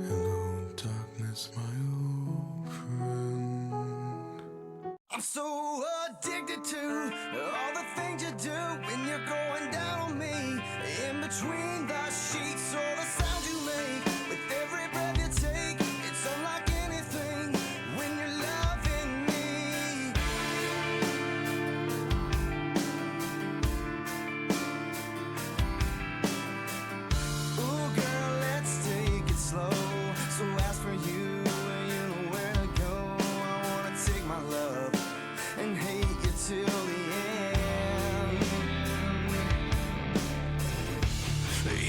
Hello, darkness, my old friend. I'm so addicted to all the things you do when you're going down on me. In between the sheets, all the sounds you make with every breath you take. It's unlike anything when you're loving me. Ooh, girl, let's take it slow. So ask for you, and you know where to go. I wanna take my love and hate you till the end.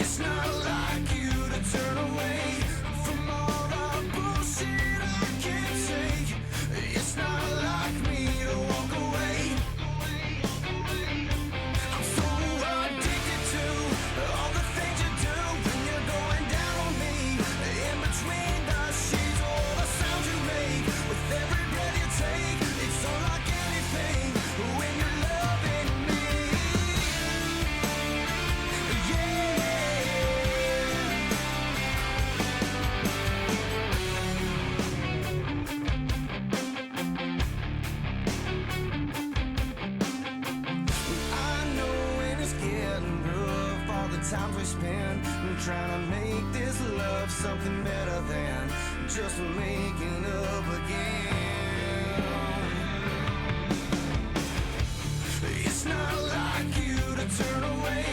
It's not like you to turn away from all the bullshit I can't take. It's not like me to walk away. I'm so addicted to all the things you do when you're going down on me. In between the sheets, all the sounds you make with every breath you take. It's unlike anything when you're loving me. Yeah. I know when it's getting rough, all the times we spend trying to make this love something better than just making up again. It's not like you to turn away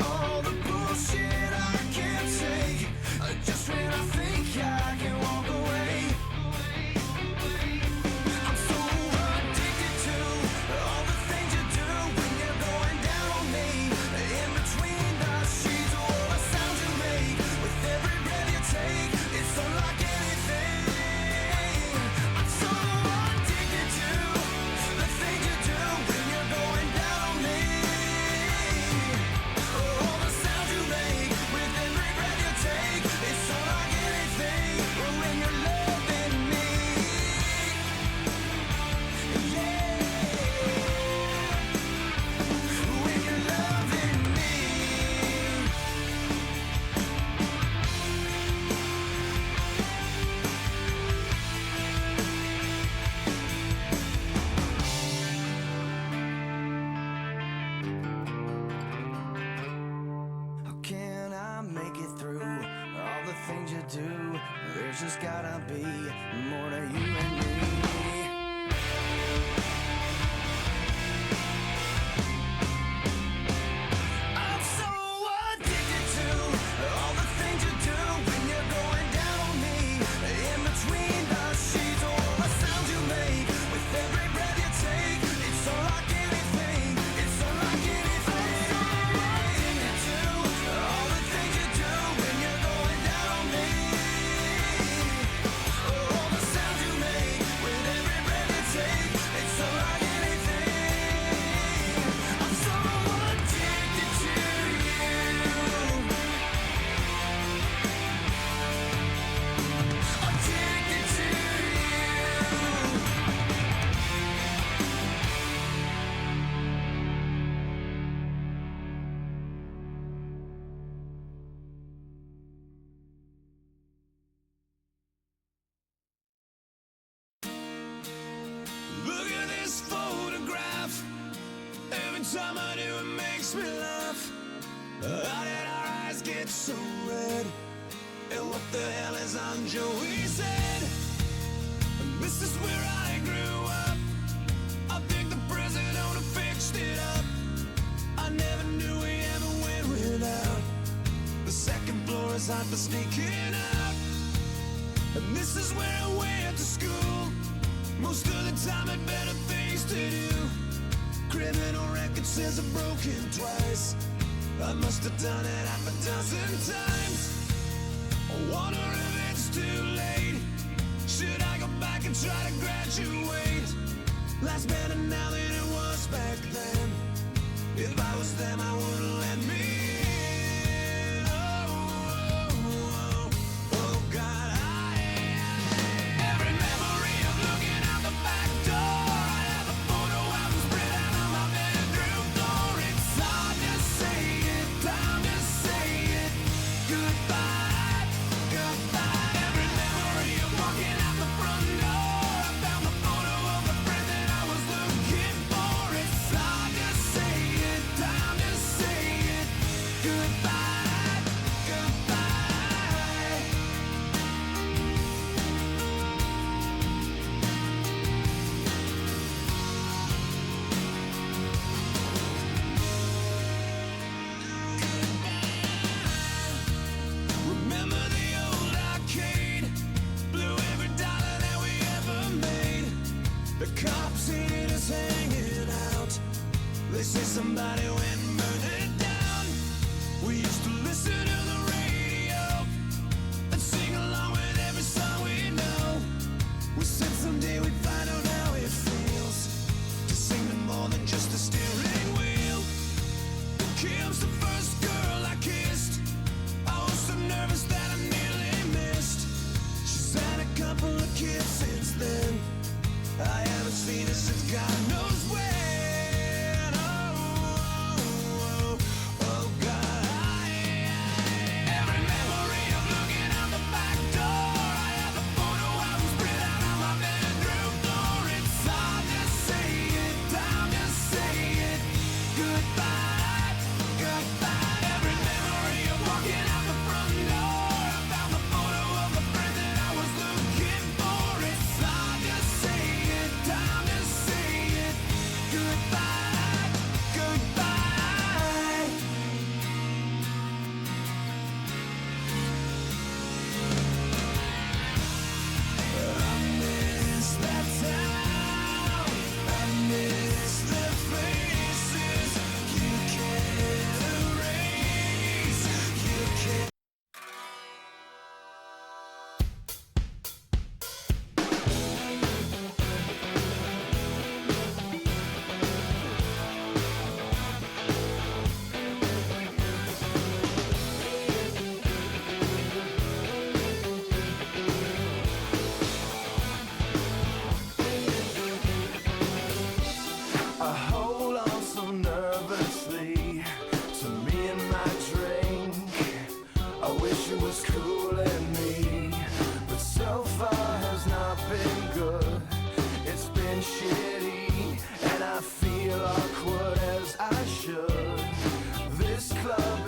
all the bullshit I can't take. Just when I think I can walk away. I'm so addicted to all the things you do when you're going down on me. In between the sheets, all the sounds you make with every breath you take. It's unlike anything. I'm so addicted to the things you do when you're going down on me. All the sounds you make with every breath you take. It's unlike anything when you're loving me. Yeah, when you're loving me. How can I make it through all the things you do? There's just gotta be more to you and me. I'm so addicted to all the things you do when you're going down on me. In between the sheets, all the sounds you make with every breath you take. It's unlike anything. It's unlike anything. I'm so addicted to all the things you do when you're going down on me. All the sounds you make with every breath you take. It's unlike anything. I'm so addicted to you. Addicted to you. Look at this photograph. Every time I do, it makes me laugh. How did our eyes get so red? And what the hell is on Joey's head? And this is where I grew up. I think the president owner fixed it up. I never knew we ever went without. The second floor is hot for sneaking out. And this is where I went to school. Most of the time had better things to do. Criminal record says I've broken twice. I must have done it half a dozen times. I wonder if it's too late. Should I go back and try to graduate? Life's better now than it was back then. If I was them, I wouldn't let me in. Oh, God, every memory of looking out the back door. I say somebody went and burned it down. We used to listen to the radio and sing along with every song we know. We said someday we'd find out how it feels to sing to more than just a steering wheel. Kim's the first girl I kissed. I was so nervous that I nearly missed. She's had a couple of kids since then. I haven't seen her since God knows when. Oh, God. Every memory of looking out the back door. I have a photo album spread out on my bedroom floor. It's hard to say it, time to say it. Goodbye, goodbye. Every memory of walking out the front door. I found the photo of the friend that I was looking for. It's hard to say it, time to say it. Goodbye, goodbye. I miss that town. I miss the faces you can't erase. You can't. I hold on so nervously to me and my drink. I wish it was cooling me, but so far has not been good. It's been shitty, and I feel awkward as I should. This club.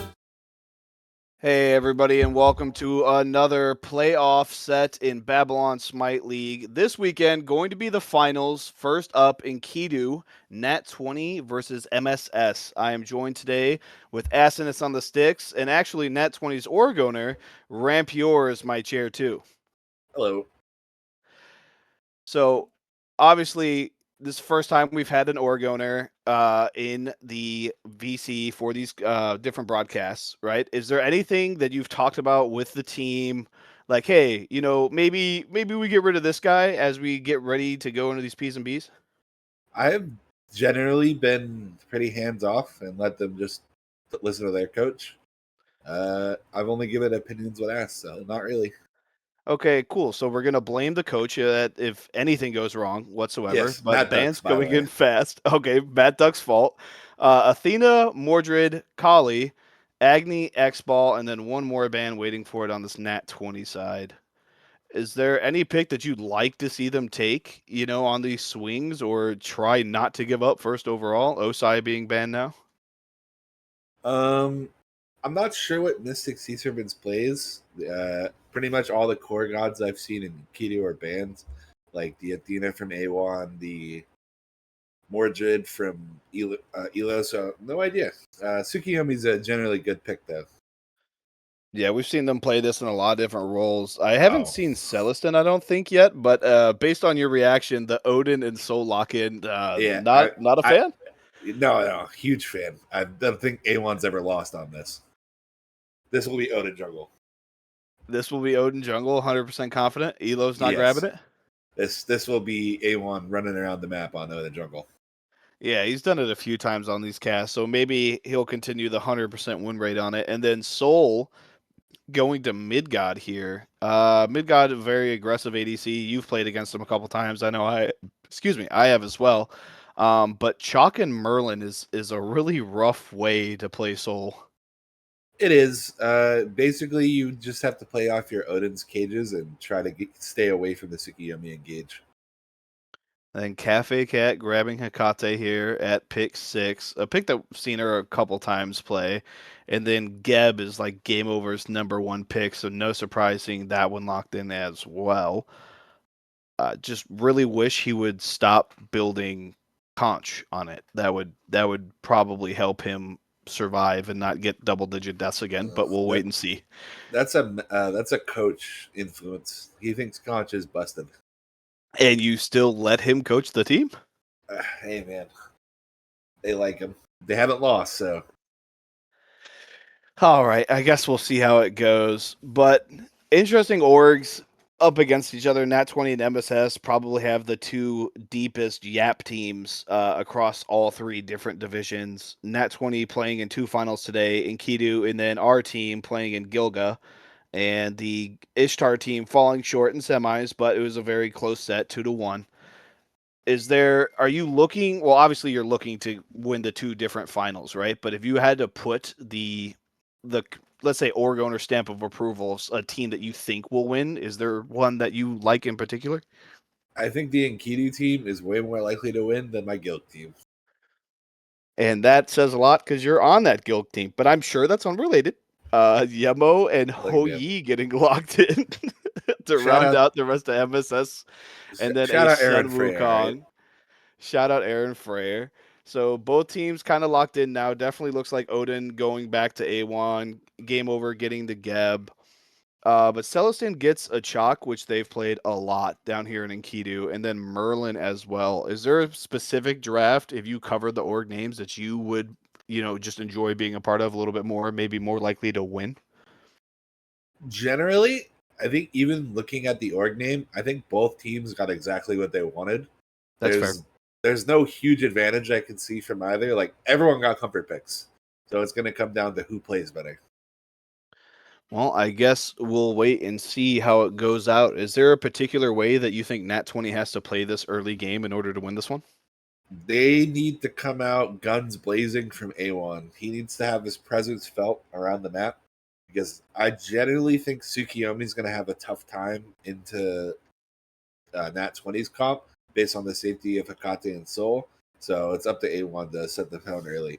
Hey everybody, and welcome to another playoff set in Babylon Smite League. This weekend going to be the finals. First up, Enkidu, Nat 20 versus MSS. I am joined today with Asinus on the sticks, and actually Nat 20's org owner, Rampior, is my chair too. Hello. So obviously, this is the first time we've had an org owner in the VC for these different broadcasts, right? Is there anything that you've talked about with the team? Like, hey, maybe we get rid of this guy as we get ready to go into these P's and B's? I've generally been pretty hands off and let them just listen to their coach. I've only given opinions when asked, so not really. Okay, cool. So we're gonna blame the coach if anything goes wrong whatsoever. Yes, But Matt band's Ducks, by the going way. in fast. Okay, Matt Duck's fault. Athena, Mordred, Kali, Agni, X-Ball, and then one more band waiting for it on this Nat 20 side. Is there any pick that you'd like to see them take, on these swings, or try not to give up first overall? Osai being banned now? I'm not sure what Mystic Sea Serpents plays. Pretty much all the core gods I've seen in Enkidu are banned, like the Athena from A1, the Mordred from Elo. So no idea. Tsukiyomi's a generally good pick though. Yeah, we've seen them play this in a lot of different roles. I haven't Oh. seen Celestin, I don't think yet, but based on your reaction, the Odin and Soul lock-in, Yeah, not a fan? No, huge fan. I don't think A1's ever lost on this. This will be Odin Jungle. This will be Odin Jungle, 100% confident. Elo's not Yes. grabbing it? This will be A1 running around the map on Odin Jungle. Yeah, he's done it a few times on these casts, so maybe he'll continue the 100% win rate on it. And then Soul going to Midgod here. Midgod, a very aggressive ADC. You've played against him a couple times. I know I have as well. But Chalk and Merlin is a really rough way to play Soul. It is. Basically, you just have to play off your Odin's cages and try to stay away from the Tsukiyomi engage. And then Cafe Cat grabbing Hekate here at pick 6, a pick that we've seen her a couple times play. And then Geb is like Game Over's #1 pick, so no surprise seeing that one locked in as well. Just really wish he would stop building Conch on it. That would probably help him survive and not get double-digit deaths again, but we'll wait and see. That's a coach influence. He thinks Conch is busted. And you still let him coach the team? Hey, man. They like him. They haven't lost, so All right, I guess we'll see how it goes. But interesting orgs up against each other. Nat 20 and MSS probably have the two deepest YAP teams across all three different divisions. Nat 20 playing in two finals today, Enkidu, and then our team playing in Gilga. And the Ishtar team falling short in semis, but it was a very close set, 2-1. Are you looking, well, obviously you're looking to win the two different finals, right? But if you had to put the let's say org owner stamp of approval of a team that you think will win, is there one that you like in particular? I think the Enkidu team is way more likely to win than my guild team. And that says a lot because you're on that guild team, but I'm sure that's unrelated. Yemo and Like, man, Hoyi getting locked in to shout round out, out the rest of MSS, and then shout a out Aaron Sun Freya, right? Wukong. Shout out Aaron Freyer. So both teams kind of locked in now. Definitely looks like Odin going back to A1. Game over, getting the Geb. But Celestin gets a Chalk, which they've played a lot down here in Enkidu, and then Merlin as well. Is there a specific draft, if you covered the org names, that you would, just enjoy being a part of a little bit more, maybe more likely to win? Generally, I think even looking at the org name, I think both teams got exactly what they wanted. That's fair. There's no huge advantage I can see from either. Like everyone got comfort picks, so it's going to come down to who plays better. Well, I guess we'll wait and see how it goes out. Is there a particular way that you think Nat 20 has to play this early game in order to win this one? They need to come out guns blazing from A1. He needs to have his presence felt around the map because I generally think Tsukiyomi's going to have a tough time into Nat 20's comp based on the safety of Hakate and Soul. So it's up to A1 to set the tone early.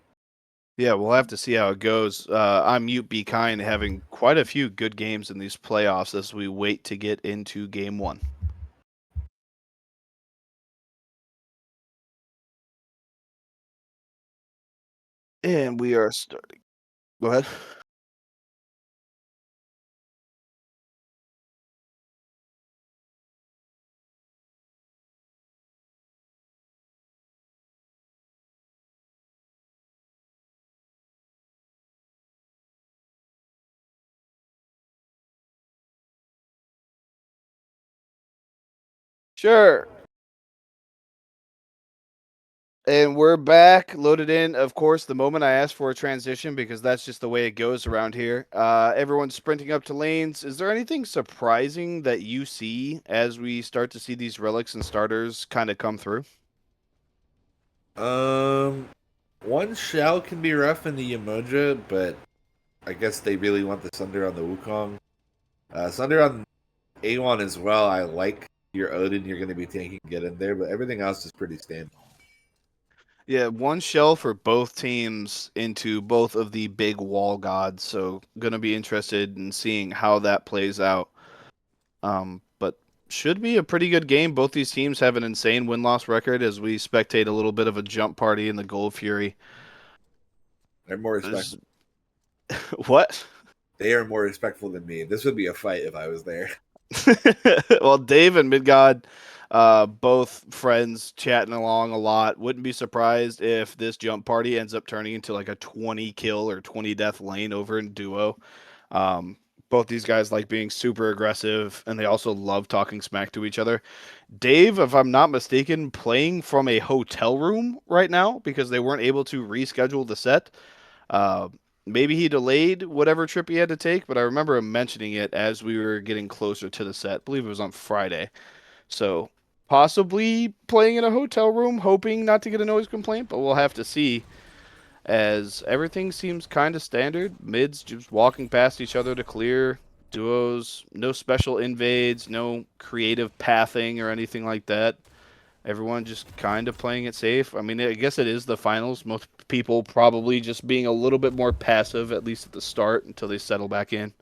Yeah, we'll have to see how it goes. I'm Mute Be Kind having quite a few good games in these playoffs as we wait to get into game one. And we are starting. Go ahead. Sure. And we're back, loaded in. Of course, the moment I asked for a transition, because that's just the way it goes around here. Everyone's sprinting up to lanes. Is there anything surprising that you see as we start to see these relics and starters kind of come through? One shell can be rough in the Yemoja, but I guess they really want the Sunder on the Wukong. Sunder on A1 as well. I like your Odin you're going to be taking get in there, but everything else is pretty standard. Yeah, one shell for both teams into both of the big wall gods. So going to be interested in seeing how that plays out. But should be a pretty good game. Both these teams have an insane win-loss record as we spectate a little bit of a jump party in the Gold Fury. They're more respectful. What? They are more respectful than me. This would be a fight if I was there. Well, Dave and Midgod, both friends chatting along a lot. Wouldn't be surprised if this jump party ends up turning into like a 20 kill or 20 death lane over in duo. Both these guys like being super aggressive, and they also love talking smack to each other. Dave, if I'm not mistaken, playing from a hotel room right now because they weren't able to reschedule the set. Uh, Maybe he delayed whatever trip he had to take, but I remember him mentioning it as we were getting closer to the set. I believe it was on Friday. So possibly playing in a hotel room, hoping not to get a noise complaint, but we'll have to see as everything seems kind of standard. Mids just walking past each other to clear. Duos, no special invades, no creative pathing or anything like that. Everyone just kind of playing it safe. I mean, I guess it is the finals. Most people probably just being a little bit more passive, at least at the start, until they settle back in.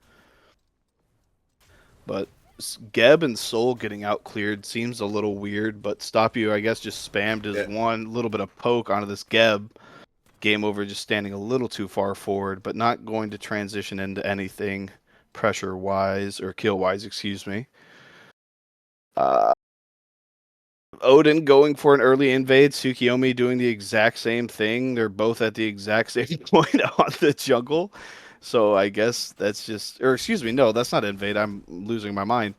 But Geb and Soul getting out cleared seems a little weird, but Stop You, I guess, just spammed his one little bit of poke onto this Geb. Game over, just standing a little too far forward, but not going to transition into anything pressure-wise, or kill-wise, excuse me. Odin going for an early invade, Tsukiyomi doing the exact same thing. They're both at the exact same point on the jungle. So I guess that's just, or excuse me, no, that's not invade. I'm losing my mind.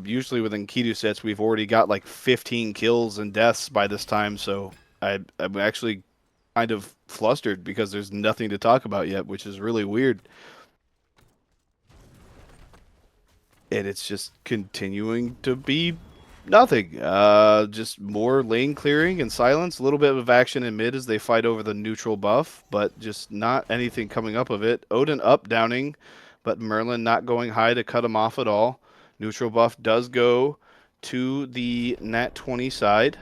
Usually with Enkidu sets, we've already got like 15 kills and deaths by this time. So I'm actually kind of flustered because there's nothing to talk about yet, which is really weird. And it's just continuing to be nothing. Just more lane clearing and silence. A little bit of action in mid as they fight over the neutral buff, but just not anything coming up of it. Odin up downing, but Merlin not going high to cut him off at all. Neutral buff does go to the Nat 20 side.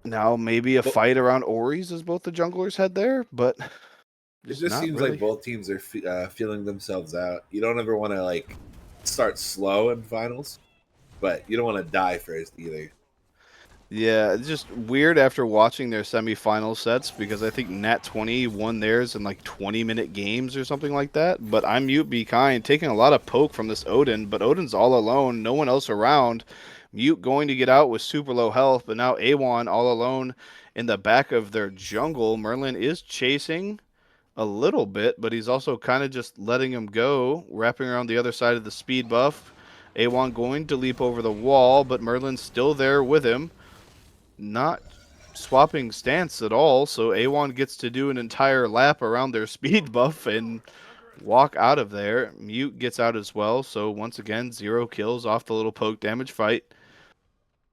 Now maybe a Well, fight around Ori's as both the junglers head there, but it just just not seems like really. both teams are feeling themselves out. You don't ever want to like start slow in finals, but you don't want to die first either. Yeah, it's just weird after watching their semifinal sets because I think Nat 20 won theirs in like 20-minute games or something like that. But I'm Mute Be Kind, taking a lot of poke from this Odin, but Odin's all alone, no one else around. Mute going to get out with super low health, but now A1 all alone in the back of their jungle. Merlin is chasing a little bit, but he's also kind of just letting him go, wrapping around the other side of the speed buff. A1 going to leap over the wall, but Merlin's still there with him, not swapping stance at all, so A1 gets to do an entire lap around their speed buff and walk out of there. Mute gets out as well, so once again, 0 kills off the little poke damage fight.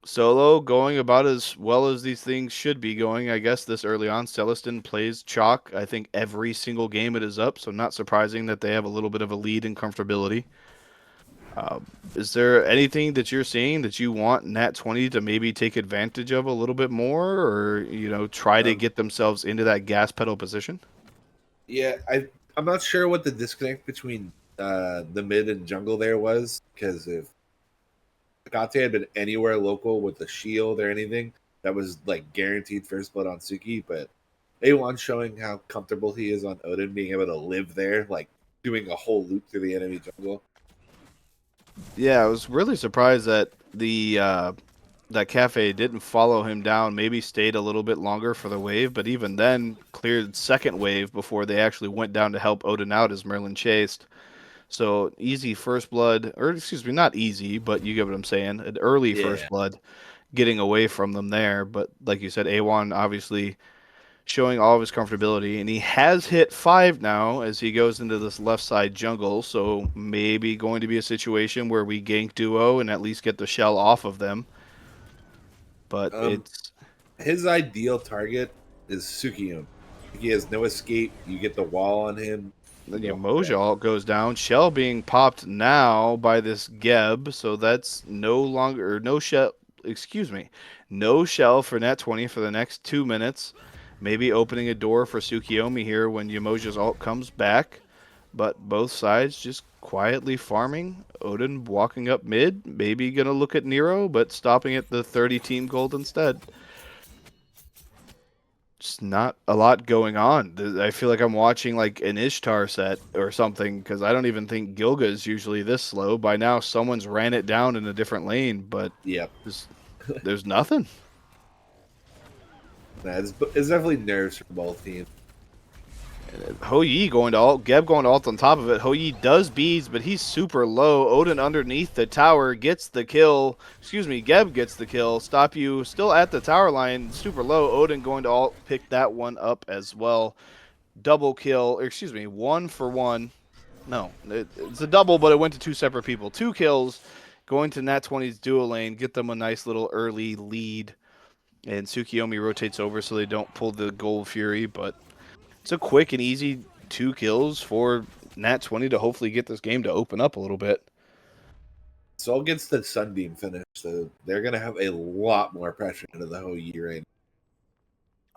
Solo going about as well as these things should be going, I guess, this early on. Celestin plays chalk, I think, every single game it is up, so not surprising that they have a little bit of a lead in comfortability. Is there anything that you're seeing that you want Nat 20 to maybe take advantage of a little bit more, or try to Um, get themselves into that gas pedal position? yeah, I'm not sure what the disconnect between the mid and jungle there was, because if Akate had been anywhere local with a shield or anything, that was like guaranteed first blood on Suki. But A1 showing how comfortable he is on Odin, being able to live there, like doing a whole loop through the enemy jungle. Yeah, I was really surprised that the that cafe didn't follow him down. Maybe stayed a little bit longer for the wave, but even then cleared second wave before they actually went down to help Odin out as Merlin chased. So easy first blood, or excuse me, not easy, but you get what I'm saying. An early first Yeah. blood, getting away from them there. But like you said, A1 obviously showing all of his comfortability, and he has hit 5 now as he goes into this left side jungle. So maybe going to be a situation where we gank duo and at least get the shell off of them. But Um, it's his ideal target is Sukiyomi. He has no escape. You get the wall on him. You then go Yamoja dead. ult goes down. Shell being popped now by this Geb, so that's no longer, or no shell. Excuse me, no shell for Nat 20 for the next 2 minutes. Maybe opening a door for Tsukiyomi here when Yamoja's ult comes back. But both sides just quietly farming. Odin walking up mid, maybe gonna look at Nero, but stopping at the 30 team gold instead. Just not a lot going on. I feel like I'm watching like an Ishtar set or something because I don't even think Gilga is usually this slow. By now, someone's ran it down in a different lane, but Yep. there's, there's nothing. Nah, it's definitely nerves for both teams. Ho Yi going to ult, Geb going to ult on top of it. Ho Yi does beads, but he's super low. Odin underneath the tower gets the kill. Excuse me, Geb gets the kill. Stop you still at the tower line, super low. Odin going to ult, pick that one up as well. Double kill, or excuse me, 1-for-1. No, it's a double, but it went to 2 separate people. 2 kills going to Nat 20's duo lane, get them a nice little early lead. And Tsukiyomi rotates over so they don't pull the Gold Fury, but it's a quick and easy 2 kills for Nat 20 to hopefully get this game to open up a little bit. Soul gets the Sunbeam finish, so they're gonna have a lot more pressure into the whole year right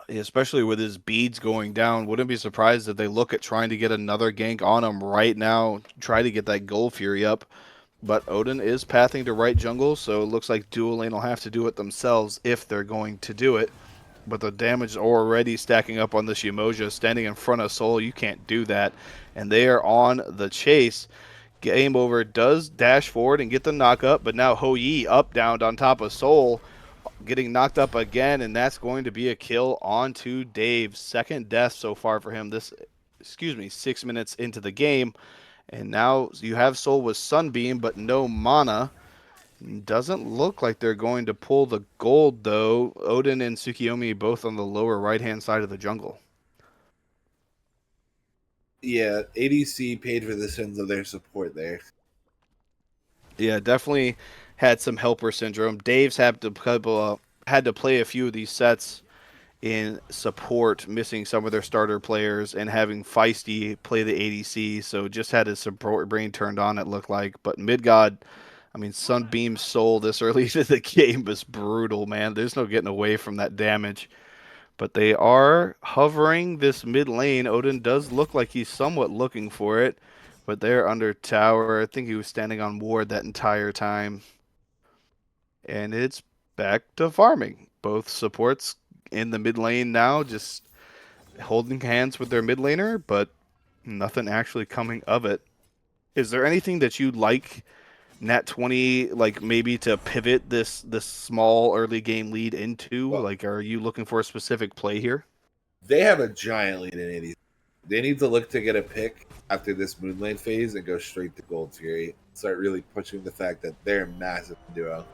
Especially with his beads going down. Wouldn't be surprised if they look at trying to get another gank on him right now, try to get that Gold Fury up. But Odin is pathing to right jungle, so it looks like dual lane will have to do it themselves if they're going to do it. But the damage is already stacking up on this Yamoja standing in front of Soul. You can't do that. And they are on the chase. Game Over does dash forward and get the knock up, but now Ho Yi up down on top of Soul, getting knocked up again, and that's going to be a kill onto Dave. Second death so far for him. 6 minutes into the game, and now you have Soul with Sunbeam, but no mana. Doesn't look like they're going to pull the gold though. Odin and Tsukiyomi both on the lower right-hand side of the jungle. Yeah, ADC paid for the sins of their support there. Yeah, definitely had some helper syndrome. Dave's had to play a few of these sets in support, missing some of their starter players and having Feisty play the ADC. So just had his support brain turned on, it looked like. But Midgod, I mean, Sunbeam Soul this early into the game was brutal, man. There's no getting away from that damage. But they are hovering this mid lane. Odin does look like he's somewhat looking for it, but they're under tower. I think he was standing on ward that entire time. And it's back to farming. Both supports in the mid lane now, just holding hands with their mid laner, but nothing actually coming of it. Is there anything that you'd like Nat 20, like maybe to pivot this small early game lead into? Well, Like, are you looking for a specific play here? they have a giant lead in ADC. They need to look to get a pick after this moon lane phase and go straight to Gold Fury. Start really pushing the fact that they're a massive duo.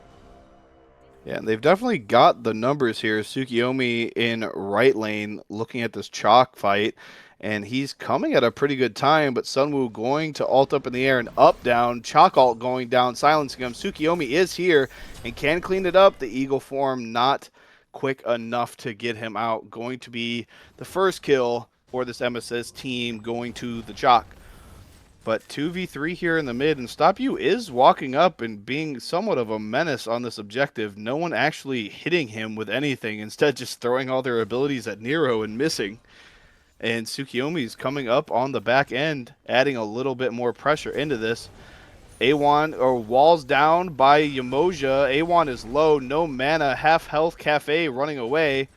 Yeah, they've definitely got the numbers here. Tsukiyomi in right lane looking at this chalk fight, and he's coming at a pretty good time, but Sunwoo going to ult up in the air and up down. Chalk ult going down, silencing him. Tsukiyomi is here and can clean it up. The Eagle form not quick enough to get him out. Going to be the first kill for this MSS team going to the chalk. But 2v3 here in the mid, and Stop You is walking up and being somewhat of a menace on this objective. No one actually hitting him with anything, instead just throwing all their abilities at Nero and missing. And Tsukiyomi's coming up on the back end, adding a little bit more pressure into this. A1 or walls down by Yamoja. A1 is low, no mana, half health. Cafe running away.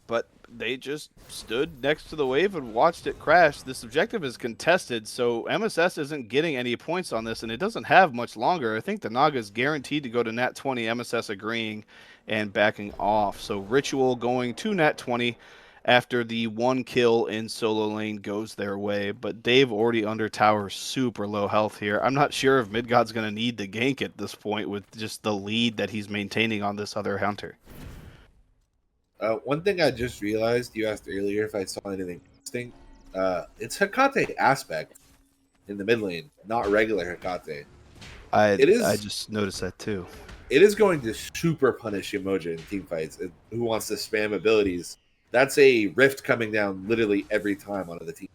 But they just stood next to the wave and watched it crash. This objective is contested, so MSS isn't getting any points on this, and it doesn't have much longer. I think the Naga is guaranteed to go to Nat 20, MSS agreeing and backing off. So Ritual going to Nat 20 after the one kill in solo lane goes their way. But Dave already under tower, super low health here. I'm not sure if Midgod's going to need the gank at this point with just the lead that he's maintaining on this other hunter. One thing I just realized, you asked earlier if I saw anything interesting. It's Hekate aspect in the mid lane, not regular Hekate. I just noticed that too. It is going to super punish Yamoja in team fights. Who wants to spam abilities? That's a rift coming down literally every time onto the team.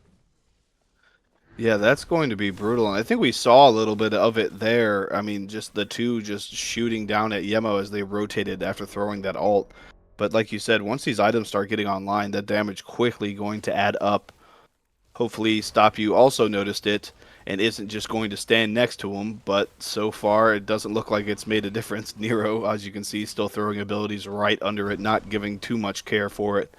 Yeah, that's going to be brutal. And I think we saw a little bit of it there. I mean, just the two just shooting down at Yemo as they rotated after throwing that ult. But like you said, once these items start getting online, that damage quickly going to add up. Hopefully Stop You also noticed it and isn't just going to stand next to him. But so far, it doesn't look like it's made a difference. Nero, as you can see, still throwing abilities right under it, not giving too much care for it.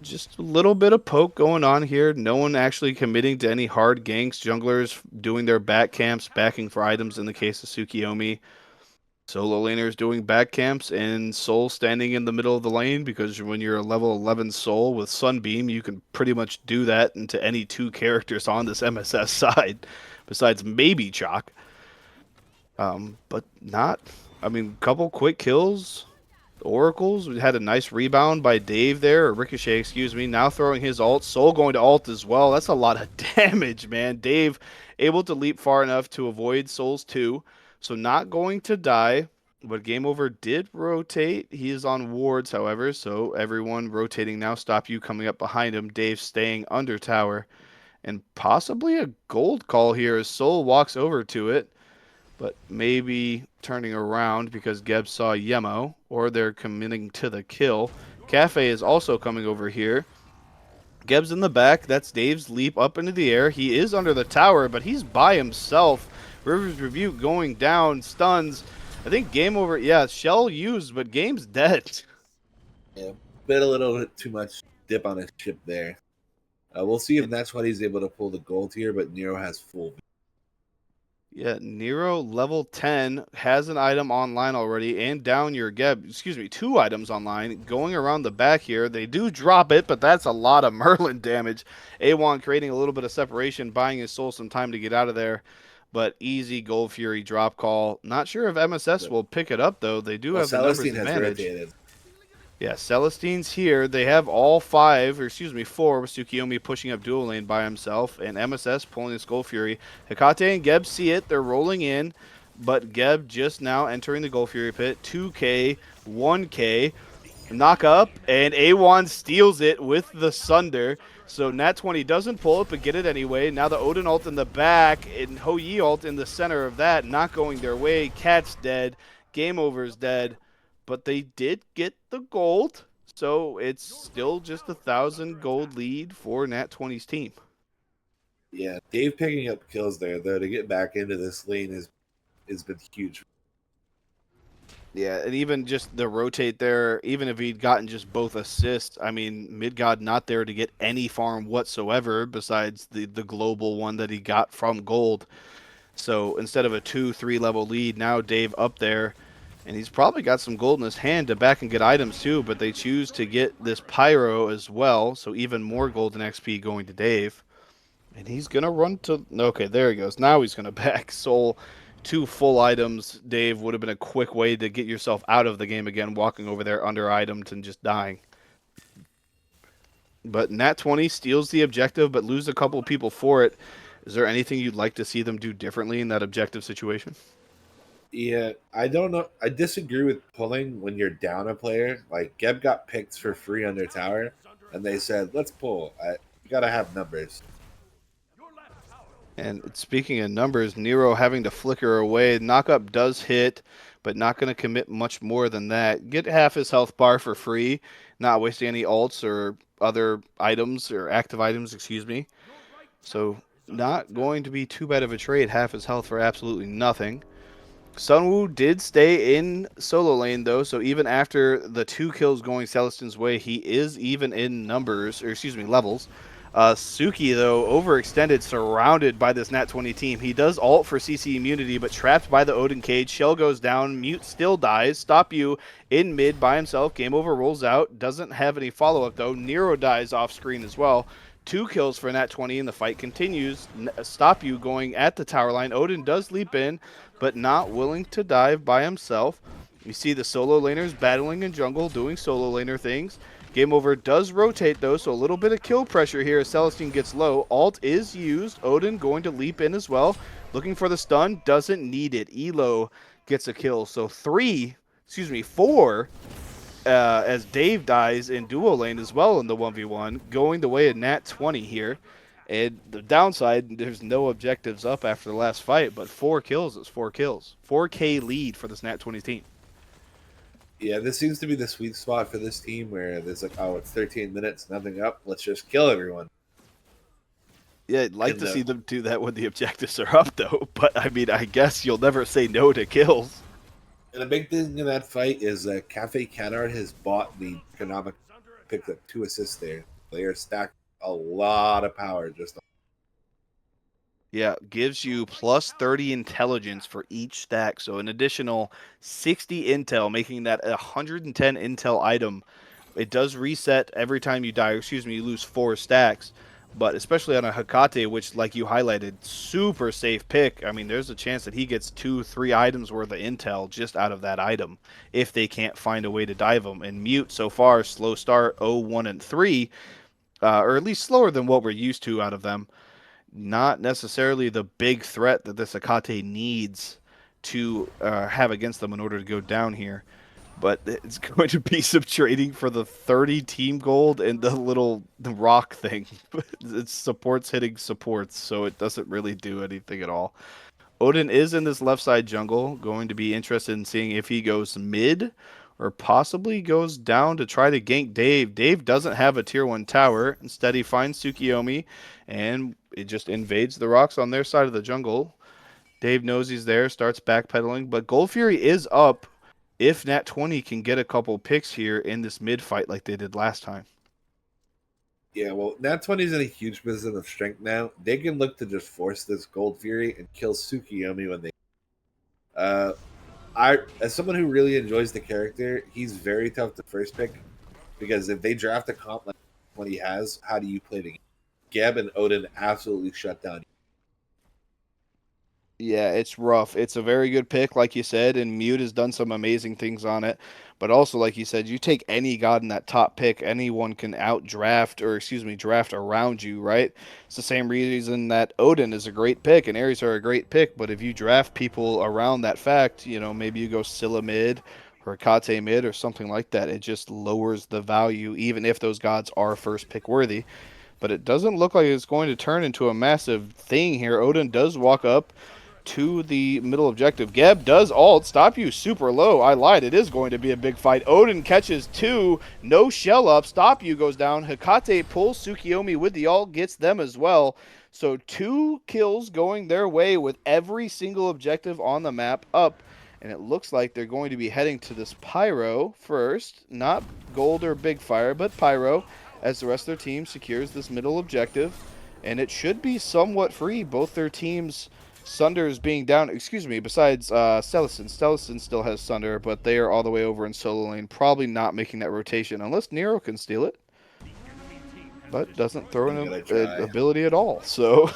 Just a little bit of poke going on here. No one actually committing to any hard ganks. Junglers doing their back camps, backing for items in the case of Tsukiyomi. Solo laners doing back camps, and Soul standing in the middle of the lane, because when you're a level 11 Soul with Sunbeam, you can pretty much do that into any two characters on this MSS side, besides maybe Chalk. But not, I mean, couple quick kills. Oracles, we had a nice rebound by Dave there, or Ricochet, excuse me, now throwing his ult. Soul going to ult as well. That's a lot of damage, man. Dave able to leap far enough to avoid Soul's 2. So not going to die, but Game Over did rotate. He is on wards, however, so everyone rotating now. Stop You coming up behind him. Dave staying under tower. And possibly a gold call here as Soul walks over to it, but maybe turning around because Geb saw Yemo, or they're committing to the kill. Cafe is also coming over here. Geb's in the back. That's Dave's leap up into the air. He is under the tower, but he's by himself. River's Rebuke going down, stuns. I think Game Over. Yeah, Shell used, but game's dead. Yeah, bit a little bit too much dip on his ship there. We'll see if that's what he's able to pull the gold here, but Nero has full. Yeah, Nero level 10 has an item online already, and down your Geb, excuse me, 2 items online. Going around the back here, they do drop it, but that's a lot of Merlin damage. A1 creating a little bit of separation, buying his soul some time to get out of there. But easy Gold Fury drop call. Not sure if MSS will pick it up, though. They do Well, have the numbers Celestine has advantage. rotated. Yeah, Celestine's here. They have all 5, or excuse me, 4, with Tsukiyomi pushing up dual lane by himself, and MSS pulling the Skull Fury. Hekate and Geb see it. They're rolling in, but Geb just now entering the Gold Fury pit. 2K, 1K, knock up, and A1 steals it with the Sunder. So Nat 20 doesn't pull it, but get it anyway. Now the Odin ult in the back, and Ho Yi ult in the center of that, not going their way. Cat's dead. Game over's dead. But they did get the gold, so it's still just 1,000 gold lead for Nat 20's team. Yeah, Dave picking up kills there, though, to get back into this lane has been huge. Yeah, and even just the rotate there, even if he'd gotten just both assists, I mean, Midgod not there to get any farm whatsoever besides the global one that he got from gold. So instead of a 2-3 level lead, now Dave up there, and he's probably got some gold in his hand to back and get items too, but they choose to get this Pyro as well, so even more golden XP going to Dave. And he's going to run to... Okay, there he goes. Now he's going to back Soul. 2 full items, Dave, would have been a quick way to get yourself out of the game again, walking over there under items and just dying. But Nat 20 steals the objective, but lose a couple of people for it. Is there anything you'd like to see them do differently in that objective situation? Yeah, I don't know. I disagree with pulling when you're down a player. Like, Geb got picked for free under tower, and they said, let's pull. You got to have numbers. And speaking of numbers, Nero having to flicker away. Knockup does hit, but not going to commit much more than that. Get half his health bar for free, not wasting any ults or other items, or active items, excuse me. So not going to be too bad of a trade, half his health for absolutely nothing. Sunwoo did stay in solo lane, though, so even after the 2 kills going Celestine's way, he is even in numbers, or excuse me, levels. Suki, though, overextended, surrounded by this Nat 20 team. He does ult for CC immunity, but trapped by the Odin cage. Shell goes down. Mute still dies. Stop you in mid by himself. Game over, rolls out. Doesn't have any follow-up, though. Nero dies off screen as well. 2 kills for Nat 20, and the fight continues. Stop you going at the tower line. Odin does leap in, but not willing to dive by himself. You see the solo laners battling in jungle, doing solo laner things. Game over does rotate, though, so a little bit of kill pressure here as Celestine gets low. Alt is used. Odin going to leap in as well. Looking for the stun. Doesn't need it. Elo gets a kill. So 4, as Dave dies in duo lane as well in the 1v1, going the way of Nat 20 here. And the downside, there's no objectives up after the last fight, but 4 kills is 4 kills. 4K lead for this Nat 20 team. Yeah, this seems to be the sweet spot for this team where there's like, oh, it's 13 minutes, nothing up. Let's just kill everyone. Yeah, I'd like to see them do that when the objectives are up, though. But, I mean, I guess you'll never say no to kills. And a big thing in that fight is Cafe Canard has bought the economic, picked up 2 assists there. They are stacked a lot of power just on. Yeah, gives you plus 30 intelligence for each stack. So an additional 60 intel, making that a 110 intel item. It does reset every time you die. Excuse me, you lose 4 stacks. But especially on a Hekate, which, like you highlighted, super safe pick. I mean, there's a chance that he gets 2-3 items worth of intel just out of that item if they can't find a way to dive them. And Mute, so far, slow start, 0, 1, and 3, or at least slower than what we're used to out of them. Not necessarily the big threat that this Hekate needs to have against them in order to go down here. But it's going to be some trading for the 30 team gold and the rock thing. It supports hitting supports, so it doesn't really do anything at all. Odin is in this left side jungle, going to be interested in seeing if he goes mid or possibly goes down to try to gank Dave. Dave doesn't have a tier 1 tower. Instead, he finds Tsukiyomi, and it just invades the rocks on their side of the jungle. Dave knows he's there, starts backpedaling, but Gold Fury is up if Nat 20 can get a couple picks here in this mid fight like they did last time. Yeah, well, Nat 20 is in a huge position of strength now. They can look to just force this Gold Fury and kill Tsukiyomi when they. Uh, I as someone who really enjoys the character, he's very tough to first pick because if they draft a comp like what he has, how do you play the game? Geb and Odin absolutely shut down. Yeah, it's rough. It's a very good pick, like you said, and Mute has done some amazing things on it. But also, like you said, you take any god in that top pick, anyone can outdraft or excuse me, draft around you, right? It's the same reason that Odin is a great pick and Ares are a great pick. But if you draft people around that fact, maybe you go Scylla mid or Kate mid or something like that. It just lowers the value, even if those gods are first pick worthy. But it doesn't look like it's going to turn into a massive thing here. Odin does walk up to the middle objective. Geb does ult, stop you super low. I lied, it is going to be a big fight. Odin catches two, no shell up, stop you goes down. Hekate pulls Tsukiyomi with the ult, gets them as well. So 2 kills going their way with every single objective on the map up. And it looks like they're going to be heading to this Pyro first. Not Gold or Big Fire, but Pyro, as the rest of their team secures this middle objective. And it should be somewhat free. Both their teams, Sunder's being down, excuse me, besides Stellison. Stellison still has Sunder, but they are all the way over in solo lane, probably not making that rotation unless Nero can steal it. But doesn't throw an ability at all. So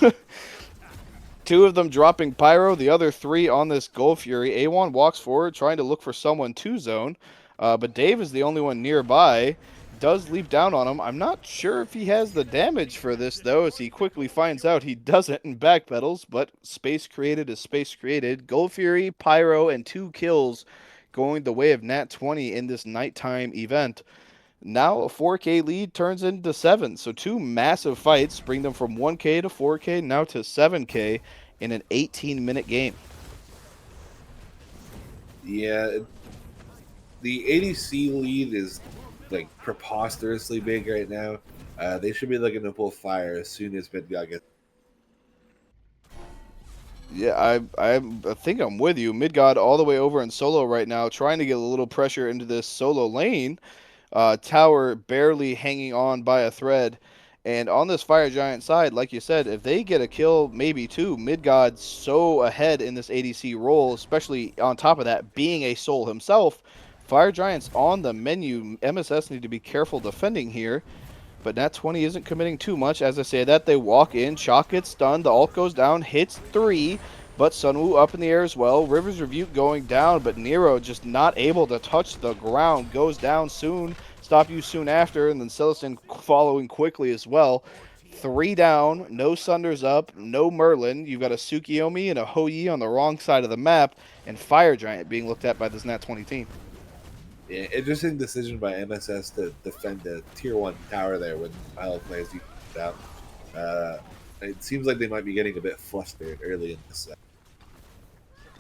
2 of them dropping Pyro, the other 3 on this Gold Fury. A1 walks forward trying to look for someone to zone, but Dave is the only one nearby. Does leap down on him. I'm not sure if he has the damage for this, though, as he quickly finds out he doesn't and backpedals, but space created is space created. Gold Fury, Pyro, and 2 kills going the way of Nat 20 in this nighttime event. Now a 4K lead turns into 7, so 2 massive fights bring them from 1K to 4K, now to 7K in an 18-minute game. Yeah, the ADC lead is like preposterously big right now. They should be looking to pull fire as soon as Midgard gets. Yeah, I think I'm with you. Midgard all the way over in solo right now, trying to get a little pressure into this solo lane. Tower barely hanging on by a thread. And on this Fire Giant side, like you said, if they get a kill, maybe 2, Midgard's so ahead in this ADC role, especially on top of that, being a soul himself. Fire Giant's on the menu. MSS need to be careful defending here. But Nat 20 isn't committing too much. As I say that, they walk in. Chalk gets stunned. The ult goes down. Hits 3. But Sunwoo up in the air as well. River's Rebuke going down. But Nero just not able to touch the ground. Goes down soon. Stop you soon after. And then Celestin following quickly as well. 3 down. No Sunders up. No Merlin. You've got a Tsukiyomi and a Hou-Yi on the wrong side of the map. And Fire Giant being looked at by this Nat 20 team. Yeah, interesting decision by MSS to defend the tier 1 tower there when Milo players use it out. It seems like they might be getting a bit flustered early in this set.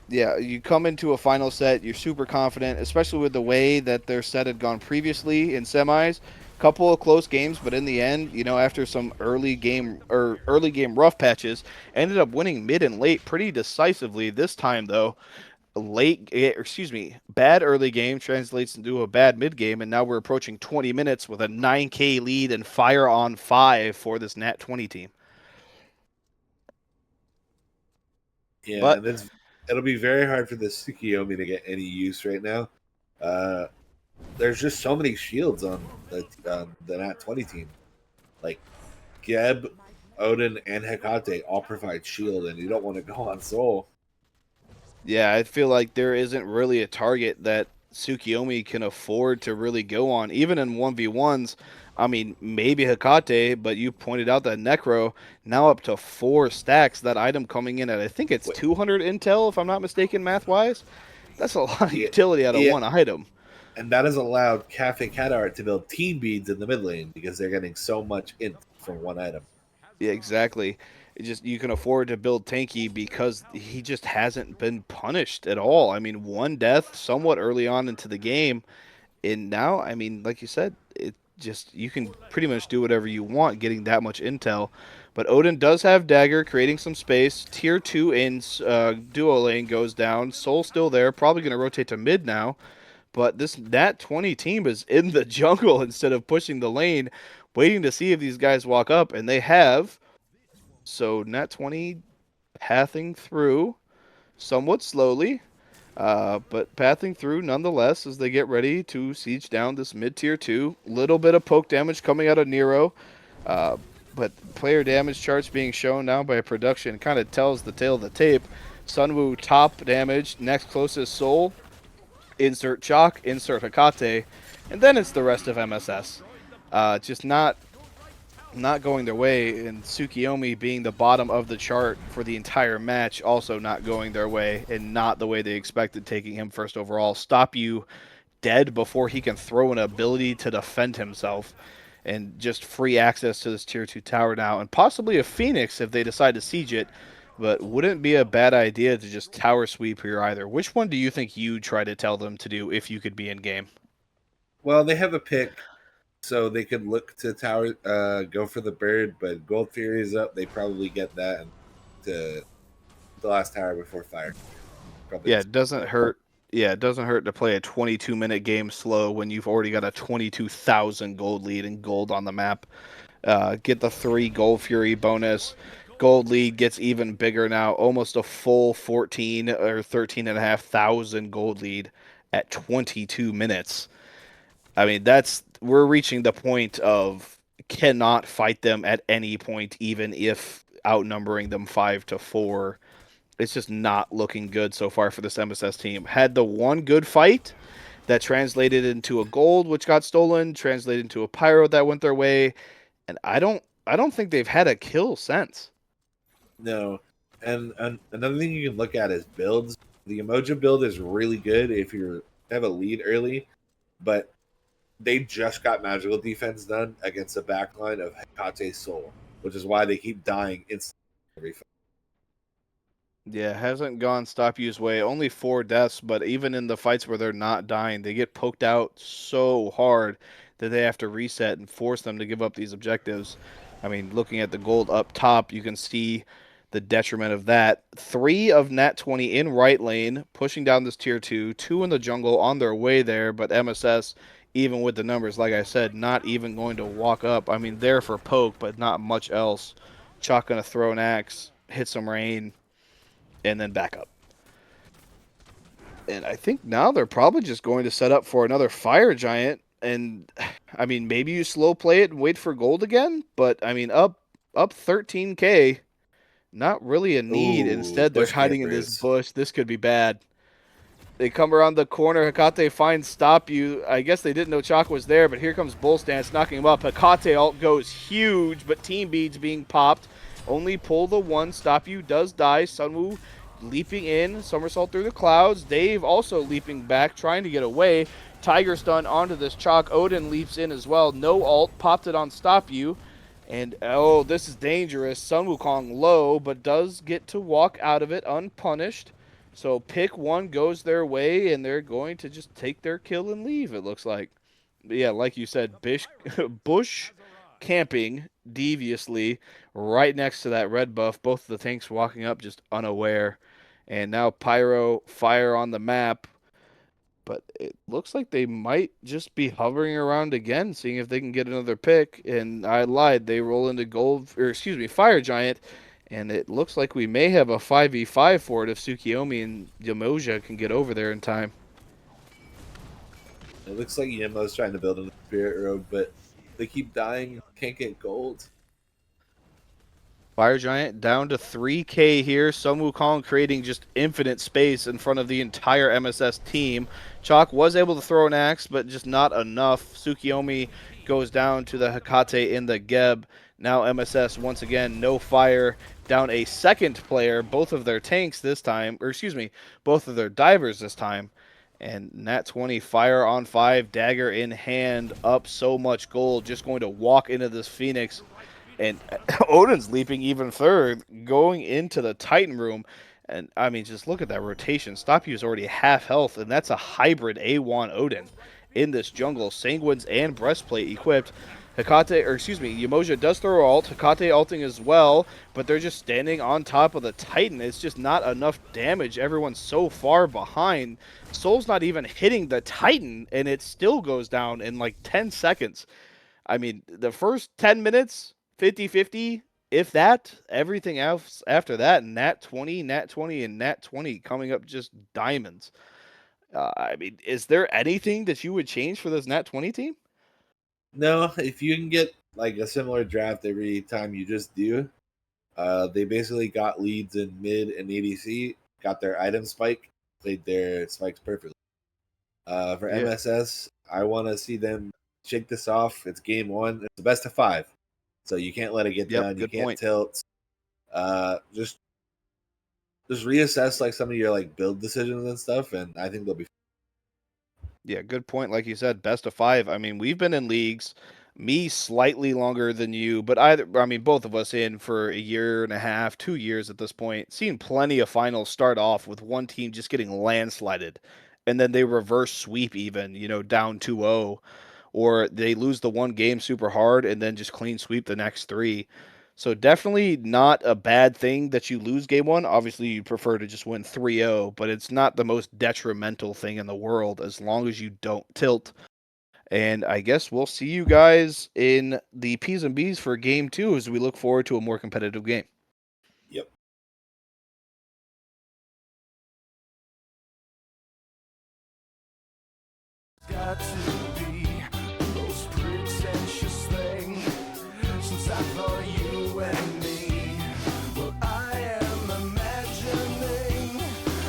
Yeah, you come into a final set, you're super confident, especially with the way that their set had gone previously in semis. Couple of close games, but in the end, after some early game rough patches, ended up winning mid and late pretty decisively. This time, though, bad early game translates into a bad mid game, and now we're approaching 20 minutes with a 9K lead and fire on 5 for this Nat 20 team. Yeah, but and it'll be very hard for the Tsukiyomi to get any use right now. There's just so many shields on the Nat 20 team. Like Geb, Odin, and Hekate all provide shield, and you don't want to go on Soul. Yeah, I feel like there isn't really a target that Tsukiyomi can afford to really go on. Even in 1v1s, I mean, maybe Hekate, but you pointed out that Necro, now up to 4 stacks, that item coming in at, I think it's 200 intel, if I'm not mistaken, math-wise. That's a lot of utility out of one item. And that has allowed Cafe Cat Art to build team beads in the mid lane because they're getting so much int from one item. Yeah, exactly. You can afford to build tanky because he just hasn't been punished at all. I mean, 1 death somewhat early on into the game, and now, I mean, like you said, you can pretty much do whatever you want getting that much intel. But Odin does have Dagger, creating some space. Tier 2 in duo lane goes down. Soul still there, probably going to rotate to mid now. but this Nat 20 team is in the jungle instead of pushing the lane, waiting to see if these guys walk up, and they have. So Nat 20 pathing through somewhat slowly, but pathing through nonetheless as they get ready to siege down this mid-tier 2. Little bit of poke damage coming out of Nero, uh, but player damage charts being shown now by production kind of tells the tale of the tape. Sunwoo top damage, next closest Soul, insert Chalk, insert Hekate, and then it's the rest of MSS. Just not going their way, and Tsukiyomi being the bottom of the chart for the entire match, also not going their way, and not the way they expected, taking him first overall. Stop you dead before he can throw an ability to defend himself, and just free access to this tier 2 tower now, and possibly a Phoenix if they decide to siege it, but wouldn't be a bad idea to just tower sweep here either. Which one do you think you'd try to tell them to do if you could be in game? Well, they have a pick, so they could look to tower, go for the bird, but Gold Fury is up. They probably get that and to the last tower before fire. Probably Yeah, it doesn't hurt. Yeah, it doesn't hurt to play a 22-minute game slow when you've already got a 22,000 gold lead and gold on the map. Get the 3 Gold Fury bonus. Gold lead gets even bigger now, almost a full 14 or 13,500 gold lead at 22 minutes. I mean, we're reaching the point of cannot fight them at any point, even if outnumbering them 5-4. It's just not looking good so far for this MSS team. Had the one good fight that translated into a gold, which got stolen, translated into a pyro that went their way, and I don't think they've had a kill since. No. And another thing you can look at is builds. The Emoja build is really good if you have a lead early, but they just got magical defense done against a backline of Hekate Soul, which is why they keep dying instantly every fight. Yeah, hasn't gone Stop You's way. Only 4 deaths, but even in the fights where they're not dying, they get poked out so hard that they have to reset and force them to give up these objectives. I mean, looking at the gold up top, you can see the detriment of that. 3 of Nat 20 in right lane, pushing down this tier 2, 2 in the jungle on their way there, but MSS, even with the numbers, like I said, not even going to walk up. I mean, there for poke, but not much else. Chalk gonna throw an axe, hit some rain, and then back up. And I think now they're probably just going to set up for another fire giant. And I mean, maybe you slow play it and wait for gold again. But I mean, up 13k, not really a need. Ooh, Instead, they're bush hiding in this campers. bush. This could be bad. They come around the corner. Hekate finds Stop You. I guess they didn't know Chalk was there, but here comes Bull Stance knocking him up. Hekate ult goes huge, but Team Beads being popped. Only pull the one. Stop You does die. Sunwoo leaping in, somersault through the clouds. Dave also leaping back, trying to get away. Tiger stun onto this Chalk. Odin leaps in as well. No ult, popped it on Stop You. And oh, this is dangerous. Sun Wukong low, but does get to walk out of it unpunished. So pick one goes their way, and they're going to just take their kill and leave, it looks like. But yeah, like you said, bush camping deviously right next to that red buff. Both of the tanks walking up just unaware. And now Pyro fire on the map. But it looks like they might just be hovering around again, seeing if they can get another pick. And I lied. They roll into Fire Giant. And it looks like we may have a 5v5 for it if Tsukiyomi and Yamoja can get over there in time. It looks like Yemo's trying to build a spirit road, but they keep dying, can't get gold. Fire Giant down to 3k here. Sun Wukong creating just infinite space in front of the entire MSS team. Chalk was able to throw an axe, but just not enough. Tsukiyomi goes down to the Hekate in the Geb. Now MSS once again, no fire. Down a second player, both of their tanks this time, both of their divers this time. And Nat 20 fire on 5, dagger in hand, up so much gold, just going to walk into this Phoenix. And Odin's leaping even further, going into the Titan room. And, I mean, just look at that rotation. Stop You is already half health, and that's a hybrid A1 Odin in this jungle. Sanguines and Breastplate equipped. Umoja does throw ult, Hekate ulting as well, but they're just standing on top of the Titan. It's just not enough damage. Everyone's so far behind. Soul's not even hitting the Titan, and it still goes down in like 10 seconds. I mean, the first 10 minutes, 50-50, if that. Everything else after that, Nat 20, Nat 20, and Nat 20 coming up just diamonds. I mean, is there anything that you would change for this Nat 20 team? No, if you can get like a similar draft every time you just do, they basically got leads in mid and ADC, got their item spike, played their spikes perfectly. For Yeah. MSS, I want to see them shake this off. It's game one. It's the best of 5, so you can't let it get Yep, done. You good can't point. tilt. Just reassess like some of your like build decisions and stuff, and I think they'll be. Yeah, good point. Like you said, best of 5. I mean, we've been in leagues, me slightly longer than you, but both of us in for a year and a half, 2 years at this point. Seen plenty of finals start off with one team just getting landslided, and then they reverse sweep even, down 2-0, or they lose the one game super hard and then just clean sweep the next 3. So definitely not a bad thing that you lose game 1. Obviously, you'd prefer to just win 3-0, but it's not the most detrimental thing in the world as long as you don't tilt. And I guess we'll see you guys in the P's and B's for game 2 as we look forward to a more competitive game. Yep. Got to be the most pretentious thing since I thought you and me. Well, I am imagining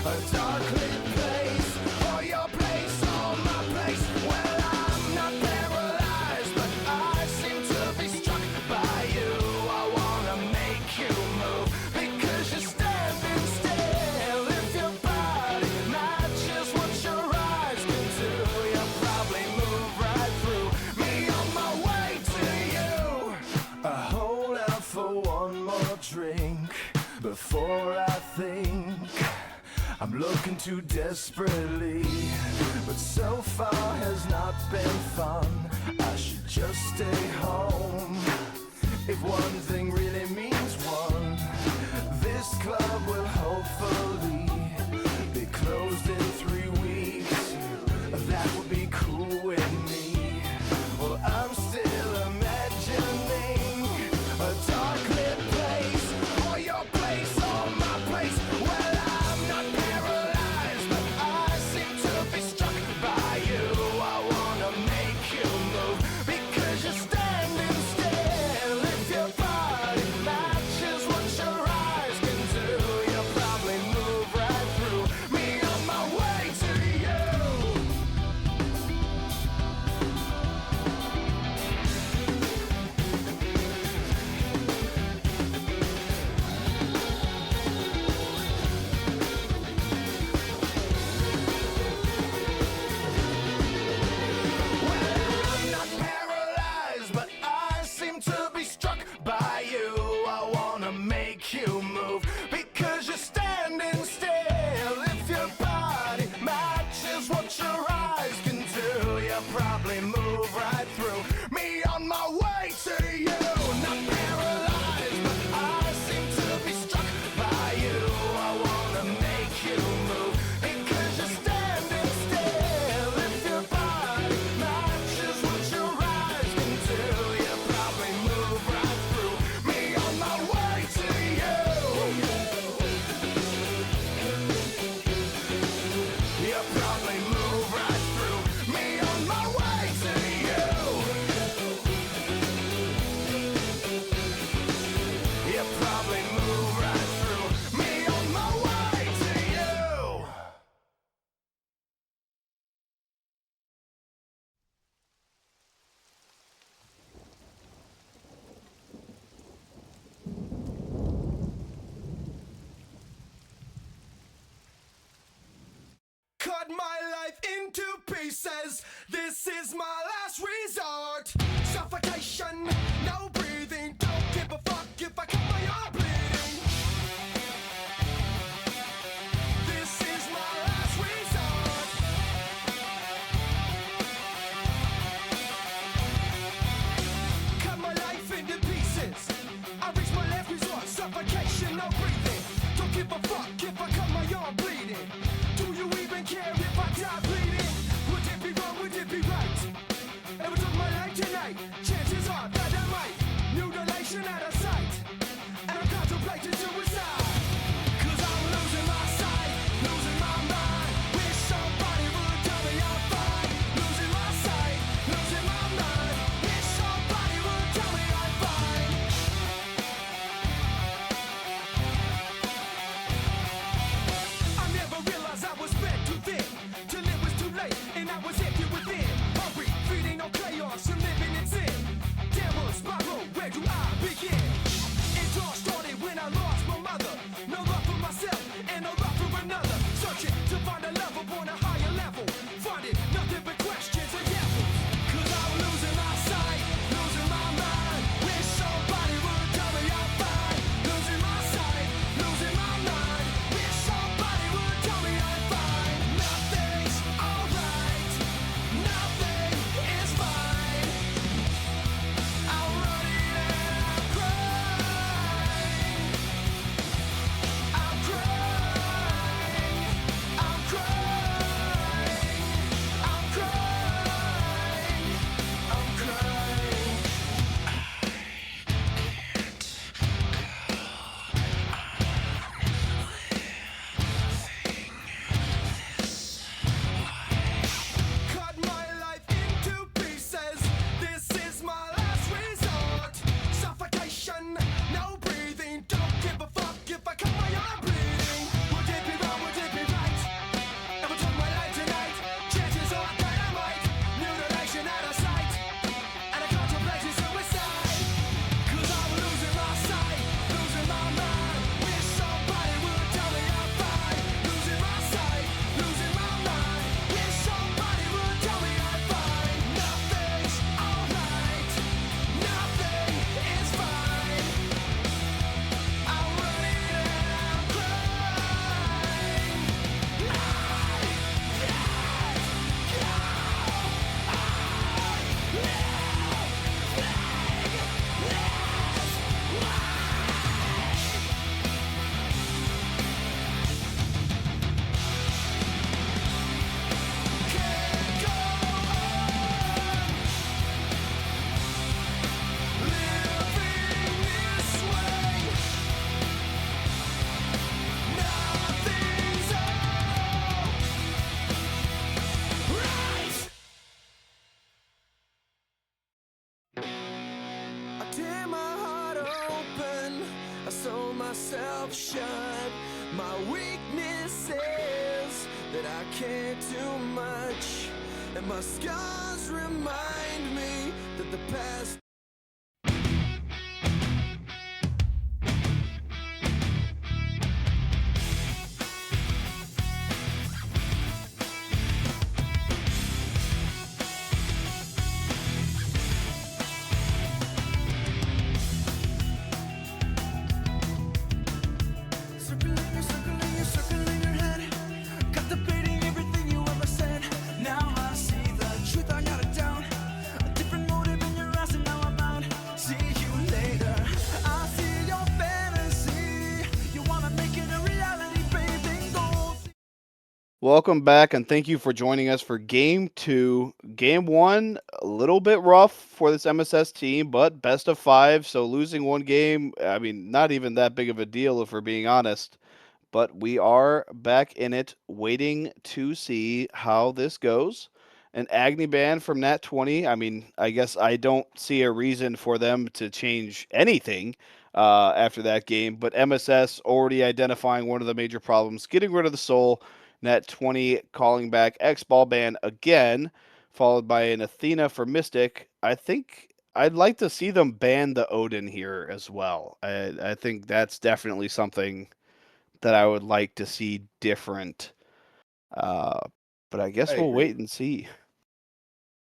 a dark-lit place, or your place, or my place. Well, I'm not paralyzed, but I seem to be struck by you. I wanna make you move because you're standing still. If your body matches what your eyes can do, you'll probably move right through me on my way to you. I hold out for one more drink before I think I'm looking too desperately, but so far has not been fun. I should just stay home. If one thing really means one, this club will hopefully be closed in 3 weeks. That would be cool with me. Well, I'm still imagining a dark-lit place, or your place, or my place. Well, I'm not paralyzed, but I seem to be struck by you. I wanna make you move because you're standing still. If your body matches what your eyes can do, you'll probably move right through me on my way to you. I'm not paralyzed, but I seem to be struck by you. I wanna make you move because you're standing still. If your body matches what your eyes can do, you'll probably move right through me on my way to you. Not paralyzed, but I seem to be struck by you. I wanna make you move because you're standing still. If your body matches what your eyes can do, you'll probably move right through me on my way to you. You'll probably move right through me on my way to you. You'll probably move right through me on my way to you. Cut my life into pieces. This is my last resort. Suffocation, no breathing. Don't give a fuck if I cut my arm bleeding. This is my last resort. tear my heart open, I sew myself shut. My weakness is that I can't do much, and my scars remind me that the past. Circling your head, contemplating everything you ever said. Now I see the truth, I got it down. A different motive in your eyes, and now I'm out. See you later. I see your fantasy. You wanna make it a reality, baby. Gold. Welcome back, and thank you for joining us for Game 2. Game 1, a little bit rough for this MSS team, but best of 5, so losing one game, I mean, not even that big of a deal if we're being honest. But we are back in it, waiting to see how this goes. An Agni ban from Nat 20. I mean, I guess I don't see a reason for them to change anything after that game. But MSS already identifying one of the major problems, getting rid of the soul. Nat 20 calling back X Ball ban again, followed by an Athena for Mystic. I think I'd like to see them ban the Odin here as well. I think that's definitely something that I would like to see different. Uh, but I guess I we'll agree. wait and see.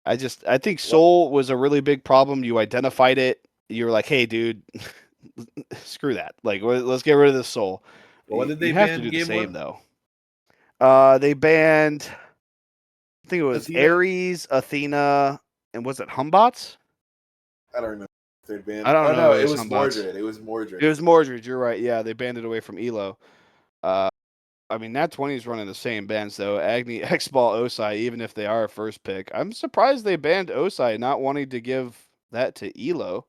I think Soul was a really big problem. You identified it. You were like, hey, dude, screw that. Like, let's get rid of this Soul. Well, what did they You have to ban do the game same, 1? though. They banned, I think it was Athena? Ares, Athena, and was it Humbots? I don't remember third ban. I don't Oh know no, if it it was was Humbots. Mordred. It was Mordred. It was Mordred. You're right. Yeah, they banned it away from Elo. I mean, Nat 20 is running the same bands, though. Agni, X-Ball, Osai, even if they are a first pick. I'm surprised they banned Osai, not wanting to give that to Elo.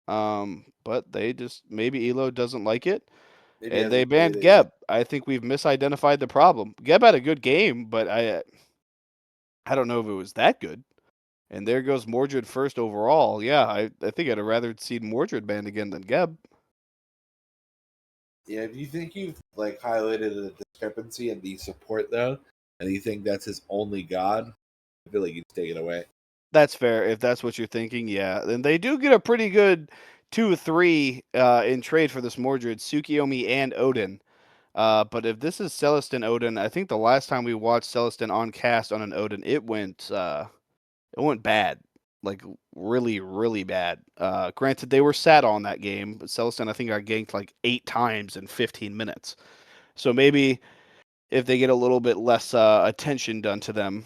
But they just, maybe Elo doesn't like it. Maybe he And they hasn't played banned it yet. Geb. I think we've misidentified the problem. Geb had a good game, but I don't know if it was that good. And there goes Mordred first overall. Yeah, I think I'd have rather seen Mordred banned again than Geb. Yeah, do you think you've like highlighted a discrepancy in the support though, and you think that's his only god? I feel like you'd take it away. That's fair if that's what you're thinking. Yeah, and they do get a pretty good 2-3 in trade for this Mordred, Tsukiyomi and Odin. But if this is Celestin Odin, I think the last time we watched Celestin on cast on an Odin, it went bad, like really really bad. Granted, they were sat on that game, but Celestin I think got ganked like 8 times in 15 minutes. So maybe if they get a little bit less attention done to them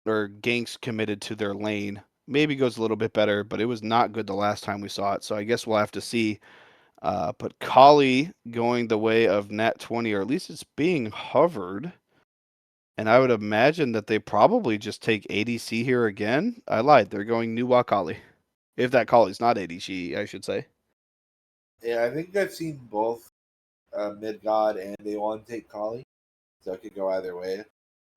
or ganks committed to their lane, maybe goes a little bit better, but it was not good the last time we saw it. So I guess we'll have to see. But Kali going the way of Nat 20, or at least it's being hovered. And I would imagine that they probably just take ADC here again. I lied. They're going Nuwa Kali. If that Kali's not ADC, I should say. Yeah, I think I've seen both mid god and they want to take Kali, so it could go either way.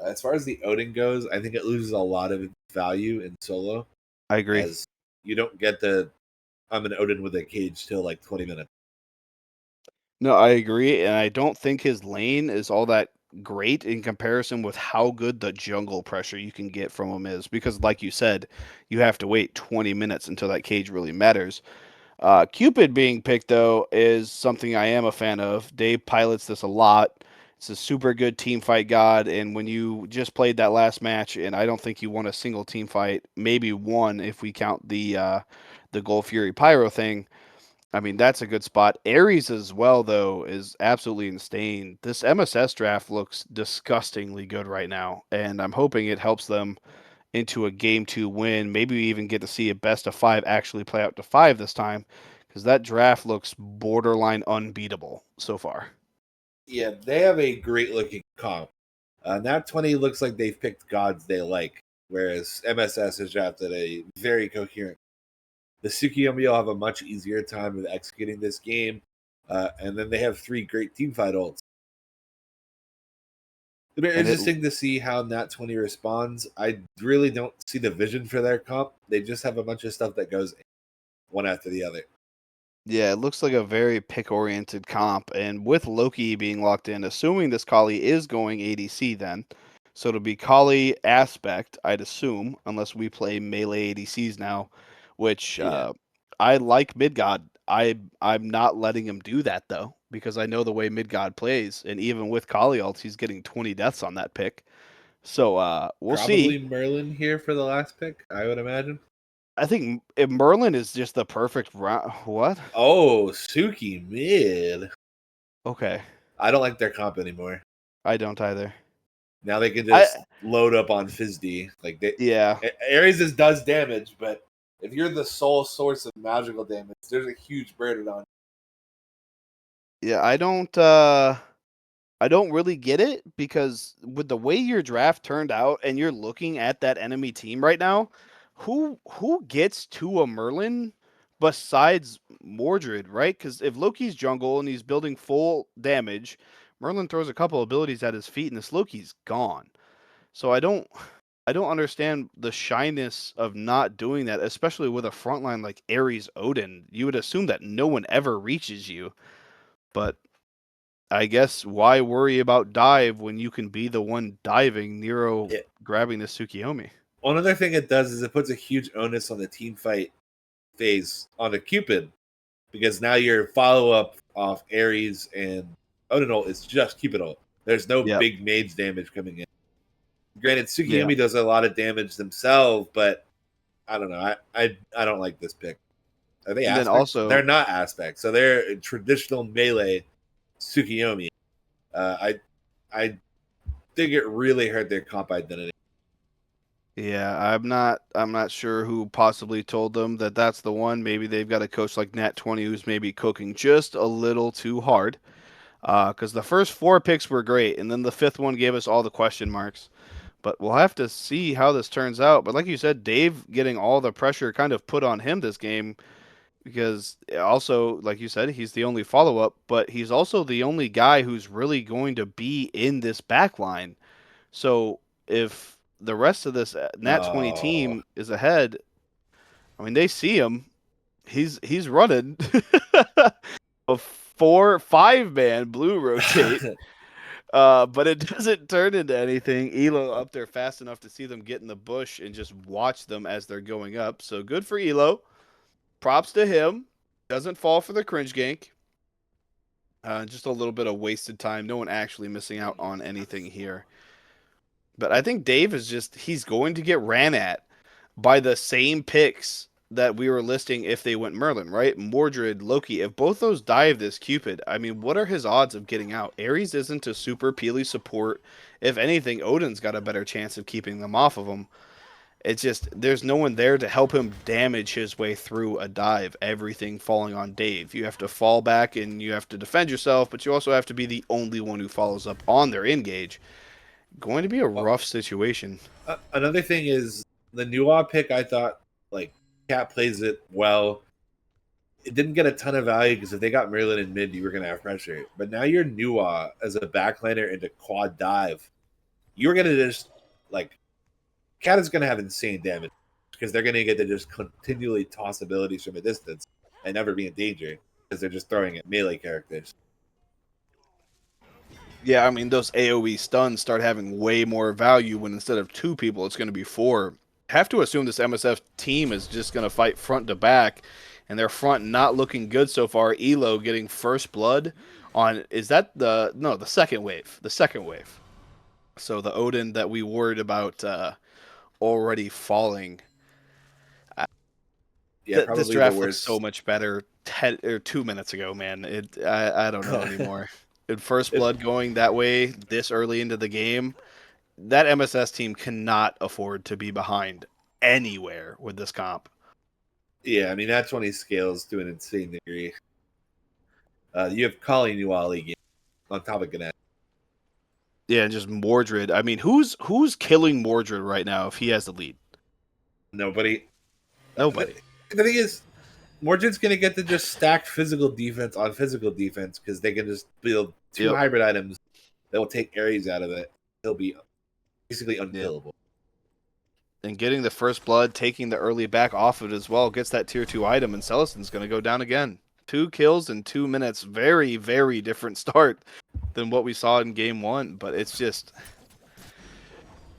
As far as the Odin goes, I think it loses a lot of its value in solo, I agree. as you don't get the I'm an Odin with a cage till like 20 minutes. No, I agree, and I don't think his lane is all that great in comparison with how good the jungle pressure you can get from him is. Because, like you said, you have to wait 20 minutes until that cage really matters. Cupid being picked, though, is something I am a fan of. Dave pilots this a lot. It's a super good team fight god, and when you just played that last match, and I don't think you won a single team fight, maybe one if we count the Gold Fury Pyro thing. I mean, that's a good spot. Ares as well, though, is absolutely insane. This MSS draft looks disgustingly good right now, and I'm hoping it helps them into a game 2 win. Maybe we even get to see a best of 5 actually play out to 5 this time, because that draft looks borderline unbeatable so far. Yeah, they have a great looking comp. Nat 20 looks like they've picked gods they like, whereas MSS has drafted a very coherent. The Tsukiyomi will have a much easier time with executing this game, and then they have 3 great team fight ults. It'll be And it interesting to see how Nat 20 responds. I really don't see the vision for their comp. They just have a bunch of stuff that goes. one after the other. Yeah, it looks like a very pick-oriented comp, and with Loki being locked in, assuming this Kali is going ADC then, so it'll be Kali aspect, I'd assume, unless we play melee ADCs now, which Yeah. I like Midgod. I'm not letting him do that though, because I know the way Midgod plays, and even with Kali ults, he's getting 20 deaths on that pick. So we'll see. Probably Merlin here for the last pick, I would imagine. I think if Merlin is just the perfect round. What? Oh, Suki mid. Okay, I don't like their comp anymore. I don't either. Now they can I just load up on Fizdie. Like Yeah. Ares does damage, but if you're the sole source of magical damage, there's a huge burden on. Yeah, I don't really get it because with the way your draft turned out and you're looking at that enemy team right now, who gets to a Merlin besides Mordred, right? Cuz if Loki's jungle and he's building full damage, Merlin throws a couple abilities at his feet and this Loki's gone. So I don't understand the shyness of not doing that, especially with a frontline like Ares Odin. You would assume that no one ever reaches you, but I guess why worry about dive when you can be the one diving, Nero Yeah. grabbing the Tsukiyomi? One other thing it does is it puts a huge onus on the team fight phase on a Cupid because now your follow up off Ares and Odin ult is just Cupid ult. There's no Yep. big mage damage coming in. Granted, Yeah. Tsukiyomi does a lot of damage themselves, but I don't know. I don't like this pick. Are they And then aspects? They're also, not aspects. So they're a traditional melee Tsukiyomi. I think it really hurt their comp identity. yeah, I'm not sure who possibly told them that that's the one. Maybe they've got a coach like Nat 20 who's maybe cooking just a little too hard. Because the first four picks were great, and then the fifth one gave us all the question marks. But we'll have to see how this turns out. But like you said, Dave getting all the pressure kind of put on him this game because also, like you said, he's the only follow up, but he's also the only guy who's really going to be in this back line. So if the rest of this Nat 20 Oh, team is ahead, I mean, they see him. He's running a 4-5 man blue rotate. But it doesn't turn into anything. Elo up there fast enough to see them get in the bush and just watch them as they're going up. So good for Elo. Props to him. Doesn't fall for the cringe gank. Just a little bit of wasted time. No one actually missing out on anything here. But I think Dave is he's going to get ran at by the same picks that we were listing if they went Merlin, right? Mordred, Loki. If both those dive this Cupid, I mean, what are his odds of getting out? Ares isn't a super peely support. If anything, Odin's got a better chance of keeping them off of him. It's just there's no one there to help him damage his way through a dive. Everything falling on Dave. You have to fall back and you have to defend yourself, but you also have to be the only one who follows up on their engage. Going to be a rough situation. another thing is the Nuwa pick. I thought like Cat plays it well. It didn't get a ton of value because if they got Merlin in mid, you were going to have pressure. But now you're Nuwa as a backliner into quad dive. You're going to just like Cat is going to have insane damage because they're going to get to just continually toss abilities from a distance and never be in danger because they're just throwing at melee characters. Yeah, I mean, those AoE stuns start having way more value when instead of two people, it's going to be four. Have to assume this MSF team is just going to fight front to back, and their front not looking good so far. Elo getting first blood on, is that the second wave? The second wave. So the Odin that we worried about already falling. Yeah, This probably the draft looks so worst. much better 2 minutes ago, man. I don't know anymore. And first It, blood going that way this early into the game, that MSS team cannot afford to be behind anywhere with this comp. yeah, I mean, that 20 scales to an insane degree. You have Kali Nuali on top of Gannett. Yeah, and just Mordred. I mean, who's killing Mordred right now if he has the lead? Nobody. Nobody. The thing is, Mordred's going to get to just stack physical defense on physical defense because they can just build two Yep. hybrid items that will take Ares out of it. He'll be basically Yep. unkillable. And getting the first blood, taking the early back off of it as well, gets that tier 2 item, and Celestin's going to go down again. 2 kills in 2 minutes. Very, very different start than what we saw in game 1, but it's just...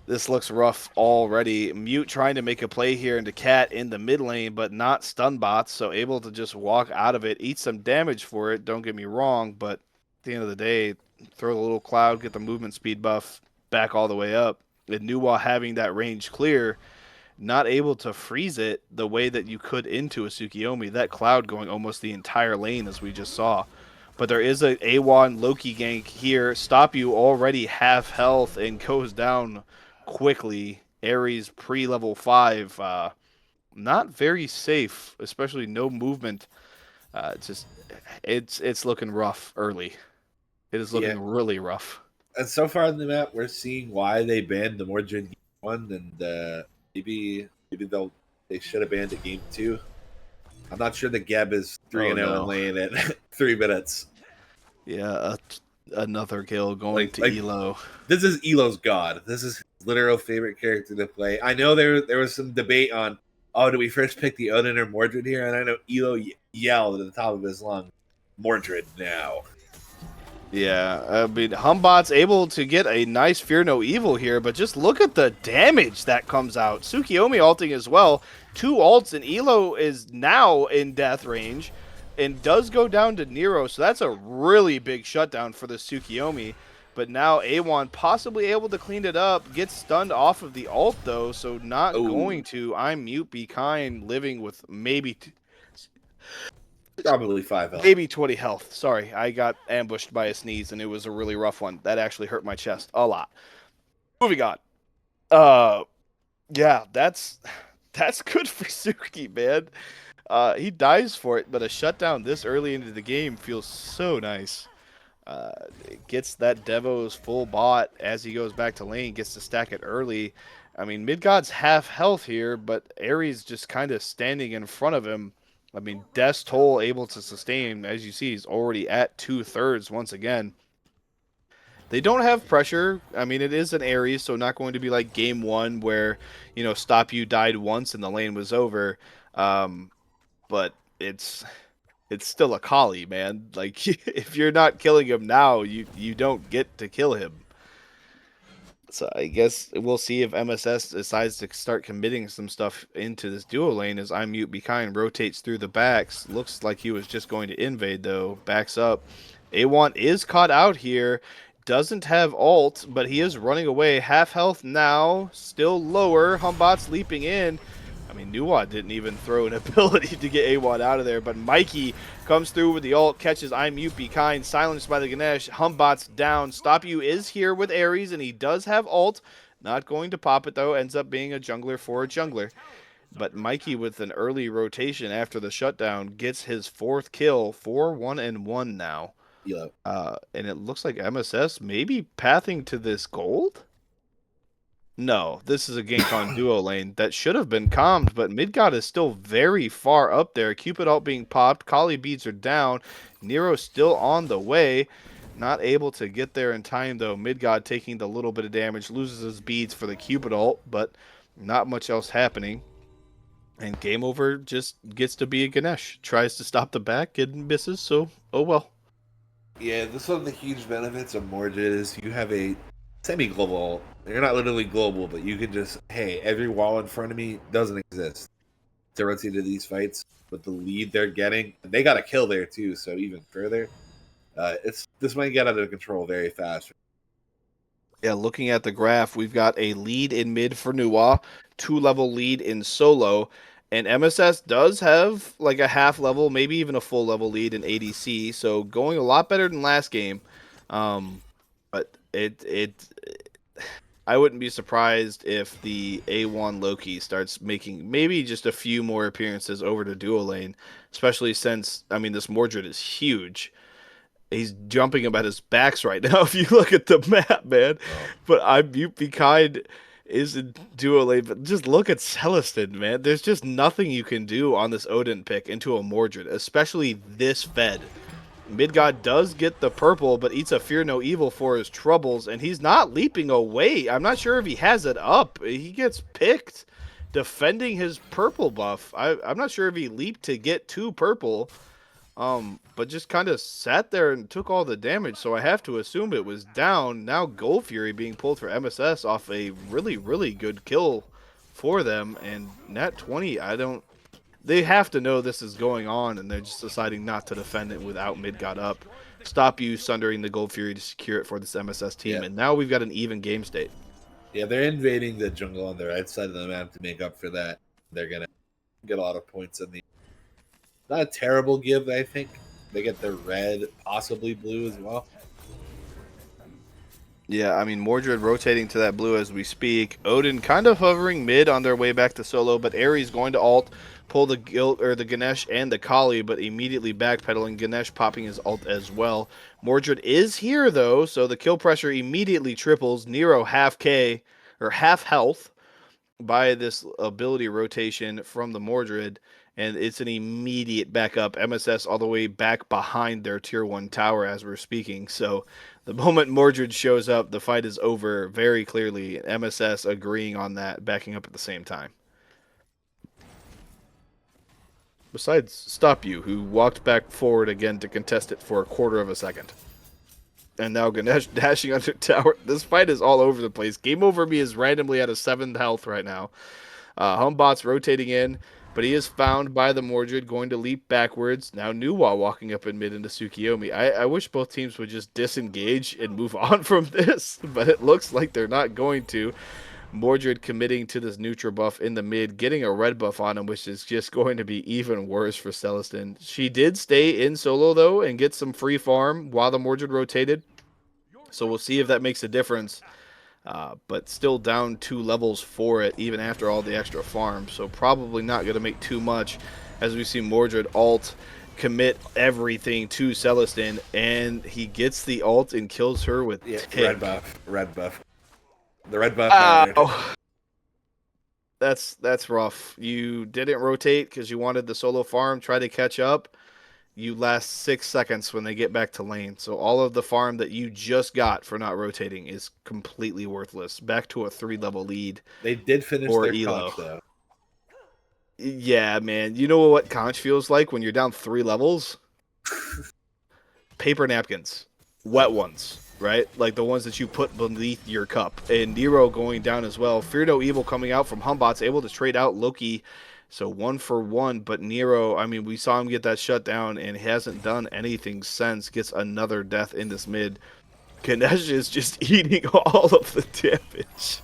This looks rough already. Mute trying to make a play here into Cat in the mid lane, but not stun bots, so able to just walk out of it, eat some damage for it, don't get me wrong, but at the end of the day, throw the little cloud, get the movement speed buff back all the way up. And Nuwa having that range clear, not able to freeze it the way that you could into a Tsukiyomi. That cloud going almost the entire lane as we just saw. But there is a A1 Loki gank here. Stop you already half health and goes down quickly. Ares pre-level 5. Not very safe, especially no movement. It's looking rough early. It is looking really rough. And so far in the map, we're seeing why they banned the Mordred one, and maybe they should have banned it game 2. I'm not sure the Geb is 3-0 in lane at 3 minutes. Yeah, another kill going to Elo. This is Elo's god. This is his literal favorite character to play. I know there was some debate on, do we first pick the Odin or Mordred here? And I know Elo yelled at the top of his lungs, Mordred now. Yeah, I mean, Humbot's able to get a nice Fear No Evil here, but just look at the damage that comes out. Tsukiyomi ulting as well. 2 ults, and Elo is now in death range and does go down to Nero, so that's a really big shutdown for the Tsukiyomi. But now A1 possibly able to clean it up, gets stunned off of the ult though, so not going to. I'm Mute, Be Kind, living with maybe... Probably 5 health. Maybe 20 health. Sorry, I got ambushed by a sneeze, and it was a really rough one. That actually hurt my chest a lot. Moving on. Yeah, that's good for Suki, man. He dies for it, but a shutdown this early into the game feels so nice. Gets that Devo's full bot as he goes back to lane, gets to stack it early. I mean, Midgod's half health here, but Ares just kind of standing in front of him. I mean, Death's Toll able to sustain. As you see, he's already at 2/3 once again. They don't have pressure. I mean, it is an Ares, so not going to be like game 1 where, Stop You died once and the lane was over. But it's still a Kali, man. Like, if you're not killing him now, you don't get to kill him. So I guess we'll see if MSS decides to start committing some stuff into this duo lane as I'm Mute Be Kind rotates through the backs. Looks like he was just going to invade, though. Backs up. A1 is caught out here. Doesn't have ult, but he is running away. Half health now. Still lower. Humbot's leaping in. I mean, Nuwa didn't even throw an ability to get A1 out of there, but Mikey comes through with the ult, catches I'm Mute Be Kind, silenced by the Ganesh. Humbot's down. Stop You is here with Ares, and he does have ult. Not going to pop it, though. Ends up being a jungler for a jungler. But Mikey, with an early rotation after the shutdown, gets his 4th kill. 4-1-1 now. Yeah. And it looks like MSS maybe pathing to this gold? No, this is a gank on duo lane that should have been calmed, but Midgod is still very far up there. Cupid ult being popped, Kali beads are down, Nero still on the way, not able to get there in time though. Midgod taking the little bit of damage, loses his beads for the Cupid ult, but not much else happening. And game over just gets to be a Ganesh. Tries to stop the back and misses, so oh well. Yeah, this is one of the huge benefits of Mordred is you have a semi-global. You're not literally global, but you can just, hey, every wall in front of me doesn't exist. To rotate into these fights with the lead they're getting, and they got a kill there too. So even further, this might get out of control very fast. Yeah, looking at the graph, we've got a lead in mid for Nuwa, 2-level lead in solo, and MSS does have like a half level, maybe even a full level lead in ADC, so going a lot better than last game. But I wouldn't be surprised if the A1 Loki starts making maybe just a few more appearances over to duo lane, especially since, I mean, this Mordred is huge. He's jumping him at his backs right now if you look at the map, man. But I'm Mute Be Kind is in duo lane, but just look at Celestin, man. There's just nothing you can do on this Odin pick into a Mordred, especially this fed. Midgod does get the purple, but eats a Fear No Evil for his troubles, and he's not leaping away. I'm not sure if he has it up. He gets picked. defending his purple buff. I'm not sure if he leaped to get to purple, but just kind of sat there and took all the damage. So I have to assume it was down. Now Gold Fury being pulled for MSS off a really, really good kill for them. And Nat 20, they have to know this is going on, and they're just deciding not to defend it without mid got up. Stop you sundering the Gold Fury to secure it for this MSS team. Yeah. And now we've got an even game state. Yeah, they're invading the jungle on the right side of the map to make up for that. They're going to get a lot of points in the... Not a terrible give, I think. They get the red, possibly blue as well. Yeah, I mean, Mordred rotating to that blue as we speak. Odin kind of hovering mid on their way back to solo, but Ares going to ult, pull the Ganesh and the Kali, but immediately backpedaling. Ganesh popping his ult as well. Mordred is here, though, so the kill pressure immediately triples. Nero half K, or half health, by this ability rotation from the Mordred, and it's an immediate backup. MSS all the way back behind their tier 1 tower as we're speaking. So the moment Mordred shows up, the fight is over very clearly. MSS agreeing on that, backing up at the same time. Besides Stop You, who walked back forward again to contest it for a quarter of a second. And now Ganesh dashing under tower. This fight is all over the place. Game Over Me is randomly at a 7th health right now. Humbot's rotating in, but he is found by the Mordred, going to leap backwards. Now Nuwa walking up in mid into Tsukiyomi. I wish both teams would just disengage and move on from this, but it looks like they're not going to. Mordred committing to this neutral buff in the mid, getting a red buff on him, which is just going to be even worse for Celestin. She did stay in solo, though, and get some free farm while the Mordred rotated. So we'll see if that makes a difference. But still down 2 levels for it, even after all the extra farm. So probably not going to make too much as we see Mordred ult, commit everything to Celestin, and he gets the ult and kills her with red buff. Red buff. The red buff mattered. Oh, that's rough. You didn't rotate because you wanted the solo farm, try to catch up. You last 6 seconds when they get back to lane. So all of the farm that you just got for not rotating is completely worthless. Back to a 3-level lead. They did finish or their elo. conch, though. Yeah, man. You know what conch feels like when you're down 3 levels? Paper napkins. Wet ones. Right? Like the ones that you put beneath your cup. And Nero going down as well. Fear No Evil coming out from Humbot's, able to trade out Loki. So 1 for 1. But Nero, I mean, we saw him get that shutdown and hasn't done anything since. Gets another death in this mid. Ganesh is just eating all of the damage.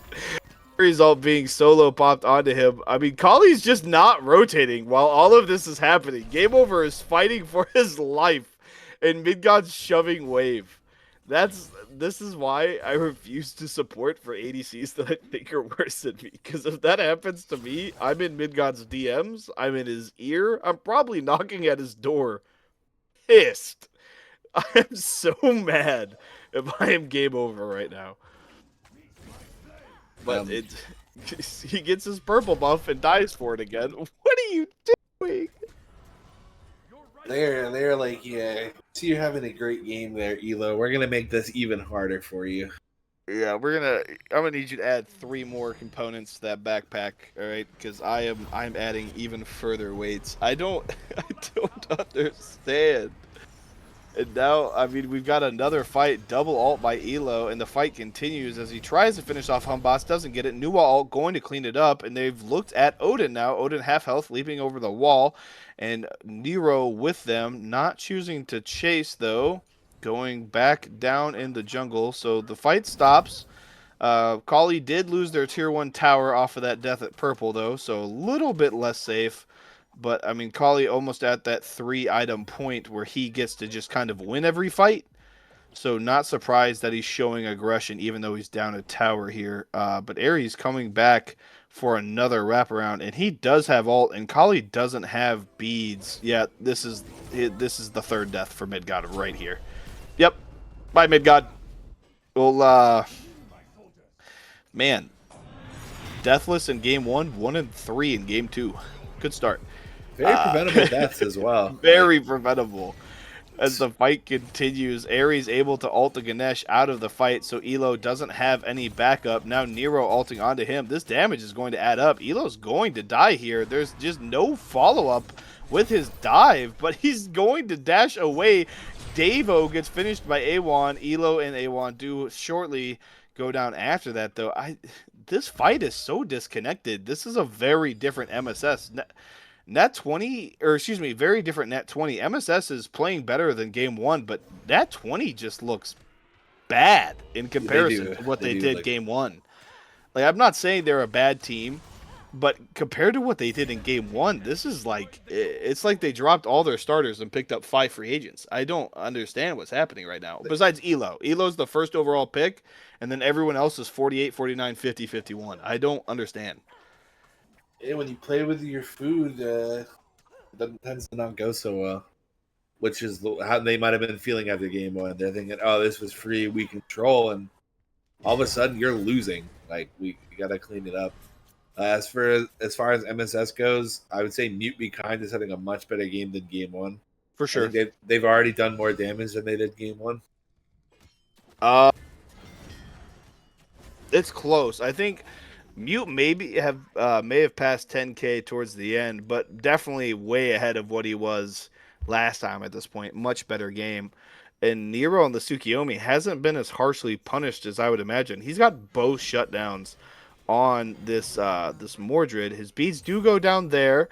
Result being solo popped onto him. I mean, Kali's just not rotating while all of this is happening. Game Over is fighting for his life. And Midgod's shoving wave. This is why I refuse to support for ADCs that I think are worse than me. Because if that happens to me, I'm in Midgod's DMs, I'm in his ear, I'm probably knocking at his door. Pissed. I am so mad if I am Game Over right now. But he gets his purple buff and dies for it again. What are you doing? They're like, yeah, see you're having a great game there, Elo. We're gonna make this even harder for you. Yeah, I'm gonna need you to add 3 more components to that backpack, all right? Because I'm adding even further weights. I don't understand. And now, I mean, we've got another fight, double ult by Elo, and the fight continues as he tries to finish off Humbas, doesn't get it. Nuwa ult going to clean it up, and they've looked at Odin now. Odin half health, leaping over the wall, and Nero with them, not choosing to chase, though, going back down in the jungle. So the fight stops. Kali did lose their tier 1 tower off of that death at purple, though, so a little bit less safe. But, I mean, Kali almost at that 3-item point where he gets to just kind of win every fight. So not surprised that he's showing aggression even though he's down a tower here. But Ares coming back for another wraparound. And he does have ult, and Kali doesn't have beads. Yeah, this is the 3rd death for Midgod right here. Yep. Bye, Midgod. Well, man. Deathless in game 1, 1 and 3 in game 2. Good start. Very preventable deaths as well. Very preventable. As the fight continues, Ares able to ult the Ganesh out of the fight, so Elo doesn't have any backup. Now Nero ulting onto him. This damage is going to add up. Elo's going to die here. There's just no follow-up with his dive, but he's going to dash away. Davo gets finished by A1. Elo and A1 do shortly go down after that, though. This fight is so disconnected. This is a very different MSS. Net 20, or excuse me, very different Net 20. MSS is playing better than Game 1, but Net 20 just looks bad in comparison to what they did Game 1. Like, I'm not saying they're a bad team, but compared to what they did in Game 1, this is like, it's like they dropped all their starters and picked up 5 free agents. I don't understand what's happening right now. Besides Elo. Elo's the first overall pick, and then everyone else is 48, 49, 50, 51. I don't understand. Yeah, when you play with your food, it tends to not go so well. Which is how they might have been feeling after Game 1. They're thinking, oh, this was free, we control, and all of a sudden you're losing. Like, we got to clean it up. As far as MSS goes, I would say Mute Be Kind is having a much better game than Game 1. For sure. They've already done more damage than they did Game 1. It's close. I think Mute may have passed 10K towards the end, but definitely way ahead of what he was last time at this point. Much better game. And Nero on the Tsukiyomi hasn't been as harshly punished as I would imagine. He's got both shutdowns on this Mordred. His beads do go down there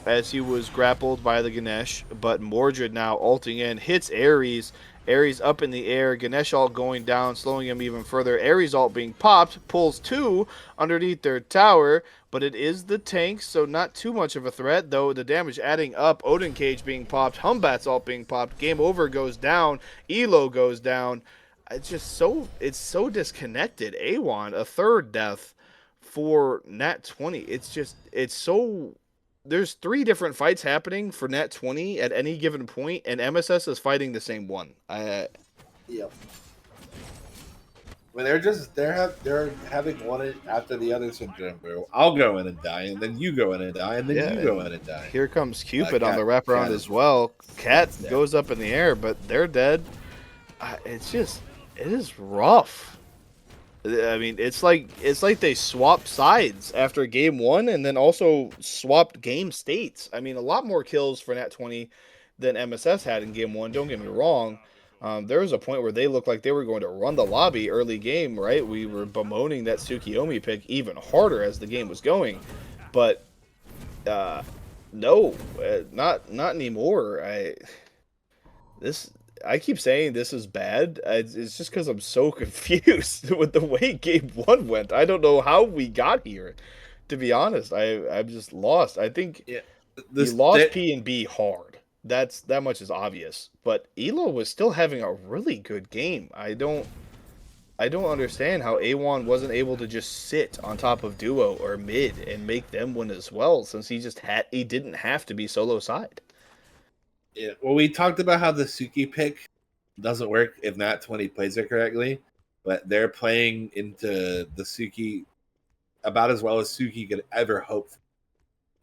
as he was grappled by the Ganesh, but Mordred now ulting in, hits Ares. Ares up in the air, Ganesh ult going down, slowing him even further. Ares ult being popped, pulls 2 underneath their tower, but it is the tank, so not too much of a threat, though the damage adding up. Odin Cage being popped, Humbat's ult being popped, Game Over goes down, Elo goes down. It's so disconnected. A1, a third death for Nat 20. There's 3 different fights happening for Nat 20 at any given point, and MSS is fighting the same one. Yep. When they're having one after the other syndrome, bro. I'll go in and die, and then you go in and die, and then you go in and die. Here comes Cupid on the wraparound as well. Cat goes up in the air, but they're dead. It is rough. I mean, it's like they swapped sides after Game 1 and then also swapped game states. I mean, a lot more kills for Nat 20 than MSS had in Game 1. Don't get me wrong. There was a point where they looked like they were going to run the lobby early game, right? We were bemoaning that Tsukiyomi pick even harder as the game was going. But no, not anymore. I keep saying this is bad. It's just because I'm so confused with the way Game 1 went. I don't know how we got here, to be honest. I'm just lost. I think he lost P and B hard. That much is obvious. But Elo was still having a really good game. I don't understand how A1 wasn't able to just sit on top of duo or mid and make them win as well, since he didn't have to be solo side. Yeah, well, we talked about how the Suki pick doesn't work if Nat 20 plays it correctly, but they're playing into the Suki about as well as Suki could ever hope for.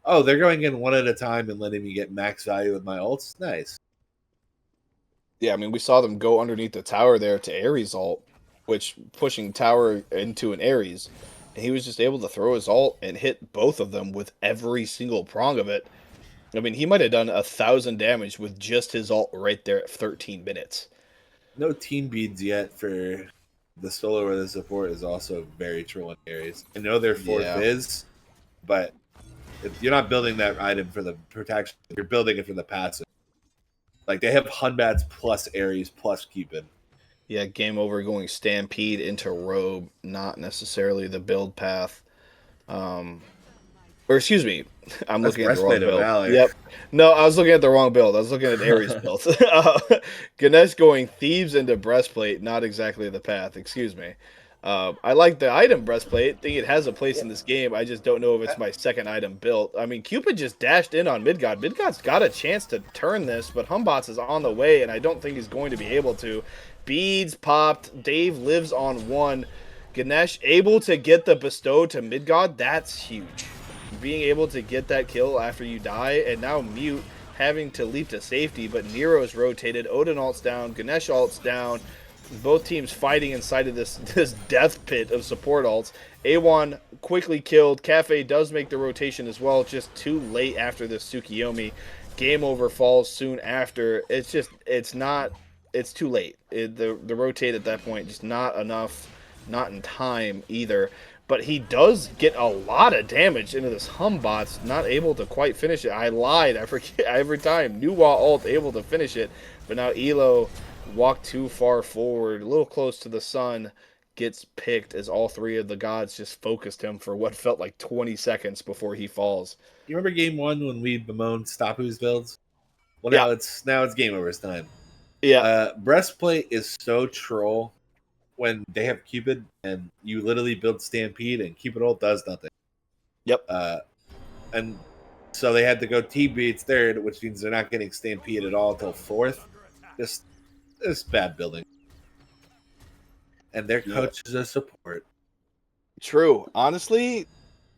Oh, they're going in one at a time and letting me get max value with my ults? Nice. Yeah, I mean, we saw them go underneath the tower there to Ares ult, which pushing tower into an Ares, and he was just able to throw his ult and hit both of them with every single prong of it. I mean, he might have done 1,000 damage with just his ult right there at 13 minutes. No team beads yet for the solo or the support is also very trolling areas. I know they're for Fizz, but you're not building that item for the protection. You're building it for the passive. Like, they have Hunbats plus Ares plus Cupid. Yeah, Game Over going Stampede into Robe, not necessarily the build path. Or excuse me, I'm looking at the wrong build. Yep. No, I was looking at the wrong build. I was looking at Ares' build. Ganesh going Thieves into Breastplate, not exactly the path. Excuse me. I like the item Breastplate. Think it has a place in this game. I just don't know if it's my second item built. I mean, Cupid just dashed in on Midgod. Midgod's got a chance to turn this, but Humbots is on the way, and I don't think he's going to be able to. Beads popped. Dave lives on 1. Ganesh able to get the bestow to Midgod. That's huge. Being able to get that kill after you die, and now Mute having to leap to safety, but Nero's rotated, Odin ult's down, Ganesh ult's down. Both teams fighting inside of this death pit of support ults. A1 quickly killed. Cafe does make the rotation as well, just too late after this Tsukiyomi. Game over falls soon after. It's too late. The rotate at that point, just not enough, not in time either. But he does get a lot of damage into this Humbot's, not able to quite finish it. I lied, I forget every time. Nuwa ult able to finish it, but now Elo walked too far forward, a little close to the sun, gets picked as all three of the gods just focused him for what felt like 20 seconds before he falls. You remember game 1 when we bemoaned Stapu's builds? Well, Yeah. now it's game over time. Yeah. Breastplate is so troll when they have Cupid and you literally build Stampede and Cupid ult does nothing. Yep. And so they had to go T beats third, which means they're not getting Stampede at all until fourth. Just bad building. And their coach is a support. True. Honestly,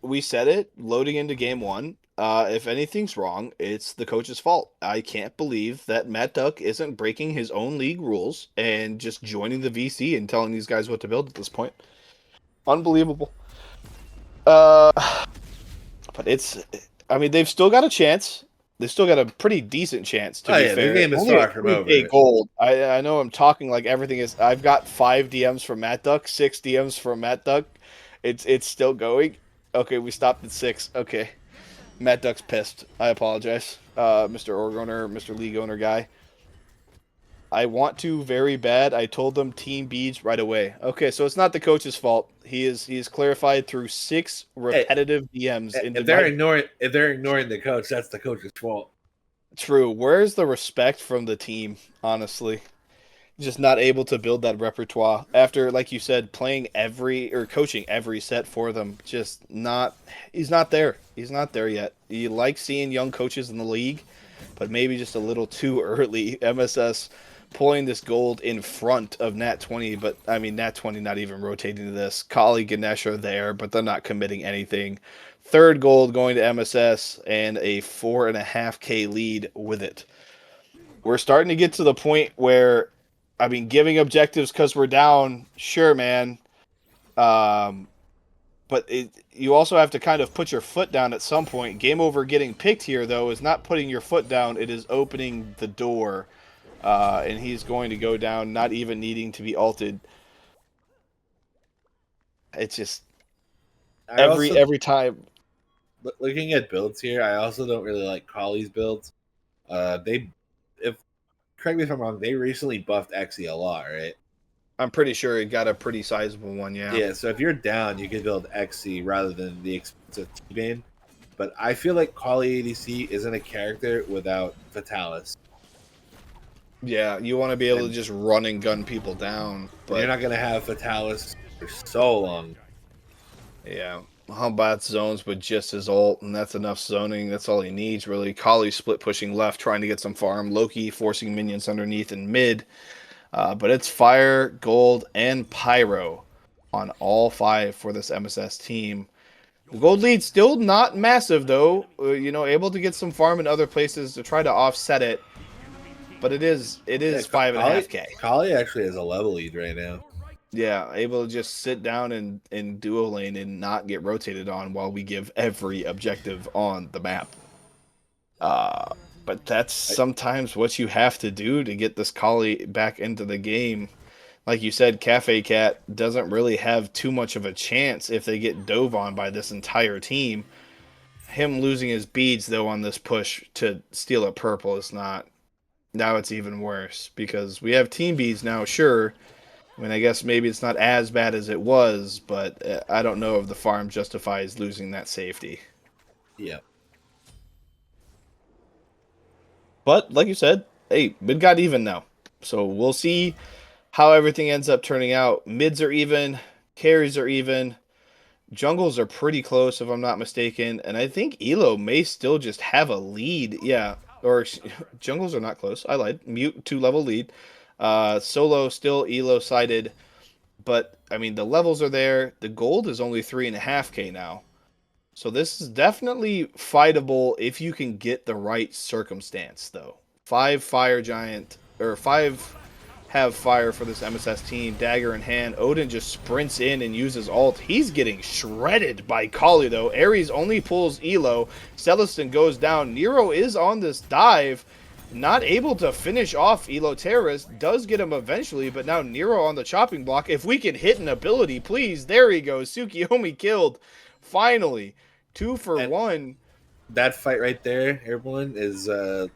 we said it loading into game 1. If anything's wrong, it's the coach's fault. I can't believe that Matt Duck isn't breaking his own league rules and just joining the VC and telling these guys what to build at this point. Unbelievable. But they've still got a chance. They've still got a pretty decent chance, to be fair. Their game is Only far from over. gold. I know I'm talking like everything is. I've got 5 DMs from Matt Duck, 6 DMs from Matt Duck. It's still going. Okay, we stopped at 6. Okay. Matt Duck's pissed. I apologize, Mr. Org owner, Mr. League owner guy. I want to very bad. I told them team beads right away. Okay, so it's not the coach's fault. He is clarified through 6 repetitive DMs. If they're ignoring the coach, that's the coach's fault. True. Where's the respect from the team? Honestly, just not able to build that repertoire after, like you said, coaching every set for them. Just not. He's not there. He's not there yet. You like seeing young coaches in the league, but maybe just a little too early. MSS pulling this gold in front of Nat 20, but I mean Nat 20 not even rotating to this. Kali, Ganesh are there, but they're not committing anything. Third gold going to MSS and a 4.5K lead with it. We're starting to get to the point where, I mean, giving objectives because we're down, sure, man. But you also have to kind of put your foot down at some point. Game over getting picked here, though, is not putting your foot down. It is opening the door. And he's going to go down, not even needing to be ulted. It's just every time. Looking at builds here, I also don't really like Kali's builds. Correct me if I'm wrong, they recently buffed Exi a lot, right? I'm pretty sure it got a pretty sizable one, yeah. Yeah, so if you're down, you could build Exi rather than the expensive T-Bane. But I feel like Kali ADC isn't a character without Fatalis. Yeah, you want to be able to just run and gun people down. But you're not going to have Fatalis for so long. Yeah. Humbat's zones with just his ult, and that's enough zoning. That's all he needs, really. Kali split pushing left, trying to get some farm. Loki forcing minions underneath and mid. But it's fire, gold, and pyro on all 5 for this MSS team. The gold lead still not massive, though. Able to get some farm in other places to try to offset it. But it is 5.5K. Kali actually has a level lead right now. Yeah, able to just sit down in duo lane and not get rotated on while we give every objective on the map. But that's sometimes what you have to do to get this Kali back into the game. Like you said, Cafe Cat doesn't really have too much of a chance if they get dove on by this entire team. Him losing his beads, though, on this push to steal a purple is not... Now it's even worse, because we have team beads now, sure. I mean, I guess maybe it's not as bad as it was, but I don't know if the farm justifies losing that safety. Yeah. But, like you said, hey, mid got even now. So we'll see how everything ends up turning out. Mids are even, carries are even, jungles are pretty close, if I'm not mistaken. And I think Elo may still just have a lead. Yeah, or jungles are not close. I lied. Mute 2-level lead. Solo still Elo sided, but I mean the levels are there. The gold is only 3.5K now, So this is definitely fightable if you can get the right circumstance, though. 5 fire giant, or 5 have fire for this MSS team. Dagger in hand. Odin just sprints in and uses ult. He's getting shredded by Kali, though. Ares only pulls Elo. Celestin goes down. Nero is on this dive. Not able to finish off Elo Terrorist. Does get him eventually, but now Nero on the chopping block. If we can hit an ability, please. There he goes. Tsukiyomi killed. Finally. 2 for And 1. That fight right there, Airborne, is the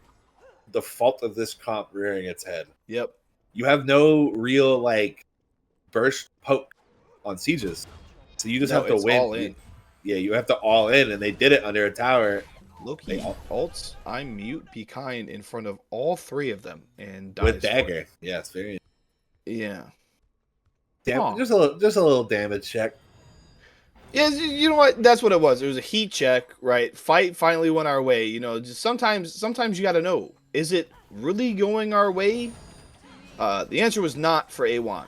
fault of this comp rearing its head. Yep. You have no real like burst poke on sieges, so you just No, have to it's win. all in. You have to all in, and they did it under a tower Loki ults, I mute, be kind in front of all 3 of them and dies with for it. dagger. Yeah, it's very Yeah. damn. Just a little damage check. Yeah, you know what? That's what it was. It was a heat check, right? Fight finally went our way. You know, just sometimes you got to know, is it really going our way? The answer was not for A1.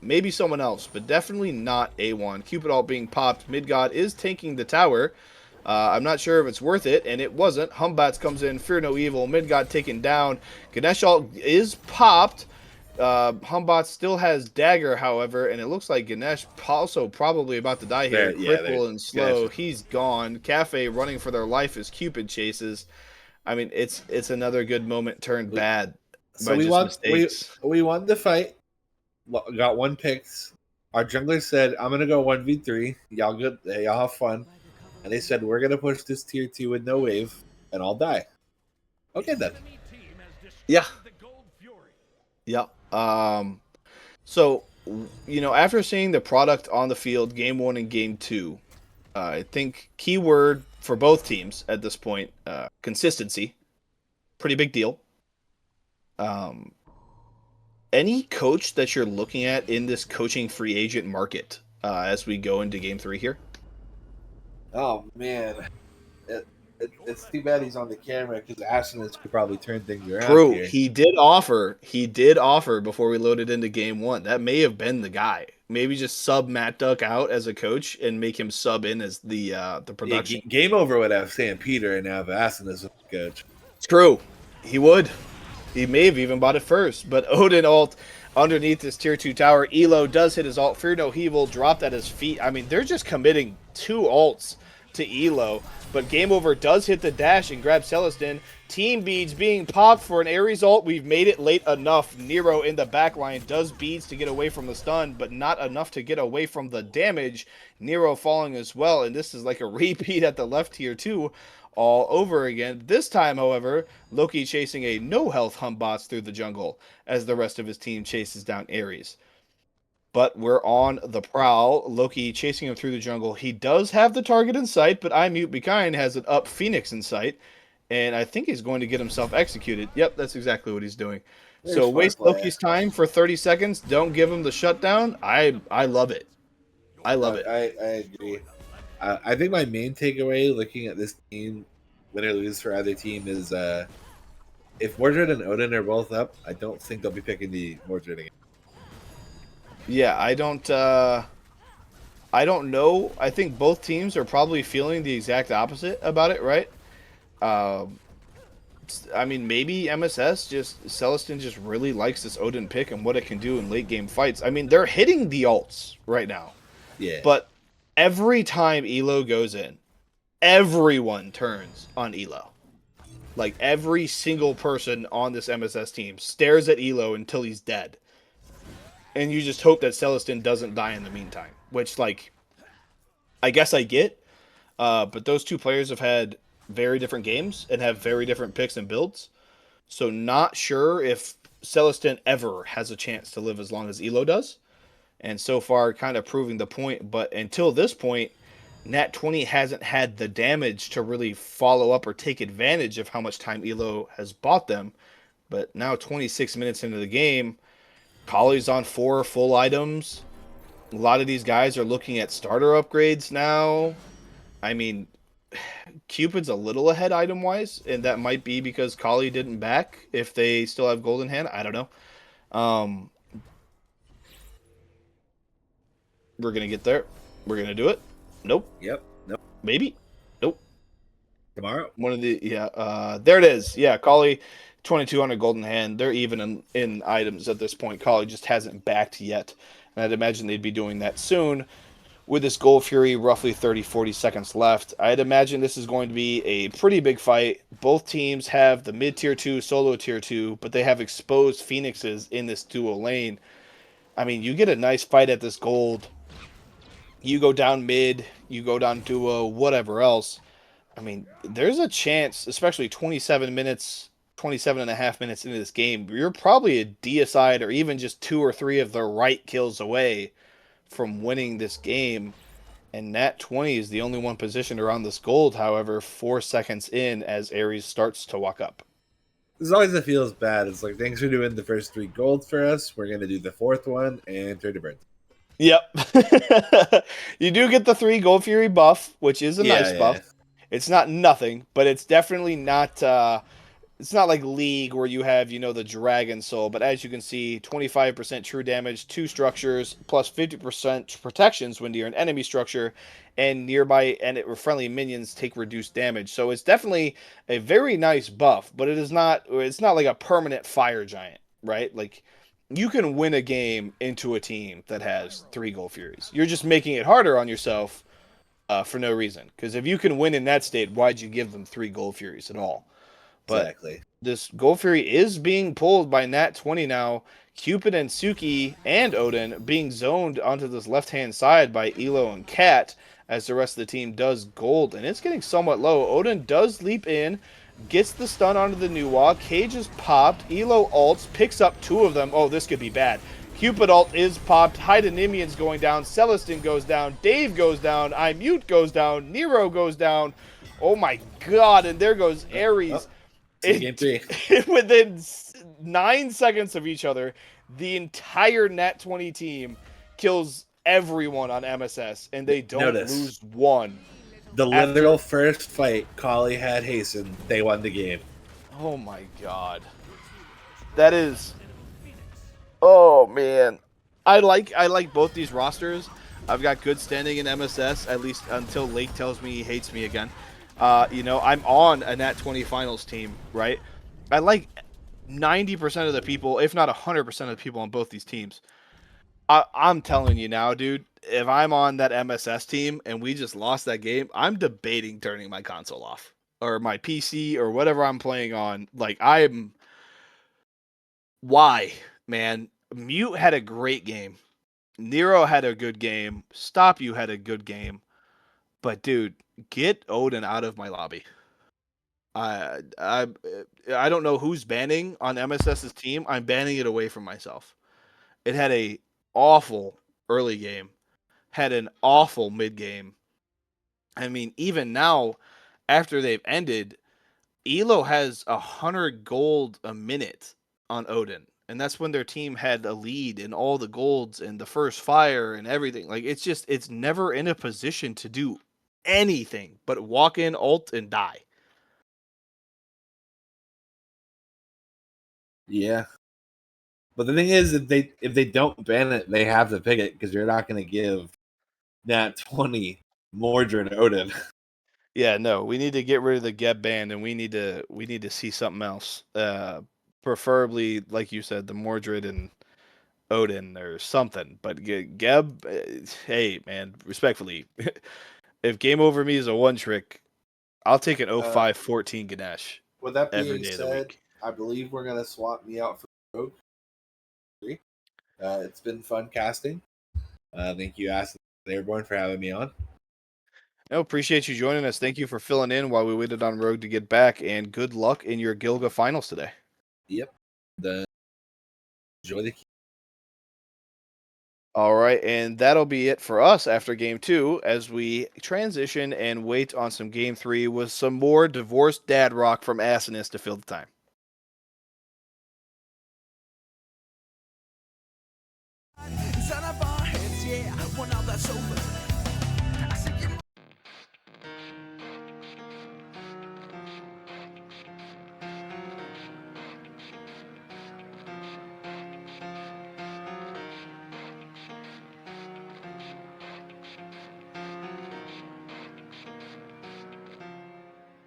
Maybe someone else, but definitely not A1. Cupid ult being popped. Midgod is tanking the tower. I'm not sure if it's worth it, and it wasn't. Humbats comes in, Fear No Evil. Midgod taken down. Ganesh ult is popped. Humbot still has dagger, however, and it looks like Ganesh also probably about to die here. Critical and slow. Ganesh. He's gone. Cafe running for their life as Cupid chases. I mean, it's another good moment turned bad. So by just mistakes. we won the fight. Got 1 pick. Our jungler said, "I'm gonna go 1v3. Y'all good? Y'all have fun." And they said, "We're gonna push this tier 2 with no wave, and I'll die." Okay then. Yeah. Yeah. So, you know, after seeing the product on the field, game 1 and game 2, I think keyword for both teams at this point, consistency. Pretty big deal. Any coach that you're looking at in this coaching free agent market as we go into game 3 here? Oh man, it's too bad he's on the camera because Ashness could probably turn things around. True, here. he did offer. He did offer before we loaded into game 1. That may have been the guy. Maybe just sub Matt Duck out as a coach and make him sub in as the production. Yeah, Game Over would have Sam Peter and now Ashness as the coach. True, he would. He may have even bought it first, but Odin ult underneath this tier 2 tower. Elo does hit his ult. Fear No Evil dropped at his feet. I mean, they're just committing 2 ults to Elo, but Game Over does hit the dash and grab Celestin. Team beads being popped for an Ares ult. We've made it late enough. Nero in the back line does beads to get away from the stun, but not enough to get away from the damage. Nero falling as well, and this is like a repeat at the left tier 2 all over again. This time, however, Loki chasing a no-health Humbots through the jungle as the rest of his team chases down Ares. But we're on the prowl. Loki chasing him through the jungle. He does have the target in sight, but I Mute Be Kind has an up Phoenix in sight. And I think he's going to get himself executed. Yep, that's exactly what he's doing. So waste Loki's time for 30 seconds. Don't give him the shutdown. I love it. I love it. I agree. I think my main takeaway looking at this team, win or lose for either team, is if Mordred and Odin are both up, I don't think they'll be picking the Mordred again. Yeah, I don't know. I think both teams are probably feeling the exact opposite about it, right? I mean, maybe MSS Celestin just really likes this Odin pick and what it can do in late game fights. I mean, they're hitting the ults right now. Yeah. But every time Elo goes in, everyone turns on Elo. Like, every single person on this MSS team stares at Elo until he's dead. And you just hope that Celestin doesn't die in the meantime. Which, like, I guess I get. But those 2 players have had very different games and have very different picks and builds. So not sure if Celestin ever has a chance to live as long as Elo does. And so far, kind of proving the point. But until this point, Nat 20 hasn't had the damage to really follow up or take advantage of how much time Elo has bought them. But now 26 minutes into the game, Kali's on 4 full items. A lot of these guys are looking at starter upgrades now. I mean, Cupid's a little ahead item-wise, and that might be because Kali didn't back if they still have gold in hand. I don't know. We're going to get there. We're going to do it. Nope. Yep. Nope. Maybe. Tomorrow? One of the there it is. Yeah, Kali, 2200 golden hand. They're even in items at this point. Kali just hasn't backed yet, and I'd imagine they'd be doing that soon. With this Gold Fury roughly 30, 40 seconds left, I'd imagine this is going to be a pretty big fight. Both teams have the mid tier 2, solo tier 2, but they have exposed Phoenixes in this duo lane. I mean, you get a nice fight at this gold. You go down mid, you go down duo, whatever else. I mean, there's a chance, especially 27 minutes, 27 and a half minutes into this game, you're probably a deicide or even just 2 or 3 of the right kills away from winning this game. And Nat 20 is the only one positioned around this gold, however, 4 seconds in as Ares starts to walk up. This always it feels bad. It's like, thanks for doing the first 3 golds for us. We're going to do the 4th one and turn to birds. Yep. You do get the 3 Gold Fury buff, which is a nice buff. It's not nothing, but it's definitely not it's not like League where you have, the Dragon Soul, but as you can see, 25% true damage, 2 structures, plus 50% protections when you're an enemy structure, and nearby and friendly minions take reduced damage. So it's definitely a very nice buff, but it's not like a permanent fire giant, right? Like, you can win a game into a team that has 3 Gold Furies. You're just making it harder on yourself for no reason. Because if you can win in that state, why'd you give them 3 Gold Furies at all? But Exactly. this Gold Fury is being pulled by Nat 20 now. Cupid and Suki and Odin being zoned onto this left-hand side by Elo and Cat as the rest of the team does gold. And it's getting somewhat low. Odin does leap in, gets the stun onto the new wall. Cage is popped. Elo ults, picks up 2 of them. Oh, this could be bad. Cupid ult is popped. Hydonimian's going down. Celestin goes down. Dave goes down. iMute goes down. Nero goes down. Oh my god, and there goes Ares. Game 3. Within 9 seconds of each other, the entire Nat 20 team kills everyone on MSS, and they don't lose one. The literal first fight Kali had hastened, they won the game. Oh my god. That is... Oh man. I like both these rosters. I've got good standing in MSS, at least until Lake tells me he hates me again. I'm on a Nat 20 finals team, right? I like 90% of the people, if not 100% of the people on both these teams. I'm telling you now, dude, if I'm on that MSS team and we just lost that game, I'm debating turning my console off or my PC or whatever I'm playing on. Like, why, man? Mute had a great game. Nero had a good game. Stop You had a good game. But, dude, get Odin out of my lobby. I don't know who's banning on MSS's team. I'm banning it away from myself. It had a awful early game, had an awful mid game. I mean, even now, after they've ended, Elo has 100 gold a minute on Odin, and that's when their team had a lead in all the golds and the first fire and everything. Like, it's never in a position to do anything but walk in, ult, and die. Yeah. But the thing is, if they don't ban it, they have to pick it because you're not going to give Nat 20 Mordred Odin. Yeah, no, we need to get rid of the Geb ban, and we need to see something else. Preferably, like you said, the Mordred and Odin or something. But Geb, hey man, respectfully, if Game Over Me is a one trick, I'll take an 05-14 Ganesh With that every being day of the said, week. I believe we're going to swap me out for Rogue. It's been fun casting. Thank you, Aston and everyone, for having me on. No, appreciate you joining us. Thank you for filling in while we waited on Rogue to get back, and good luck in your Gilga finals today. Yep. Enjoy the All right, and that'll be it for us after game 2 as we transition and wait on some game 3 with some more divorced dad rock from Asinus to fill the time. Son of our heads, yeah, one of that's over. I said, you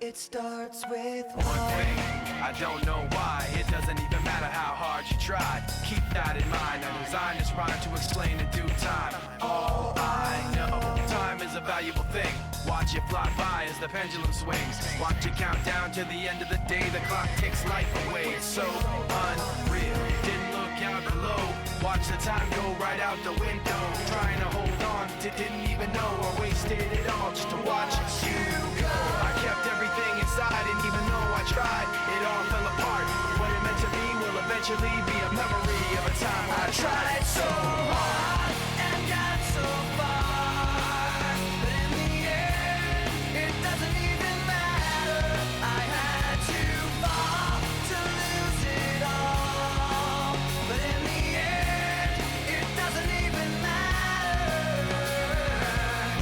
It starts with one thing. I don't know why. It doesn't even matter how hard you try. Keep that in mind. I designed this rhyme to explain in due time. All I know, time is a valuable thing. Watch it fly by as the pendulum swings. Watch it count down to the end of the day. The clock takes life away. It's so unreal. Didn't look out below. Watch the time go right out the window. Trying to hold on to didn't even know or wasted it all just to watch you go. I kept everything inside and even though I tried, it all fell apart. What it meant to me will eventually be a memory of a time when I tried so hard and got so far. But in the end, it doesn't even matter. I had to fall to lose it all. But in the end, it doesn't even matter.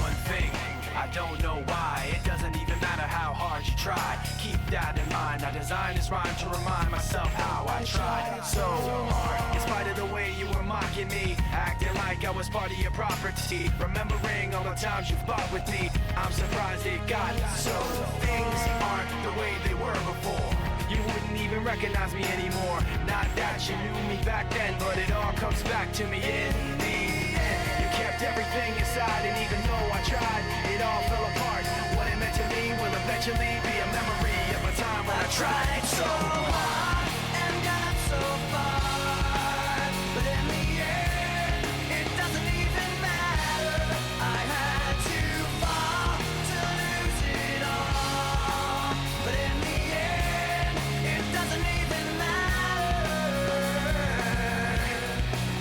One thing, I don't know why. It doesn't even matter how hard you try. Keep that in mind. I designed this rhyme to remind myself how I tried so hard. In spite of the way you were mocking me, acting like I was part of your property, remembering all the times you fought with me, I'm surprised it got so. Things aren't the way they were before. You wouldn't even recognize me anymore. Not that you knew me back then, but it all comes back to me in the end. You kept everything inside, and even though I tried, it all fell apart. What it meant to me will eventually be a memory of a time when I tried so hard and got so far. But in the end, it doesn't even matter. I had to fall to lose it all. But in the end, it doesn't even matter.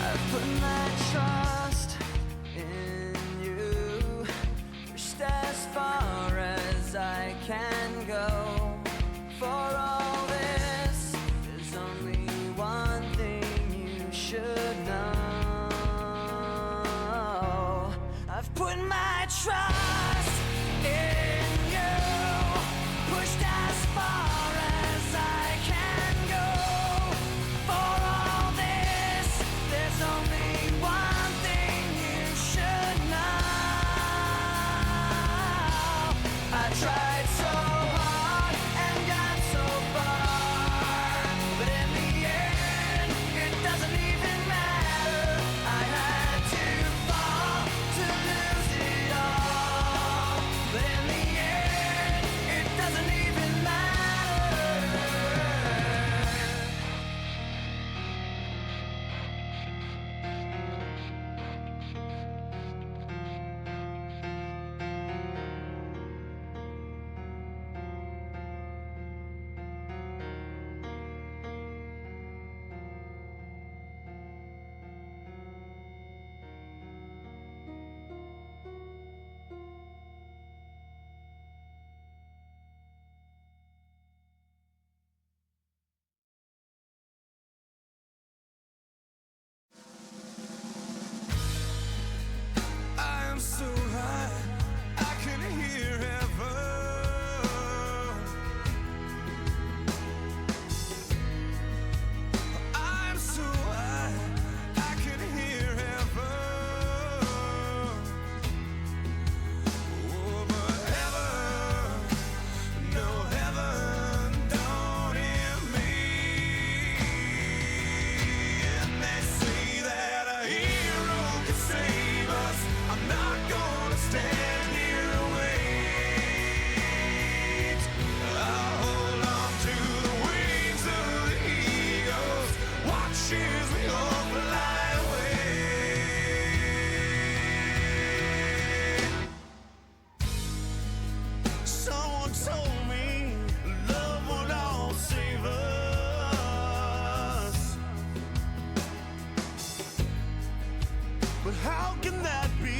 I've put my trust in you, pushed as far as I can go. For all this, there's only one thing you should know. I've put my trust in you, pushed as far as I can go. For all this, there's only one thing you should know. I tried so hard and got so far, but in the end, it doesn't even matter. I had to fall to lose it all, but in the end, it doesn't even matter. I am so high, I can hear heaven. I'm so high, I can hear heaven. Oh, but heaven, no heaven, don't hear me. And they say that a hero can save us. I'm not gonna stand here and wait. I'll hold on to the wings of the eagles. Watch as we all fly away. Someone told me love would all save us. But how can that be?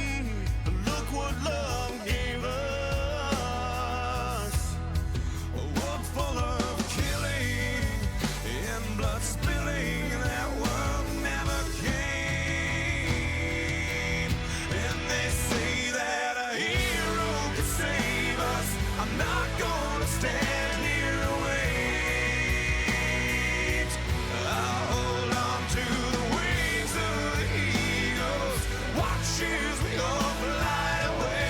Look what love gave us. A world full of killing and blood spilling. That world never came. And they say that a hero can save us. I'm not gonna stand here and wait. I'll hold on to the wings of the eagles. Watch as we all fly away.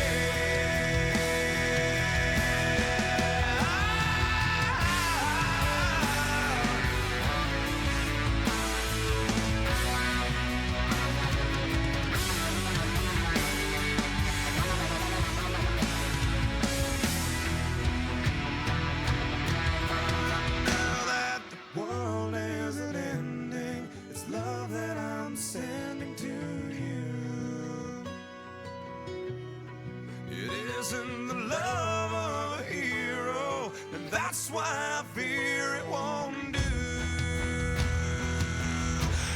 That's why I fear it won't do.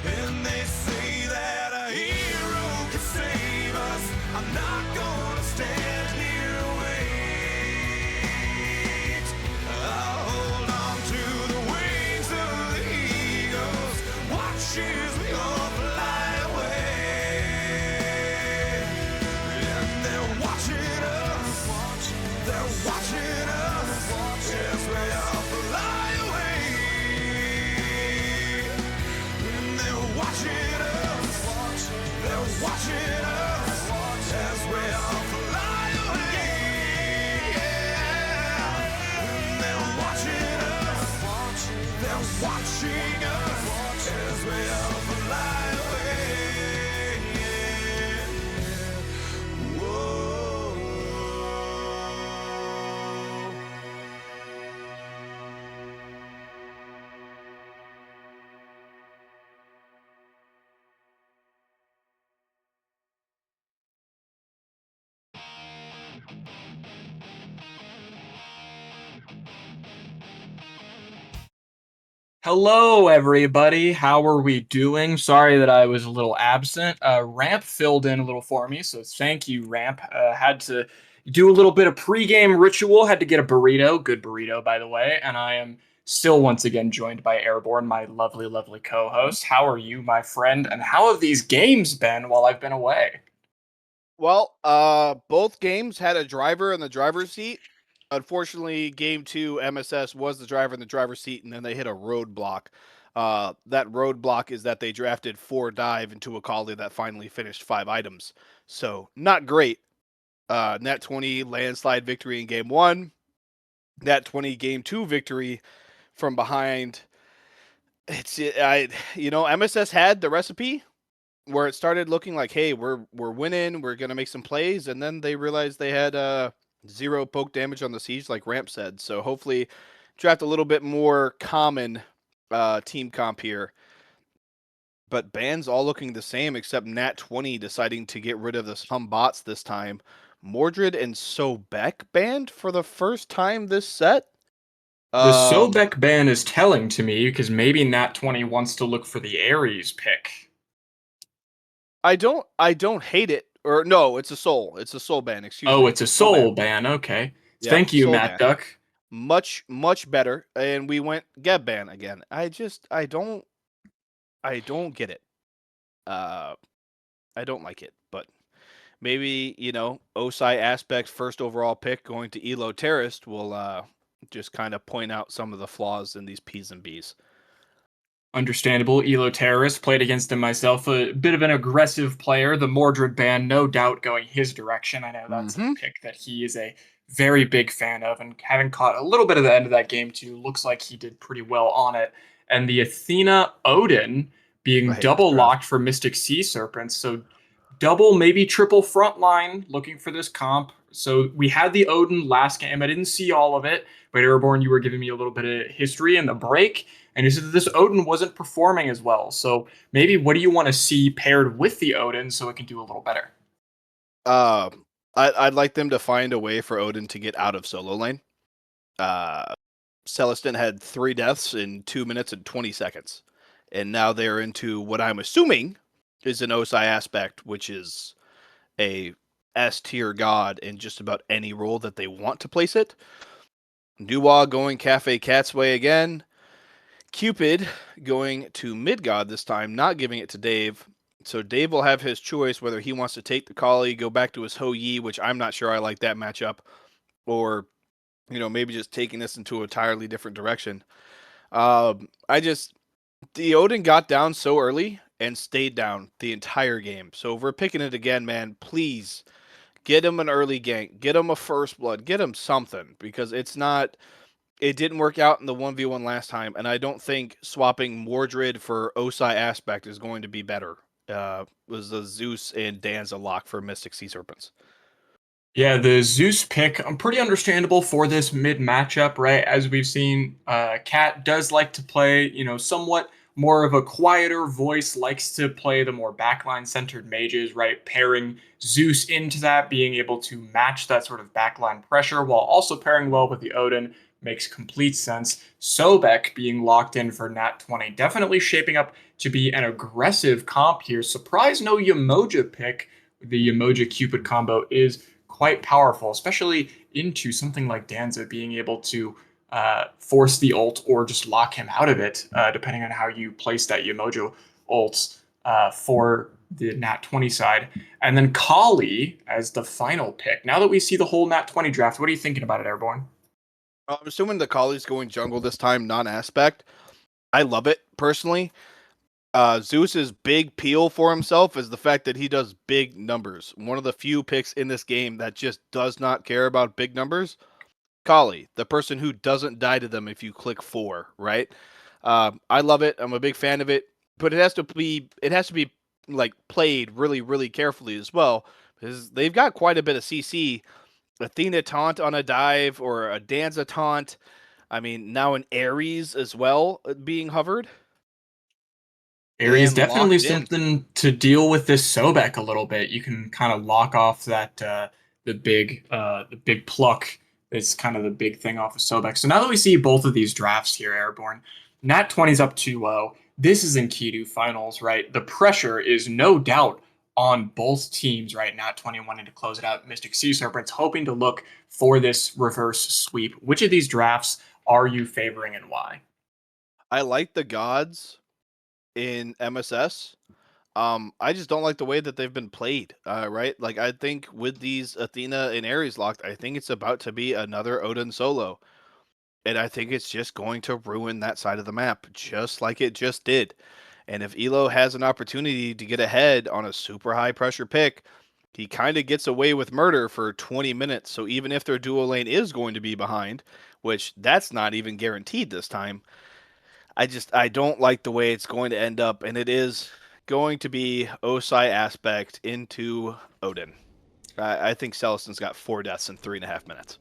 And they say that a hero can save us. I'm not gonna stand here and wait. I'll hold on to the wings of the eagles. Watch as we all fly away. And they're watching us. They're watching us as we all fly away. And they're watching us. They're watching us as we all fly away. And they're watching us. They're watching us as we all fly away. Whoa. Hello, everybody. How are we doing? Sorry that I was a little absent. Ramp filled in a little for me, so thank you, Ramp. Had to do a little bit of pregame ritual. Had to get a burrito, good burrito, by the way. And I am still once again joined by Airborne, my lovely, lovely co-host. How are you, my friend? And how have these games been while I've been away? Well, both games had a driver in the driver's seat. Unfortunately, game 2, MSS was the driver in the driver's seat, and then they hit a roadblock. That roadblock is that they drafted 4 dive into a collie that finally finished 5 items. So, not great. Nat 20 landslide victory in game 1. Nat 20 game 2 victory from behind. MSS had the recipe where it started looking like, hey, we're winning, we're gonna make some plays, and then they realized they had 0 poke damage on the siege, like Ramp said. So hopefully, draft a little bit more common team comp here. But bans all looking the same, except Nat 20 deciding to get rid of the some bots this time. Mordred and Sobek banned for the first time this set. The Sobek ban is telling to me because maybe Nat 20 wants to look for the Ares pick. I don't hate it. Or no, it's a soul. It's a soul ban, excuse me. Oh, it's a soul ban. Okay. Yeah, Thank you, soul Matt ban. Duck. Much better, and we went Geb ban again. I don't get it. I don't like it, but maybe Osai Aspect's first overall pick going to Elo Terrorist will just kind of point out some of the flaws in these P's and B's. Understandable. Elo Terrorist played against him myself. A bit of an aggressive player. The Mordred ban, no doubt, going his direction. I know that's a pick that he is a very big fan of, and having caught a little bit of the end of that game too, looks like he did pretty well on it. And the Athena Odin being double locked for Mystic Sea Serpents. So double, maybe triple frontline looking for this comp. So we had the Odin last game. I didn't see all of it, but Airborne, you were giving me a little bit of history in the break. And you said that this Odin wasn't performing as well. So maybe what do you want to see paired with the Odin so it can do a little better? I'd like them to find a way for Odin to get out of solo lane. Celestin had 3 deaths in 2 minutes and 20 seconds. And now they're into what I'm assuming is an Osai Aspect, which is a S-tier god in just about any role that they want to place it. Nuwa going Cafe Cat's way again. Cupid going to mid god this time, not giving it to Dave. So Dave will have his choice whether he wants to take the Collie, go back to his Ho Yi, which I'm not sure I like that matchup, or maybe just taking this into an entirely different direction. The Odin got down so early and stayed down the entire game. So if we're picking it again, man, please get him an early gank, get him a first blood, get him something, because it didn't work out in the 1v1 last time, and I don't think swapping Mordred for Osai Aspect is going to be better. Was the Zeus and Danza lock for Mystic Sea Serpents. Yeah, the Zeus pick, pretty understandable for this mid matchup, right? As we've seen, Cat does like to play, somewhat more of a quieter voice, likes to play the more backline centered mages, right? Pairing Zeus into that, being able to match that sort of backline pressure while also pairing well with the Odin. makes complete sense. Sobek being locked in for Nat 20, definitely shaping up to be an aggressive comp here. Surprise no Yemoja pick. The Yemoja Cupid combo is quite powerful, especially into something like Danza being able to force the ult or just lock him out of it, depending on how you place that Yemoja ult for the Nat 20 side. And then Kali as the final pick. Now that we see the whole Nat 20 draft, what are you thinking about it, Airborne? I'm assuming the Kali's going jungle this time, non-aspect. I love it, personally. Zeus's big peel for himself is the fact that he does big numbers. One of the few picks in this game that just does not care about big numbers. Kali, the person who doesn't die to them if you click 4, right? I love it. I'm a big fan of it, but it has to be like played really, really carefully as well, because they've got quite a bit of CC. Athena taunt on a dive or a Danza taunt. I mean, now an Ares as well being hovered. Ares And definitely locked in. something to deal with this Sobek a little bit. You can kind of lock off that the big pluck. It's kind of the big thing off of Sobek. So now that we see both of these drafts here, Airborne, Nat 20's up 2-0. This is Enkidu finals, right? The pressure is no doubt on both teams, right? Nat 20 wanting to close it out. Mystic Sea Serpents hoping to look for this reverse sweep. Which of these drafts are you favoring and why? I like the gods in MSS. I just don't like the way that they've been played, right? Like, I think with these Athena and Ares locked, I think it's about to be another Odin solo. And I think it's just going to ruin that side of the map, just like it just did. And if Elo has an opportunity to get ahead on a super high pressure pick, he kind of gets away with murder for 20 minutes. So even if their duo lane is going to be behind, which that's not even guaranteed this time, I don't like the way it's going to end up, and it is going to be Osai aspect into Odin. I think Celestin's got 4 deaths in 3.5 minutes.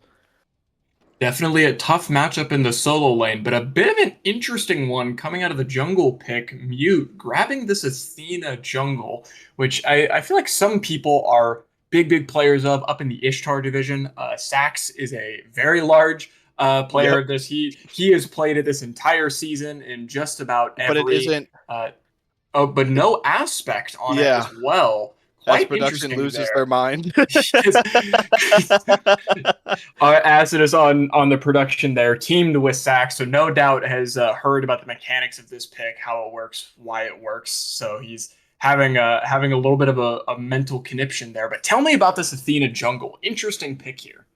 Definitely a tough matchup in the solo lane, but a bit of an interesting one coming out of the jungle pick. Mute grabbing this Athena jungle, which I feel like some people are big players of up in the Ishtar division. Sax is a very large player Yep. of this. He has played it this entire season in just about But it every. isn't. But no aspect on it Yeah. as well. As Quite production interesting loses their there. mind. Acid is on the production there, teamed with Sax, so no doubt has heard about the mechanics of this pick, how it works, why it works. So he's having a little bit of a mental conniption there. But tell me about this Athena jungle. Interesting pick here.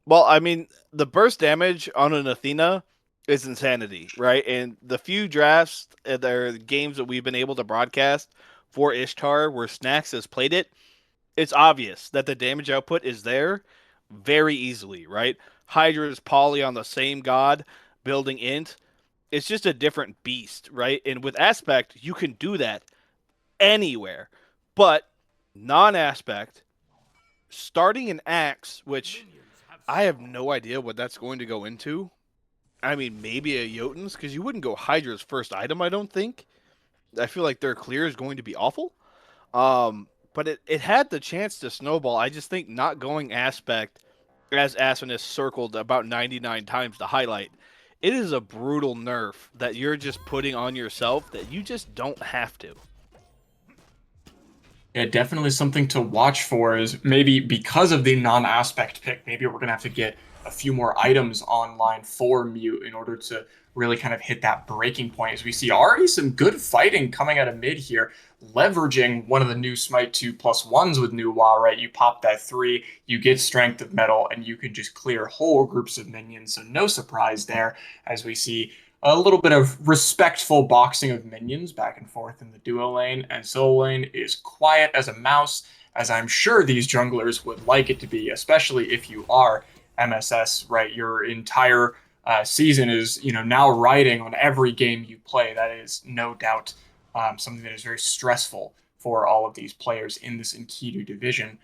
Well, I mean, the burst damage on an Athena is insanity, right? And the few drafts, there games that we've been able to broadcast for Ishtar where Snacks has played it, it's obvious that the damage output is there very easily, right? Hydra's poly on the same god, building int. It's just a different beast, right? And with aspect, you can do that anywhere. But non-aspect, starting an axe, which I have no idea what that's going to go into. I mean, maybe a Jotun's, because you wouldn't go Hydra's first item, I don't think. I feel like their clear is going to be awful. But it had the chance to snowball. I just think not going aspect, as Asinus circled about 99 times to highlight, it is a brutal nerf that you're just putting on yourself that you just don't have to. Yeah, definitely something to watch for is maybe because of the non-aspect pick, maybe we're gonna have to get a few more items online for Mute in order to really kind of hit that breaking point. As we see already some good fighting coming out of mid here, leveraging one of the new Smite 2+1s with new WoW, right? You pop that 3, you get Strength of Metal, and you can just clear whole groups of minions. So no surprise there as we see a little bit of respectful boxing of minions back and forth in the duo lane, and solo lane is quiet as a mouse, as I'm sure these junglers would like it to be, especially if you are MSS, right? Your entire season is, now riding on every game you play. That is no doubt something that is very stressful for all of these players in this Enkidu division.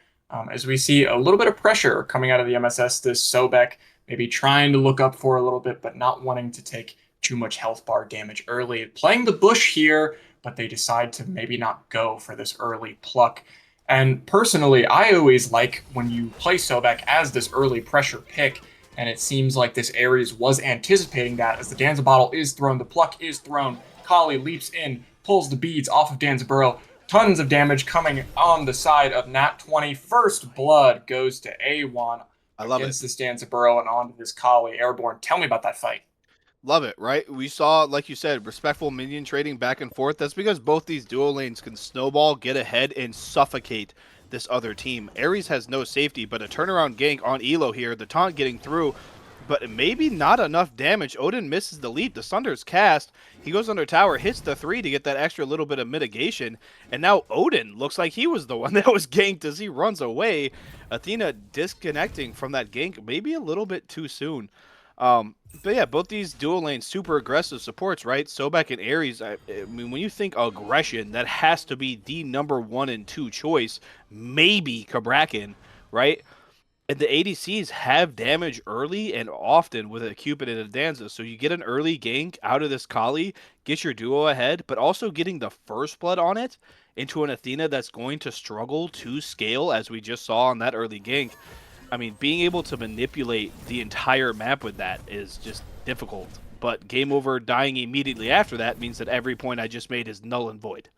As we see a little bit of pressure coming out of the MSS, this Sobek maybe trying to look up for a little bit, but not wanting to take too much health bar damage early. Playing the bush here, but they decide to maybe not go for this early pluck. And personally, I always like when you play Sobek as this early pressure pick, And it seems like this Ares was anticipating that as the Danza bottle is thrown, the pluck is thrown. Kali leaps in, pulls the beads off of Danzaburrow. Tons of damage coming on the side of Nat 20. First blood goes to A1 I love it. against this Danzaburrow and onto this Kali Airborne. Tell me about that fight. Love it, right? We saw, like you said, respectful minion trading back and forth. That's because both these dual lanes can snowball, get ahead, and suffocate this other team. Ares has no safety, but a turnaround gank on Elo here. The taunt getting through, but maybe not enough damage. Odin misses the leap. The Sunder's cast. He goes under tower, hits the 3 to get that extra little bit of mitigation. And now Odin looks like he was the one that was ganked as he runs away. Athena disconnecting from that gank maybe a little bit too soon. But yeah, both these dual lanes, super aggressive supports, right? Sobek and Ares, I mean, when you think aggression, that has to be the number 1 and 2 choice. Maybe Kabrakan, right? And the ADCs have damage early and often with a Cupid and a Danza. So you get an early gank out of this Kali, get your duo ahead, but also getting the first blood on it into an Athena that's going to struggle to scale, as we just saw on that early gank. I mean, being able to manipulate the entire map with that is just difficult. But game over dying immediately after that means that every point I just made is null and void.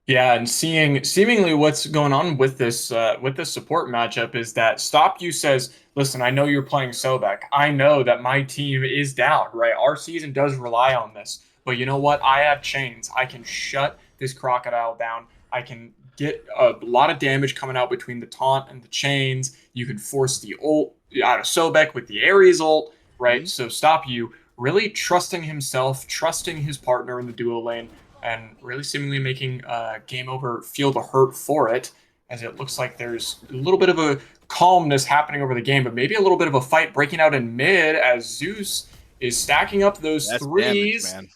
Yeah, and seeing seemingly what's going on with this support matchup is that Stop You says, "Listen, I know you're playing Sobek. I know that my team is down, right? Our season does rely on this, but you know what? I have chains. I can shut this crocodile down. I can get a lot of damage coming out between the taunt and the chains. You can force the ult out of Sobek with the Ares ult, right? So Stop You really trusting himself, trusting his partner in the duo lane." And really seemingly making Game Over feel the hurt for it, as it looks like there's a little bit of a calmness happening over the game, but maybe a little bit of a fight breaking out in mid as Zeus is stacking up those That's threes. damage, man.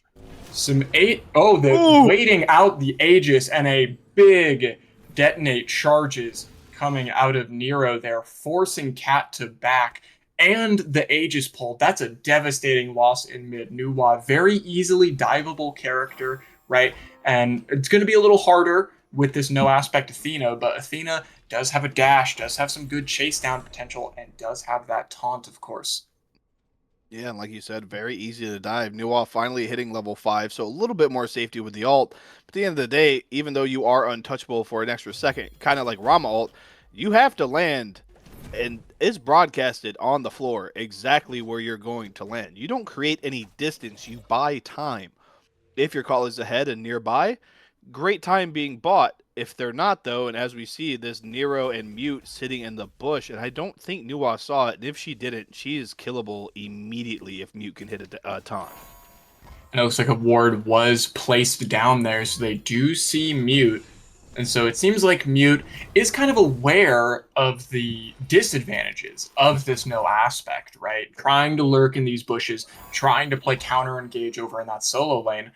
Some waiting out the Aegis and a big detonate charges coming out of Nero there, forcing Cat to back. And the Aegis pull. That's a devastating loss in mid. Nuwa, very easily diveable character, right? And it's going to be a little harder with this no aspect Athena, but Athena does have a dash, does have some good chase down potential, and does have that taunt, of course. Yeah, and like you said, very easy to dive. Nuwa finally hitting level 5, so a little bit more safety with the ult. But at the end of the day, even though you are untouchable for an extra second, kind of like Rama ult, you have to land, and it's broadcasted on the floor exactly where you're going to land. You don't create any distance, you buy time. If your call is ahead and nearby, great time being bought. If they're not, though, and as we see, this Nero and Mute sitting in the bush, and I don't think Nuwa saw it, and if she didn't, she is killable immediately if Mute can hit a taunt. And it looks like a ward was placed down there, so they do see Mute. And so it seems like Mute is kind of aware of the disadvantages of this no aspect, right? Trying to lurk in these bushes, trying to play counter engage over in that solo lane.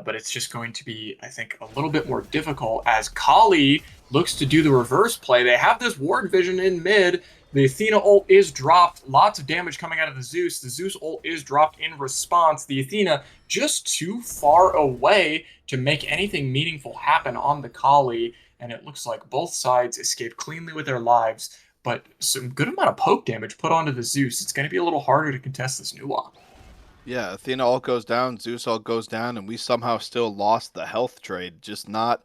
But it's just going to be, I think, a little bit more difficult as Kali looks to do the reverse play. They have this ward vision in mid. The Athena ult is dropped. Lots of damage coming out of the Zeus. The Zeus ult is dropped in response. The Athena just too far away to make anything meaningful happen on the Kali. And it looks like both sides escape cleanly with their lives. But some good amount of poke damage put onto the Zeus. It's going to be a little harder to contest this Nuwa. Yeah, Athena ult goes down, Zeus ult goes down, and we somehow still lost the health trade. Just not,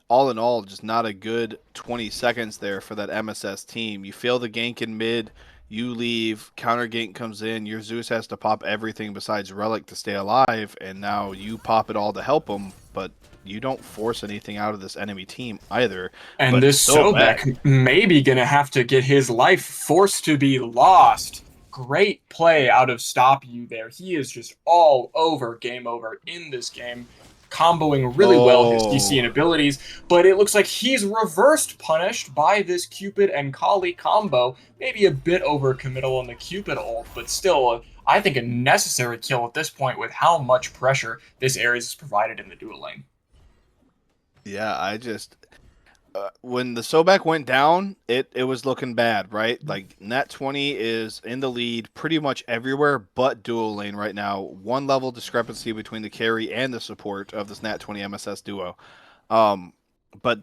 all in all, just not a good 20 seconds there for that MSS team. You fail the gank in mid, you leave, counter gank comes in, your Zeus has to pop everything besides Relic to stay alive, and now you pop it all to help him, but you don't force anything out of this enemy team either. And but this Sobek maybe going to have to get his life forced to be lost. Great play out of Stop You there. He is just all over Game Over in this game, comboing really well his DC and abilities, but it looks like he's reversed punished by this Cupid and Kali combo. Maybe a bit overcommittal on the Cupid ult, but still, I think a necessary kill at this point with how much pressure this Ares has provided in the dual lane. Yeah, I just... when the Sobek went down, it was looking bad, right? Like, Nat 20 is in the lead pretty much everywhere but dual lane right now. One level discrepancy between the carry and the support of this Nat 20 MSS duo. But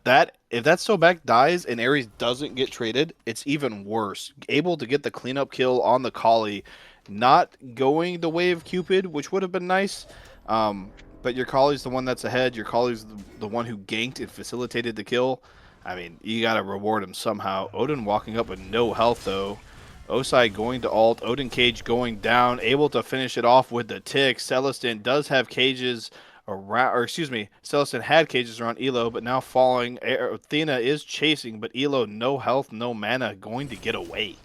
if that Sobek dies and Ares doesn't get traded, it's even worse. Able to get the cleanup kill on the Kali, not going the way of Cupid, which would have been nice. Um, but your Kali's the one that's ahead. Your Kali's the one who ganked and facilitated the kill. I mean, you got to reward him somehow. Odin walking up with no health, though. Osai going to ult. Odin Cage going down. Able to finish it off with the tick. Celestin does have cages around, or excuse me, Celestin had cages around Elo, but now falling. Athena is chasing, but Elo, no health, no mana, going to get away.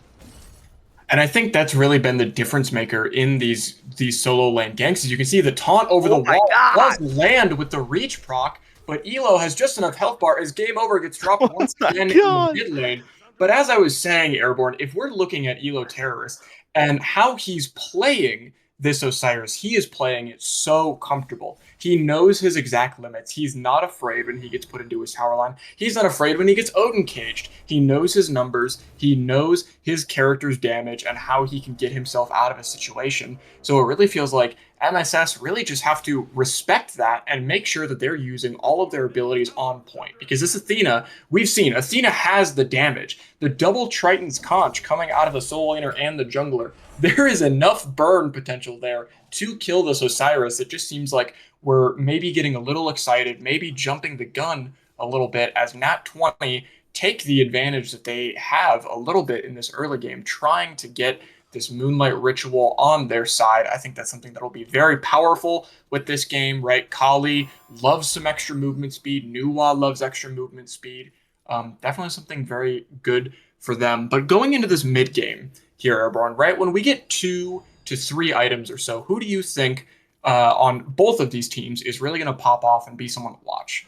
And I think that's really been the difference maker in these solo lane ganks. As you can see, the taunt over the wall does land with the reach proc, but Elo has just enough health bar as game over gets dropped once again in the mid lane. But as I was saying, Airborne, if we're looking at Elo Terrorist and how he's playing this Osiris, he is playing it so comfortable. He knows his exact limits. He's not afraid when he gets put into his tower line. He's not afraid when he gets Odin caged. He knows his numbers. He knows his character's damage and how he can get himself out of a situation. So it really feels like MSS really just have to respect that and make sure that they're using all of their abilities on point. Because this Athena, we've seen, Athena has the damage. The double Triton's conch coming out of the solo laner and the jungler. There is enough burn potential there to kill this Osiris. It just seems like we're maybe getting a little excited, maybe jumping the gun a little bit as Nat 20 take the advantage that they have a little bit in this early game, trying to get this Moonlight Ritual on their side. I think that's something that will be very powerful with this game, right? Kali loves some extra movement speed. Nuwa loves extra movement speed. Definitely something very good for them. But going into this mid game here, Airborne, right? When we get 2 to 3 items or so, who do you think on both of these teams is really going to pop off and be someone to watch?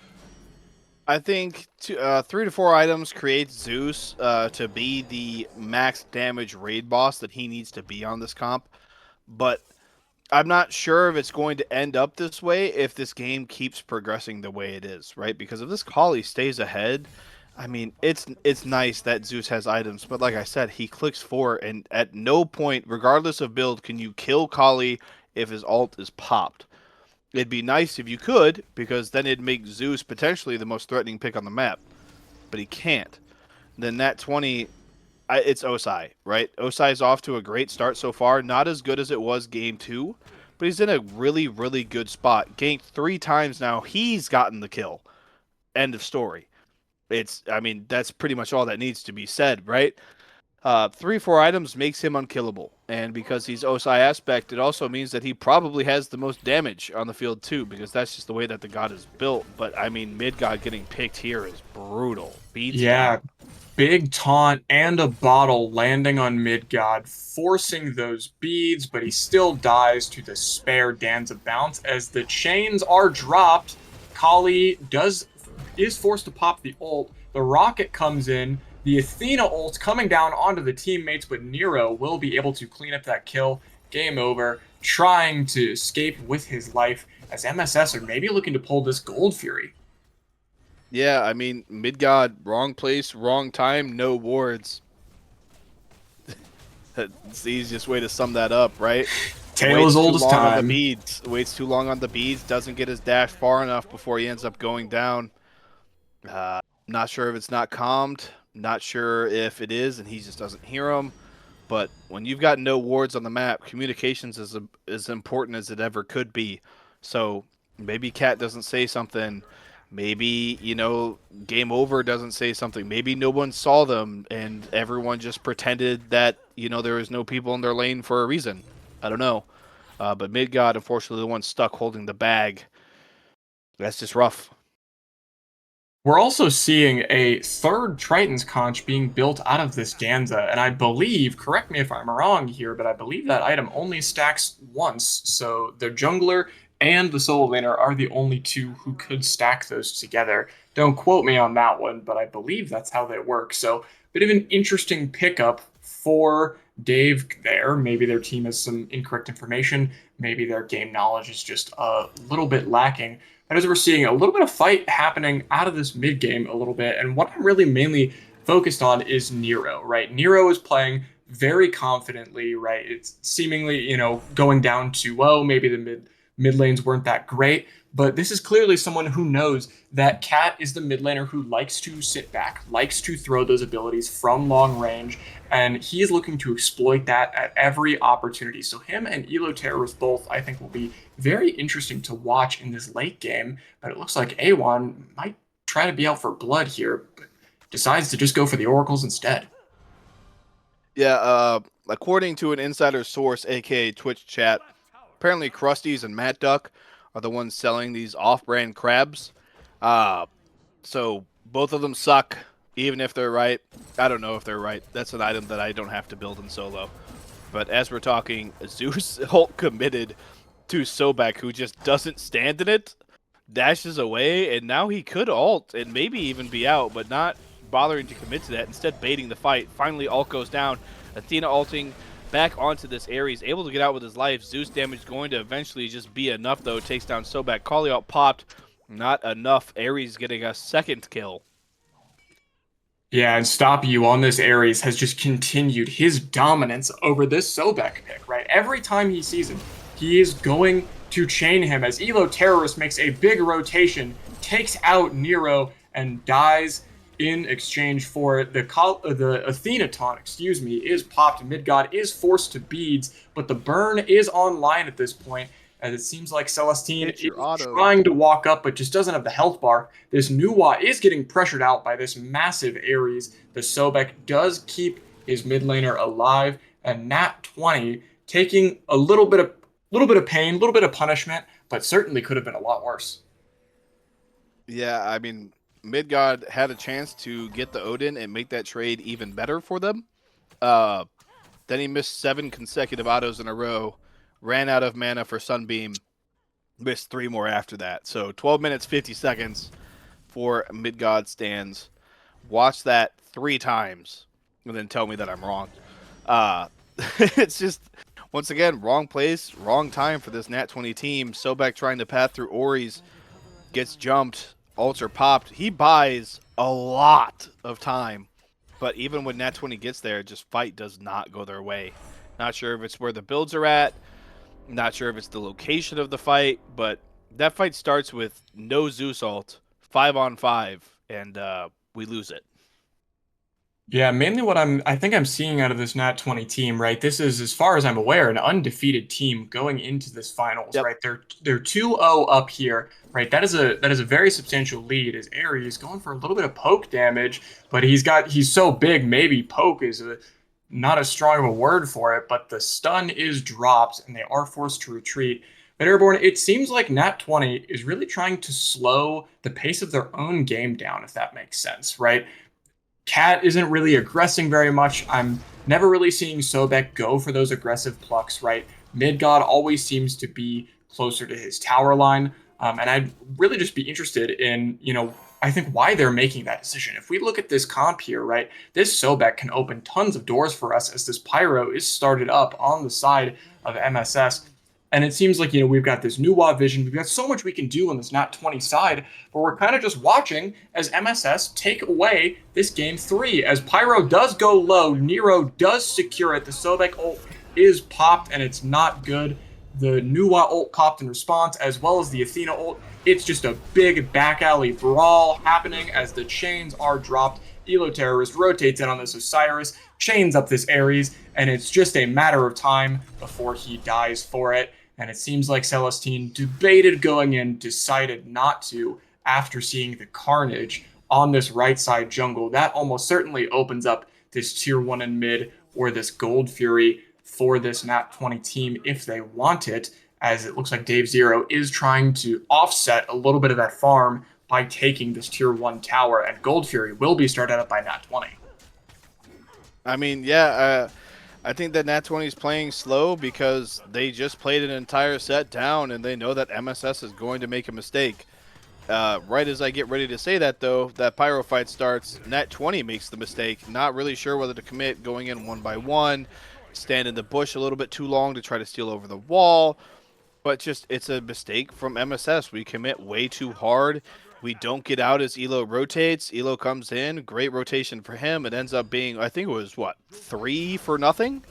I think 3 to 4 items creates Zeus to be the max damage raid boss that he needs to be on this comp. But I'm not sure if it's going to end up this way if this game keeps progressing the way it is, right? Because if this Kali stays ahead, I mean, it's nice that Zeus has items, but like I said, he clicks 4, and at no point, regardless of build, can you kill Kali if his ult is popped. It'd be nice if you could, because then it'd make Zeus potentially the most threatening pick on the map, but he can't. Then Nat 20, it's Osai, right? Osai's off to a great start so far. Not as good as it was game 2, but he's in a really, really good spot. Ganked 3 times now. He's gotten the kill. End of story. I mean, that's pretty much all that needs to be said, right? 3-4 items makes him unkillable. And because he's Osai aspect, it also means that he probably has the most damage on the field too, because that's just the way that the god is built. But I mean, mid god getting picked here is brutal. Beats down. Big taunt and a bottle landing on Midgod, forcing those beads, but he still dies to the spare Danza bounce as the chains are dropped. Kali is forced to pop the ult. The rocket comes in. The Athena ult coming down onto the teammates, but Nero will be able to clean up that kill. Game over. Trying to escape with his life as MSS are maybe looking to pull this Gold Fury. Yeah, I mean, Midgod, wrong place, wrong time, no wards. That's the easiest way to sum that up, right? Tale as old as time. On the beads. Waits too long on the beads, doesn't get his dash far enough before he ends up going down. Not sure if it's not calmed. Not sure if it is and he just doesn't hear him. But when you've got no wards on the map, communications is as important as it ever could be. So maybe Cat doesn't say something. Maybe, game over doesn't say something. Maybe no one saw them and everyone just pretended that, there was no people in their lane for a reason. I don't know. But Midgod, unfortunately, the one stuck holding the bag. That's just rough. We're also seeing a third Triton's Conch being built out of this Danza, and I believe, correct me if I'm wrong here, but I believe that item only stacks once, so the jungler and the solo laner are the only two who could stack those together. Don't quote me on that one, but I believe that's how they work. So, bit of an interesting pickup for Dave there. Maybe their team has some incorrect information. Maybe their game knowledge is just a little bit lacking. But as we're seeing a little bit of fight happening out of this mid game a little bit, and what I'm really mainly focused on is Nero, right? Nero is playing very confidently, right? It's seemingly, going down to, maybe the mid lanes weren't that great, but this is clearly someone who knows that Cat is the mid laner who likes to sit back, likes to throw those abilities from long range, and he is looking to exploit that at every opportunity. So him and Elo Terrorist both, I think, will be very interesting to watch in this late game, but it looks like A1 might try to be out for blood here, but decides to just go for the oracles instead. Yeah, according to an insider source, aka Twitch chat, apparently Krusty's and Matt Duck are the ones selling these off-brand crabs. So both of them suck, even if they're right. I don't know if they're right. That's an item that I don't have to build in solo. But as we're talking, Zeus ult committed to Sobek, who just doesn't stand in it, dashes away, and now he could ult and maybe even be out, but not bothering to commit to that, instead baiting the fight. Finally, ult goes down. Athena ulting back onto this Ares, able to get out with his life. Zeus damage going to eventually just be enough, though. Takes down Sobek. Callie out popped. Not enough. Ares getting a second kill. Yeah, and Stop You on this Ares has just continued his dominance over this Sobek pick, right? Every time he sees him, he is going to chain him as Elo Terrorist makes a big rotation, takes out Nero, and dies in exchange for it. The Athena taunt, is popped. Midgod is forced to beads, but the burn is online at this point, as it seems like Celestine is trying to walk up, but just doesn't have the health bar. This Nuwa is getting pressured out by this massive Ares. The Sobek does keep his mid laner alive, and Nat 20 taking a little bit of pain, a little bit of punishment, but certainly could have been a lot worse. Yeah, I mean, Midgod had a chance to get the Odin and make that trade even better for them. Then he missed 7 consecutive autos in a row, ran out of mana for Sunbeam, missed 3 more after that. So 12 minutes, 50 seconds for Midgod stands. Watch that 3 times and then tell me that I'm wrong. It's just, once again, wrong place, wrong time for this Nat 20 team. Sobek trying to path through Ori's, gets jumped, ults are popped. He buys a lot of time. But even when Nat 20 gets there, just fight does not go their way. Not sure if it's where the builds are at. Not sure if it's the location of the fight. But that fight starts with no Zeus ult, 5-on-5, and we lose it. Yeah, mainly what I think I'm seeing out of this Nat 20 team, right? This is, as far as I'm aware, an undefeated team going into this finals, Yep. right? They're 2-0 up here, right? That is a very substantial lead as Ares going for a little bit of poke damage, but he's so big, maybe poke is not as strong of a word for it, but the stun is dropped and they are forced to retreat. But Airborne, it seems like Nat 20 is really trying to slow the pace of their own game down, if that makes sense, right? Cat isn't really aggressing very much. I'm never really seeing Sobek go for those aggressive plucks, right? Midgod always seems to be closer to his tower line. And I'd really just be interested in, I think why they're making that decision. If we look at this comp here, right, this Sobek can open tons of doors for us as this Pyro is started up on the side of MSS. And it seems like, we've got this Nuwa vision. We've got so much we can do on this Nat 20 side, but we're kind of just watching as MSS take away this game 3. As Pyro does go low, Nero does secure it. The Sobek ult is popped, and it's not good. The Nuwa ult popped in response, as well as the Athena ult. It's just a big back alley brawl happening as the chains are dropped. Elo Terrorist rotates in on this Osiris, chains up this Ares, and it's just a matter of time before he dies for it. And it seems like Celestine debated going in, decided not to after seeing the carnage on this right side jungle. That almost certainly opens up this tier 1 in mid or this Gold Fury for this Nat 20 team if they want it, as it looks like Dave Zero is trying to offset a little bit of that farm by taking this tier 1 tower, and Gold Fury will be started up by Nat 20. I mean, yeah, I think that Nat 20 is playing slow because they just played an entire set down and they know that MSS is going to make a mistake. Right as I get ready to say that, though, that Pyro fight starts, Nat 20 makes the mistake, not really sure whether to commit, going in 1-by-1, stand in the bush a little bit too long to try to steal over the wall, but just it's a mistake from MSS. We commit way too hard. We don't get out as Elo rotates. Elo comes in, great rotation for him. It ends up being, I think it was, 3-0?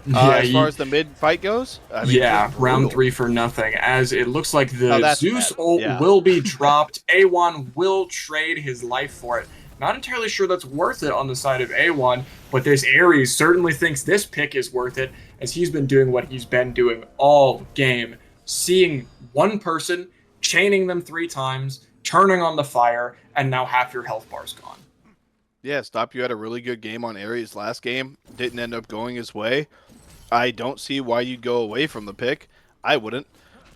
Yeah, As far as the mid fight goes, I mean, yeah, just round brutal. 3 for nothing, as it looks like Oh, the that's Zeus bad. ult Yeah. will be dropped. A1 will trade his life for it. Not entirely sure that's worth it on the side of A1, but this Ares certainly thinks this pick is worth it, as he's been doing what he's been doing all game. Seeing one person, chaining them 3 times, turning on the fire, and now half your health bar's gone. Yeah, Stop, you had a really good game on Ares last game. Didn't end up going his way. I don't see why you'd go away from the pick. I wouldn't.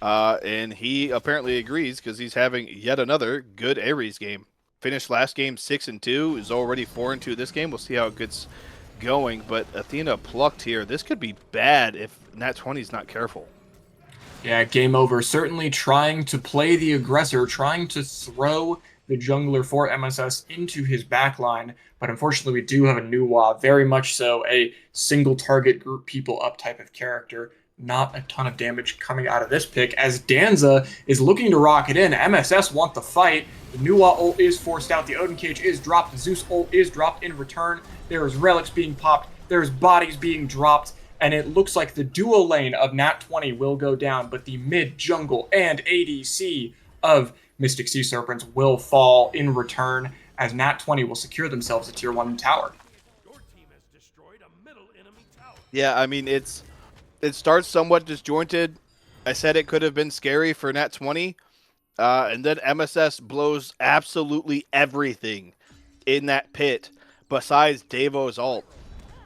And he apparently agrees because he's having yet another good Ares game. Finished last game 6-2, is already 4-2 this game. We'll see how it gets going. But Athena plucked here. This could be bad if Nat 20 is not careful. Yeah, game over. Certainly trying to play the aggressor, trying to throw the jungler for MSS into his backline, but unfortunately we do have a Nuwa, very much so a single target group people up type of character. Not a ton of damage coming out of this pick, as Danza is looking to rock it in. MSS want the fight. The Nuwa ult is forced out. The Odin Cage is dropped. The Zeus ult is dropped in return. There is relics being popped. There's bodies being dropped. And it looks like the duo lane of Nat 20 will go down, but the mid jungle and ADC of Mystic Sea Serpents will fall in return, as Nat 20 will secure themselves a tier 1 tower. Yeah, I mean, it starts somewhat disjointed. I said it could have been scary for Nat 20, and then MSS blows absolutely everything in that pit besides Devo's ult,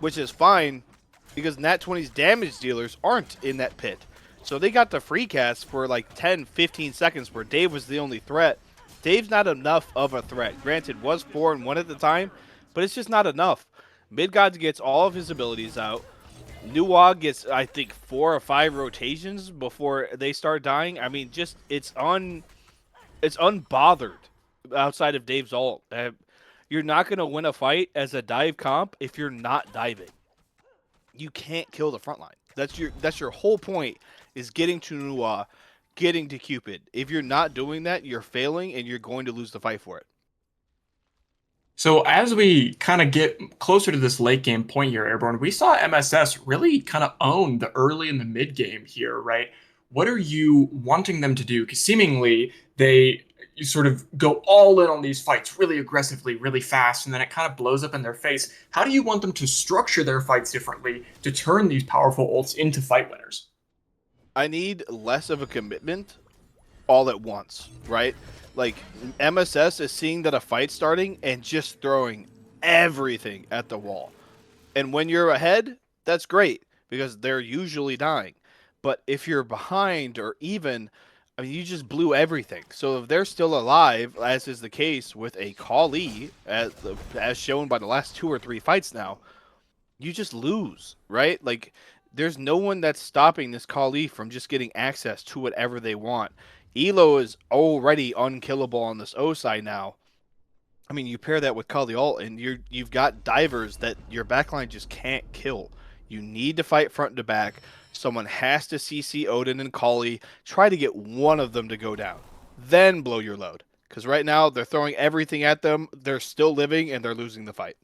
which is fine because Nat 20's damage dealers aren't in that pit. So they got the free cast for like 10, 15 seconds where Dave was the only threat. Dave's not enough of a threat. Granted, was 4-1 at the time, but it's just not enough. Midgod gets all of his abilities out. Nuwa gets, I think, 4 or 5 rotations before they start dying. I mean, just it's unbothered outside of Dave's ult. You're not going to win a fight as a dive comp if you're not diving. You can't kill the front line. That's your whole point, is getting to Nuwa, getting to Cupid. If you're not doing that, you're failing and you're going to lose the fight for it. So as we kind of get closer to this late game point here, Airborne, we saw MSS really kind of own the early and the mid game here, right? What are you wanting them to do? Because seemingly they sort of go all in on these fights really aggressively, really fast, and then it kind of blows up in their face. How do you want them to structure their fights differently to turn these powerful ults into fight winners? I need less of a commitment all at once, right? Like, MSS is seeing that a fight's starting and just throwing everything at the wall. And when you're ahead, that's great because they're usually dying. But if you're behind or even, I mean, you just blew everything. So if they're still alive, as is the case with a Kali, as shown by the last 2 or 3 fights now, you just lose, right? Like, there's no one that's stopping this Kali from just getting access to whatever they want. Elo is already unkillable on this O side now. I mean, you pair that with Kali ult, and you've got divers that your backline just can't kill. You need to fight front to back. Someone has to CC Odin and Kali, try to get one of them to go down. Then blow your load. Because right now, they're throwing everything at them, they're still living, and they're losing the fight.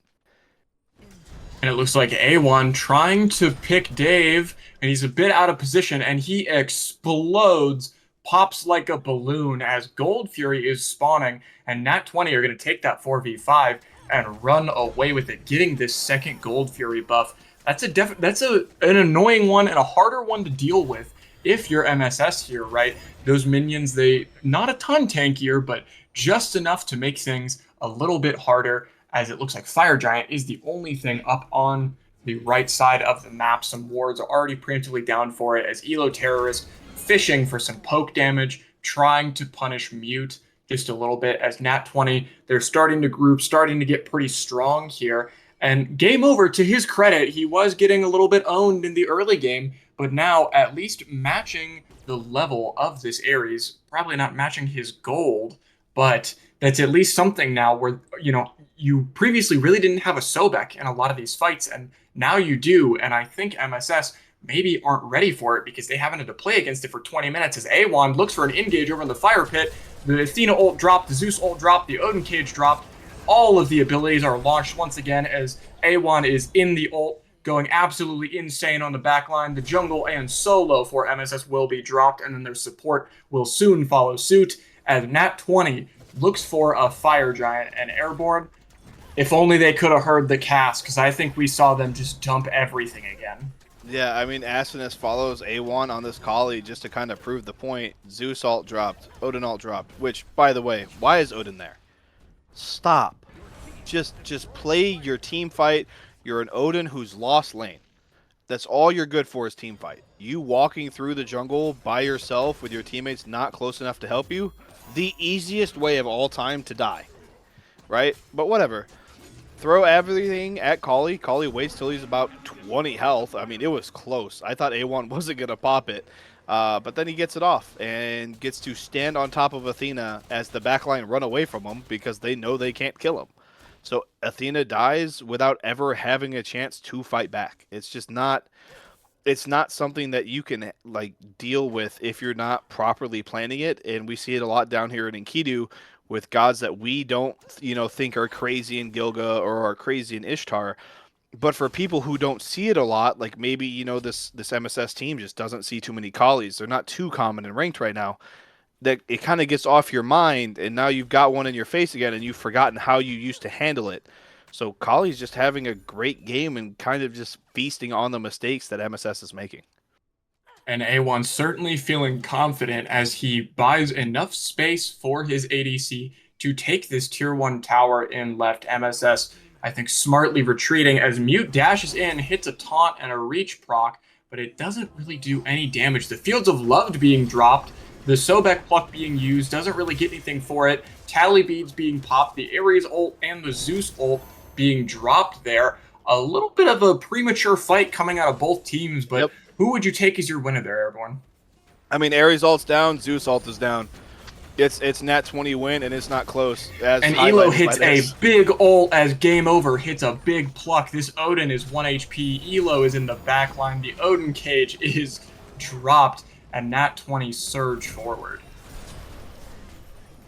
And it looks like A1 trying to pick Dave, and he's a bit out of position, and he explodes, pops like a balloon as Gold Fury is spawning, and Nat 20 are going to take that 4v5 and run away with it, getting this second Gold Fury buff. That's an annoying one and a harder one to deal with if you're MSS here, right? Those minions, they not a ton tankier, but just enough to make things a little bit harder, as it looks like Fire Giant is the only thing up on the right side of the map. Some wards are already preemptively down for it, as Elo Terrorist fishing for some poke damage, trying to punish Mute just a little bit, as Nat 20, they're starting to group, starting to get pretty strong here. And game over, to his credit, he was getting a little bit owned in the early game, but now at least matching the level of this Ares, probably not matching his gold, but that's at least something now where, you know, you previously really didn't have a Sobek in a lot of these fights, and now you do, and I think MSS maybe aren't ready for it because they haven't had to play against it for 20 minutes, as A1 looks for an engage over in the fire pit. The Athena ult dropped, the Zeus ult dropped, the Odin Cage dropped. All of the abilities are launched once again as A1 is in the ult, going absolutely insane on the backline. The jungle and solo for MSS will be dropped, and then their support will soon follow suit as Nat 20 looks for a Fire Giant and Airborne. If only they could have heard the cast, because I think we saw them just dump everything again. Yeah, I mean, Asinus follows A1 on this Kali just to kind of prove the point. Zeus ult dropped, Odin ult dropped, which, by the way, why is Odin there? Stop. Just play your team fight. You're an Odin who's lost lane. That's all you're good for is team fight. You walking through the jungle by yourself with your teammates not close enough to help you, the easiest way of all time to die. Right? But whatever. Throw everything at Kali. Kali waits till he's about 20 health. I mean, it was close. I thought A1 wasn't going to pop it. But then he gets it off and gets to stand on top of Athena as the backline run away from him because they know they can't kill him. So Athena dies without ever having a chance to fight back. It's just not... It's not something that you can like deal with if you're not properly planning it, and we see it a lot down here in Enkidu with gods that we don't, think are crazy in Gilga or are crazy in Ishtar. But for people who don't see it a lot, like maybe this MSS team just doesn't see too many Kalis. They're not too common in ranked right now. That it kind of gets off your mind, and now you've got one in your face again, and you've forgotten how you used to handle it. So Kali's just having a great game and kind of just feasting on the mistakes that MSS is making. And A1 certainly feeling confident as he buys enough space for his ADC to take this tier 1 tower in left. MSS, I think, smartly retreating as Mute dashes in, hits a taunt and a reach proc, but it doesn't really do any damage. The Fields of Loved being dropped, the Sobek pluck being used, doesn't really get anything for it. Tally beads being popped, the Ares ult and the Zeus ult being dropped there. A little bit of a premature fight coming out of both teams, but Yep. Who would you take as your winner there, Airborne? I mean, Ares ult's down, Zeus ult is down. It's Nat 20 win, and it's not close. And Elo hits a big ult as Game Over hits a big pluck. This Odin is 1 HP. Elo is in the back line. The Odin cage is dropped, and Nat 20 surge forward.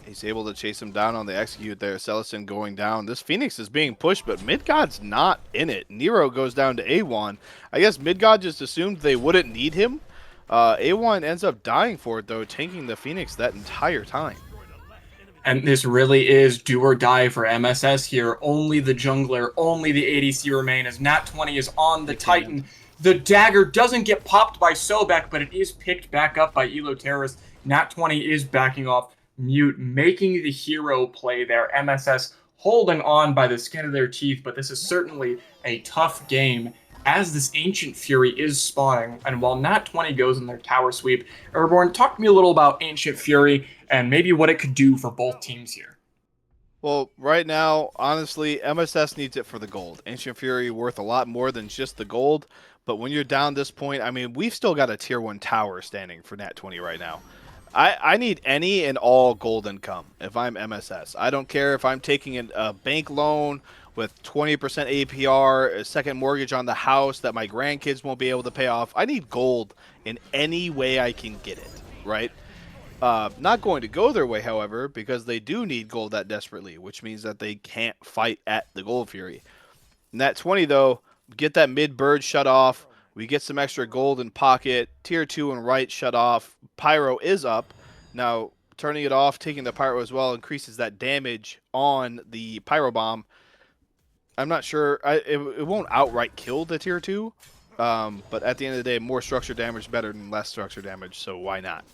He's able to chase him down on the execute there. Celestin going down. This Phoenix is being pushed, but Midgod's not in it. Nero goes down to A1. I guess Midgod just assumed they wouldn't need him. A1 ends up dying for it, though, tanking the Phoenix that entire time. And this really is do or die for MSS here. Only the jungler, only the ADC remain as Nat 20 is on the Titan. The dagger doesn't get popped by Sobek, but it is picked back up by Elo Terrace. Nat 20 is backing off. Mute making the hero play there. MSS holding on by the skin of their teeth, but this is certainly a tough game as this Ancient Fury is spawning. And while Nat 20 goes in their tower sweep, Airborne, talk to me a little about Ancient Fury and maybe what it could do for both teams here. Well, right now, honestly, MSS needs it for the gold. Ancient Fury worth a lot more than just the gold, but when you're down this point, I mean, we've still got a tier 1 tower standing for Nat 20 right now. I need any and all gold income if I'm MSS. I don't care if I'm taking a bank loan with 20% APR, a second mortgage on the house that my grandkids won't be able to pay off. I need gold in any way I can get it, right? Not going to go their way, however, because they do need gold that desperately, which means that they can't fight at the Gold Fury. Nat 20, though, get that mid-bird shut off. We get some extra gold in pocket. Tier 2 and right shut off. Pyro is up. Now, turning it off, taking the Pyro as well, increases that damage on the Pyro Bomb. I'm not sure. It won't outright kill the Tier 2. But at the end of the day, more structure damage better than less structure damage, so why not?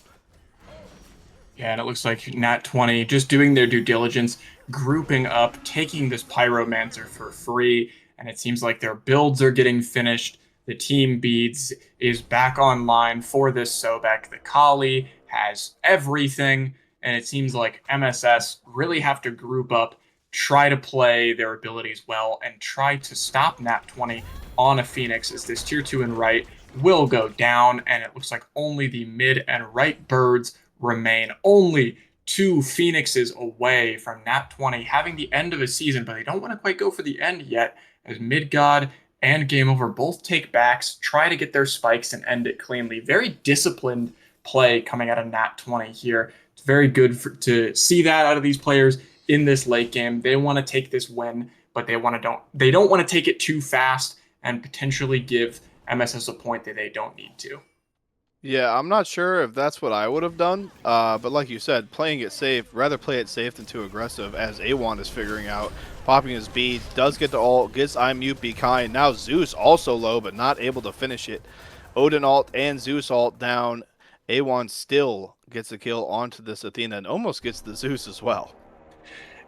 Yeah, and it looks like Nat 20 just doing their due diligence, grouping up, taking this Pyromancer for free, and it seems like their builds are getting finished. The team beads is back online for this Sobek. The Kali has everything, and it seems like MSS really have to group up, try to play their abilities well, and try to stop Nat 20 on a Phoenix as this tier 2 and right will go down, and it looks like only the mid and right birds remain. Only 2 Phoenixes away from Nat 20 having the end of a season, but they don't want to quite go for the end yet as Midgod and Game Over both take backs, try to get their spikes and end it cleanly. Very disciplined play coming out of Nat 20 here. It's very good to see that out of these players in this late game. They want to take this win, but they don't want to take it too fast and potentially give MSS a point that they don't need to. Yeah, I'm not sure if that's what I would have done, but like you said, playing it safe, rather play it safe than too aggressive, as A1 is figuring out. Popping his B, does get the ult, gets I mute, be kind. Now Zeus also low, but not able to finish it. Odin ult and Zeus ult down. A1 still gets a kill onto this Athena and almost gets the Zeus as well.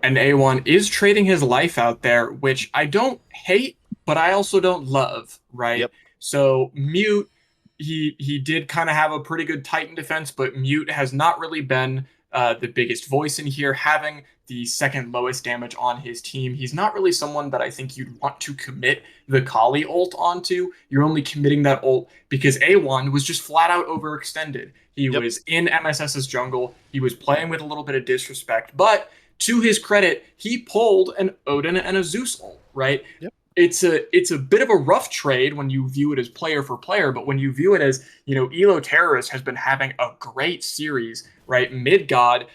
And A1 is trading his life out there, which I don't hate, but I also don't love, right? Yep. So Mute, he did kind of have a pretty good Titan defense, but Mute has not really been the biggest voice in here, having the second lowest damage on his team. He's not really someone that I think you'd want to commit the Kali ult onto. You're only committing that ult because A1 was just flat out overextended. He was in MSS's jungle. He was playing with a little bit of disrespect, but to his credit, he pulled an Odin and a Zeus ult, right? Yep. It's a bit of a rough trade when you view it as player for player, but when you view it as, Elo Terrorist has been having a great series, right? Mid-God,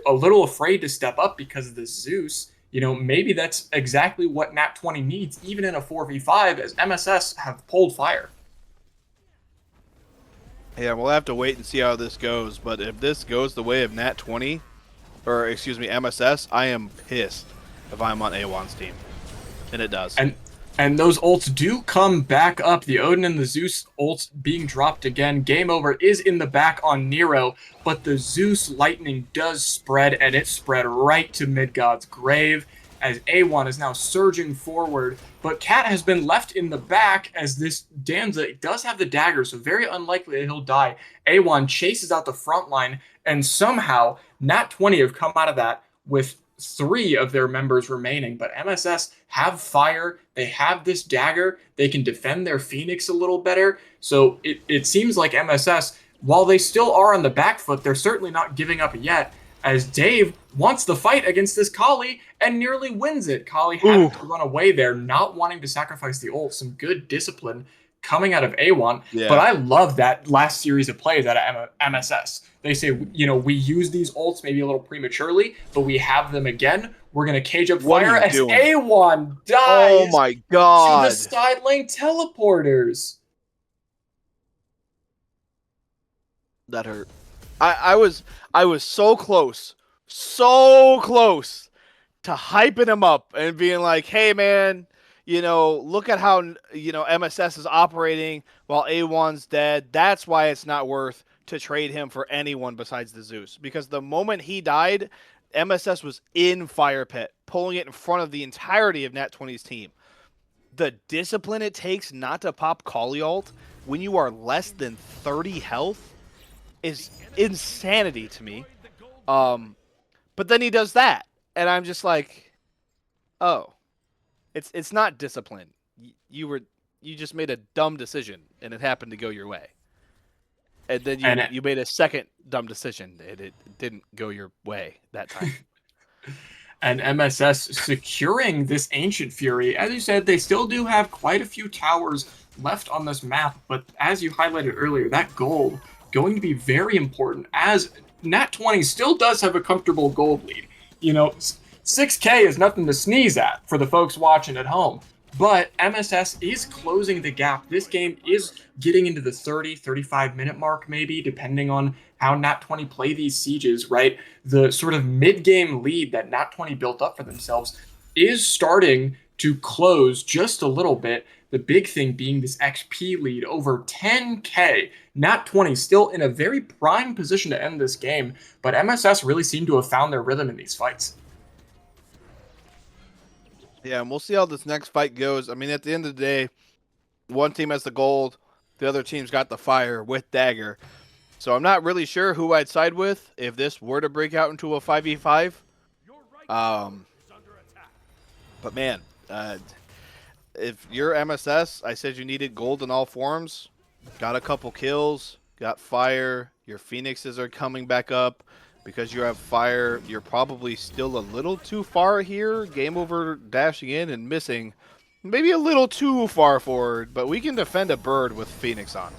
a little afraid to step up because of the Zeus. Maybe that's exactly what Nat 20 needs, even in a 4v5, as MSS have pulled fire. Yeah, we'll have to wait and see how this goes, but if this goes the way of Nat 20, or excuse me, MSS, I am pissed if I'm on A1's team. And it does. And those ults do come back up. The Odin and the Zeus ults being dropped again. Game over is in the back on Nero, but the Zeus lightning does spread, and it spread right to Midgod's grave as A1 is now surging forward. But Cat has been left in the back as this Danza does have the dagger, so very unlikely that he'll die. A1 chases out the front line, and somehow Nat 20 have come out of that with 3 of their members remaining, but MSS have fire, they have this dagger, they can defend their Phoenix a little better, so it seems like MSS, while they still are on the back foot, they're certainly not giving up yet, as Dave wants the fight against this Kali and nearly wins it. Kali having to run away there, not wanting to sacrifice the ult. Some good discipline coming out of A1, but I love that last series of plays out of MSS. They say, we use these ults maybe a little prematurely, but we have them again. We're going to cage up fire as A1 dies. Oh my god. To the side lane teleporters. That hurt. I was so close to hyping him up and being like, hey man, look at how, MSS is operating while A1's dead. That's why it's not worth to trade him for anyone besides the Zeus. Because the moment he died, MSS was in Fire Pit, pulling it in front of the entirety of Nat 20's team. The discipline it takes not to pop Kali ult when you are less than 30 health is insanity to me. But then he does that, and I'm just like, oh, it's not discipline. You just made a dumb decision, and it happened to go your way. And then you made a second dumb decision, and it didn't go your way that time. And MSS securing this Ancient Fury. As you said, they still do have quite a few towers left on this map, but as you highlighted earlier, that gold going to be very important, as Nat 20 still does have a comfortable gold lead. 6K is nothing to sneeze at for the folks watching at home. But MSS is closing the gap. This game is getting into the 30, 35-minute mark, maybe, depending on how Nat 20 play these sieges, right? The sort of mid-game lead that Nat 20 built up for themselves is starting to close just a little bit. The big thing being this XP lead over 10K. Nat 20 still in a very prime position to end this game, but MSS really seem to have found their rhythm in these fights. Yeah, and we'll see how this next fight goes. I mean, at the end of the day, one team has the gold, the other team's got the fire with dagger. So I'm not really sure who I'd side with if this were to break out into a 5v5. But man, if you're MSS, I said you needed gold in all forms. Got a couple kills, got fire, your Phoenixes are coming back up. Because you have fire, you're probably still a little too far here. Game over dashing in and missing. Maybe a little too far forward, but we can defend a bird with Phoenix on.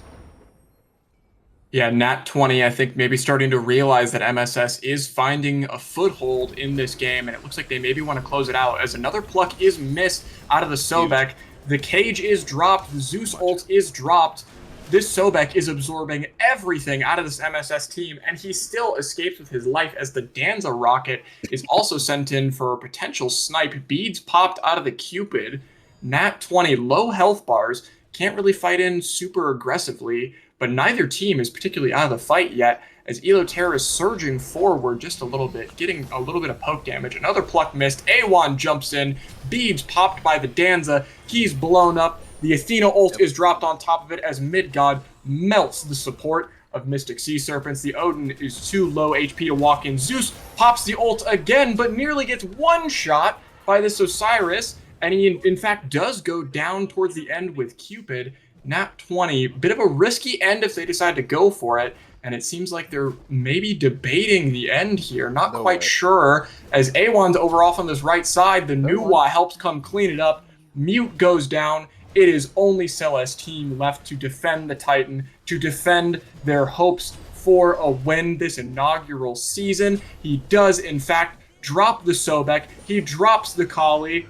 Yeah, Nat 20, I think, maybe starting to realize that MSS is finding a foothold in this game, and it looks like they maybe want to close it out, as another pluck is missed out of the Sobek. The cage is dropped. The Zeus ult is dropped. This Sobek is absorbing everything out of this MSS team, and he still escapes with his life as the Danza rocket is also sent in for a potential snipe. Beads popped out of the Cupid. Nat 20, low health bars, can't really fight in super aggressively, but neither team is particularly out of the fight yet, as Eloterra is surging forward just a little bit, getting a little bit of poke damage. Another pluck missed. Awan jumps in. Beads popped by the Danza. He's blown up. The Athena ult is dropped on top of it as Midgod melts the support of Mystic Sea Serpents. The Odin is too low HP to walk in. Zeus pops the ult again, but nearly gets one shot by this Osiris, and he in fact does go down towards the end with Cupid. Nat 20, bit of a risky end if they decide to go for it, and it seems like they're maybe debating the end here. Not quite sure, as Awan's over off on this right side. The Nuwa helps come clean it up. Mute goes down. It is only Celes team left to defend the Titan, to defend their hopes for a win this inaugural season. He does, in fact, drop the Sobek. He drops the Kali.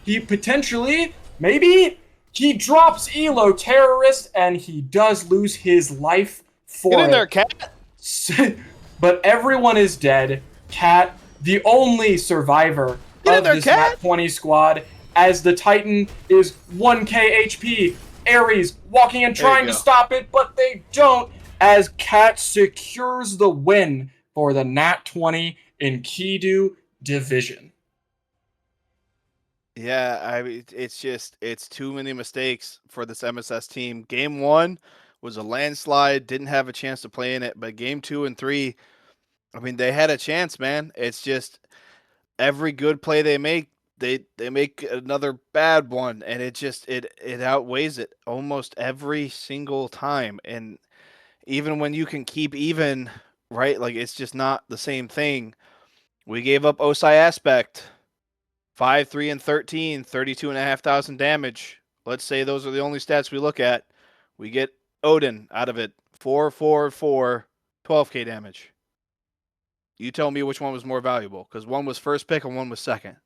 He potentially, maybe, he drops Elo Terrorist, and he does lose his life for Get in it. there, Cat. But everyone is dead. Cat, the only survivor of this Nat 20 squad, as the Titan is 1k HP. Ares walking and trying to stop it, but they don't, as Cat secures the win for the Nat 20 Enkidu division. Yeah, I mean, it's too many mistakes for this MSS team. Game 1 was a landslide, didn't have a chance to play in it, but game 2 and 3, I mean, they had a chance, man. It's just every good play they make, they make another bad one, and it outweighs it almost every single time. And even when you can keep even, right? Like, it's just not the same thing. We gave up Osai Aspect. 5, 3, and 13, 32,500 damage. Let's say those are the only stats we look at. We get Odin out of it. 4, 4, 4, 12k damage. You tell me which one was more valuable, because one was first pick and one was second.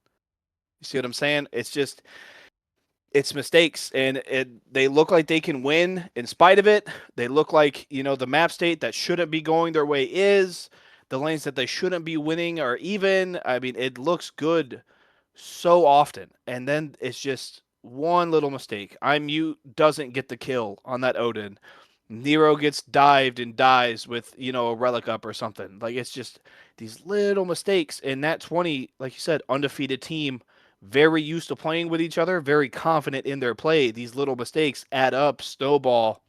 You see what I'm saying? It's mistakes, and they look like they can win in spite of it. They look like, the map state that shouldn't be going their way is. The lanes that they shouldn't be winning are even. I mean, it looks good so often, and then it's just one little mistake. Mute doesn't get the kill on that Odin. Nero gets dived and dies with, a relic up or something. Like, it's just these little mistakes. And Nat 20, like you said, undefeated team, very used to playing with each other, very confident in their play. These little mistakes add up, snowball.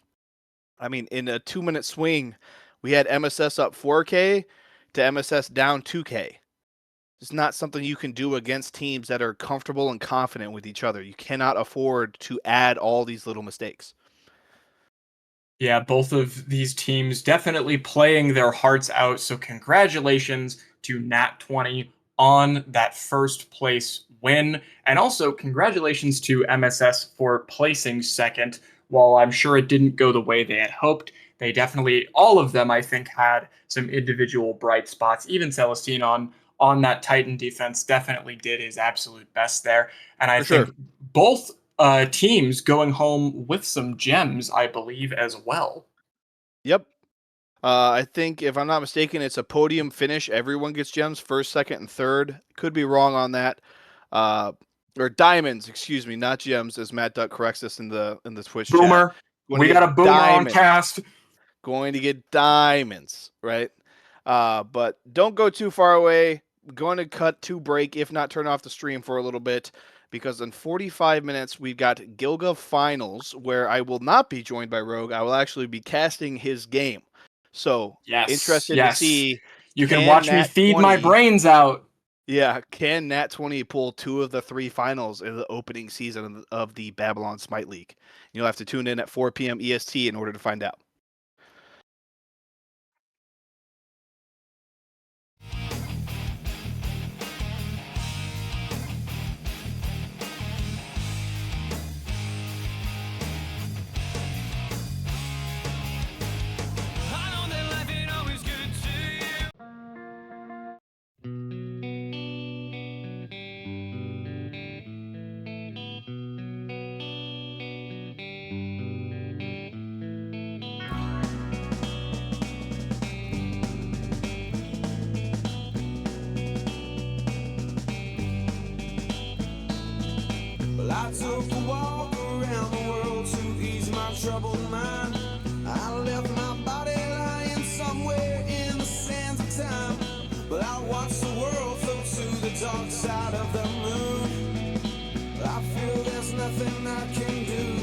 I mean, in a 2-minute swing, we had MSS up 4k to MSS down 2k. It's not something you can do against teams that are comfortable and confident with each other. You cannot afford to add all these little mistakes. Yeah, both of these teams definitely playing their hearts out. So congratulations to Nat 20 on that first place win. And also congratulations to MSS for placing second. While I'm sure it didn't go the way they had hoped, they definitely, all of them, I think, had some individual bright spots. Even Celestine on that Titan defense definitely did his absolute best there. And I think both teams going home with some gems, I believe, as well. Yep. I think, if I'm not mistaken, it's a podium finish. Everyone gets gems, first, second, and third. Could be wrong on that. Or diamonds, excuse me, not gems, as Matt Duck corrects us in the Twitch Boomer. chat. We got a boomer on cast. Going to get diamonds, right? But don't go too far away. Going to cut to break, if not turn off the stream for a little bit, because in 45 minutes we've got Gilga Finals, where I will not be joined by Rogue. I will actually be casting his game. So interested to see. You can watch me feed my brains out. Yeah, can Nat 20 pull 2 of the 3 finals in the opening season of the Babylon Smite League? You'll have to tune in at 4 p.m. EST in order to find out. I took a walk around the world to ease my troubled mind. I left my body lying somewhere in the sands of time. But I watched the world float to the dark side of the moon. I feel there's nothing I can do.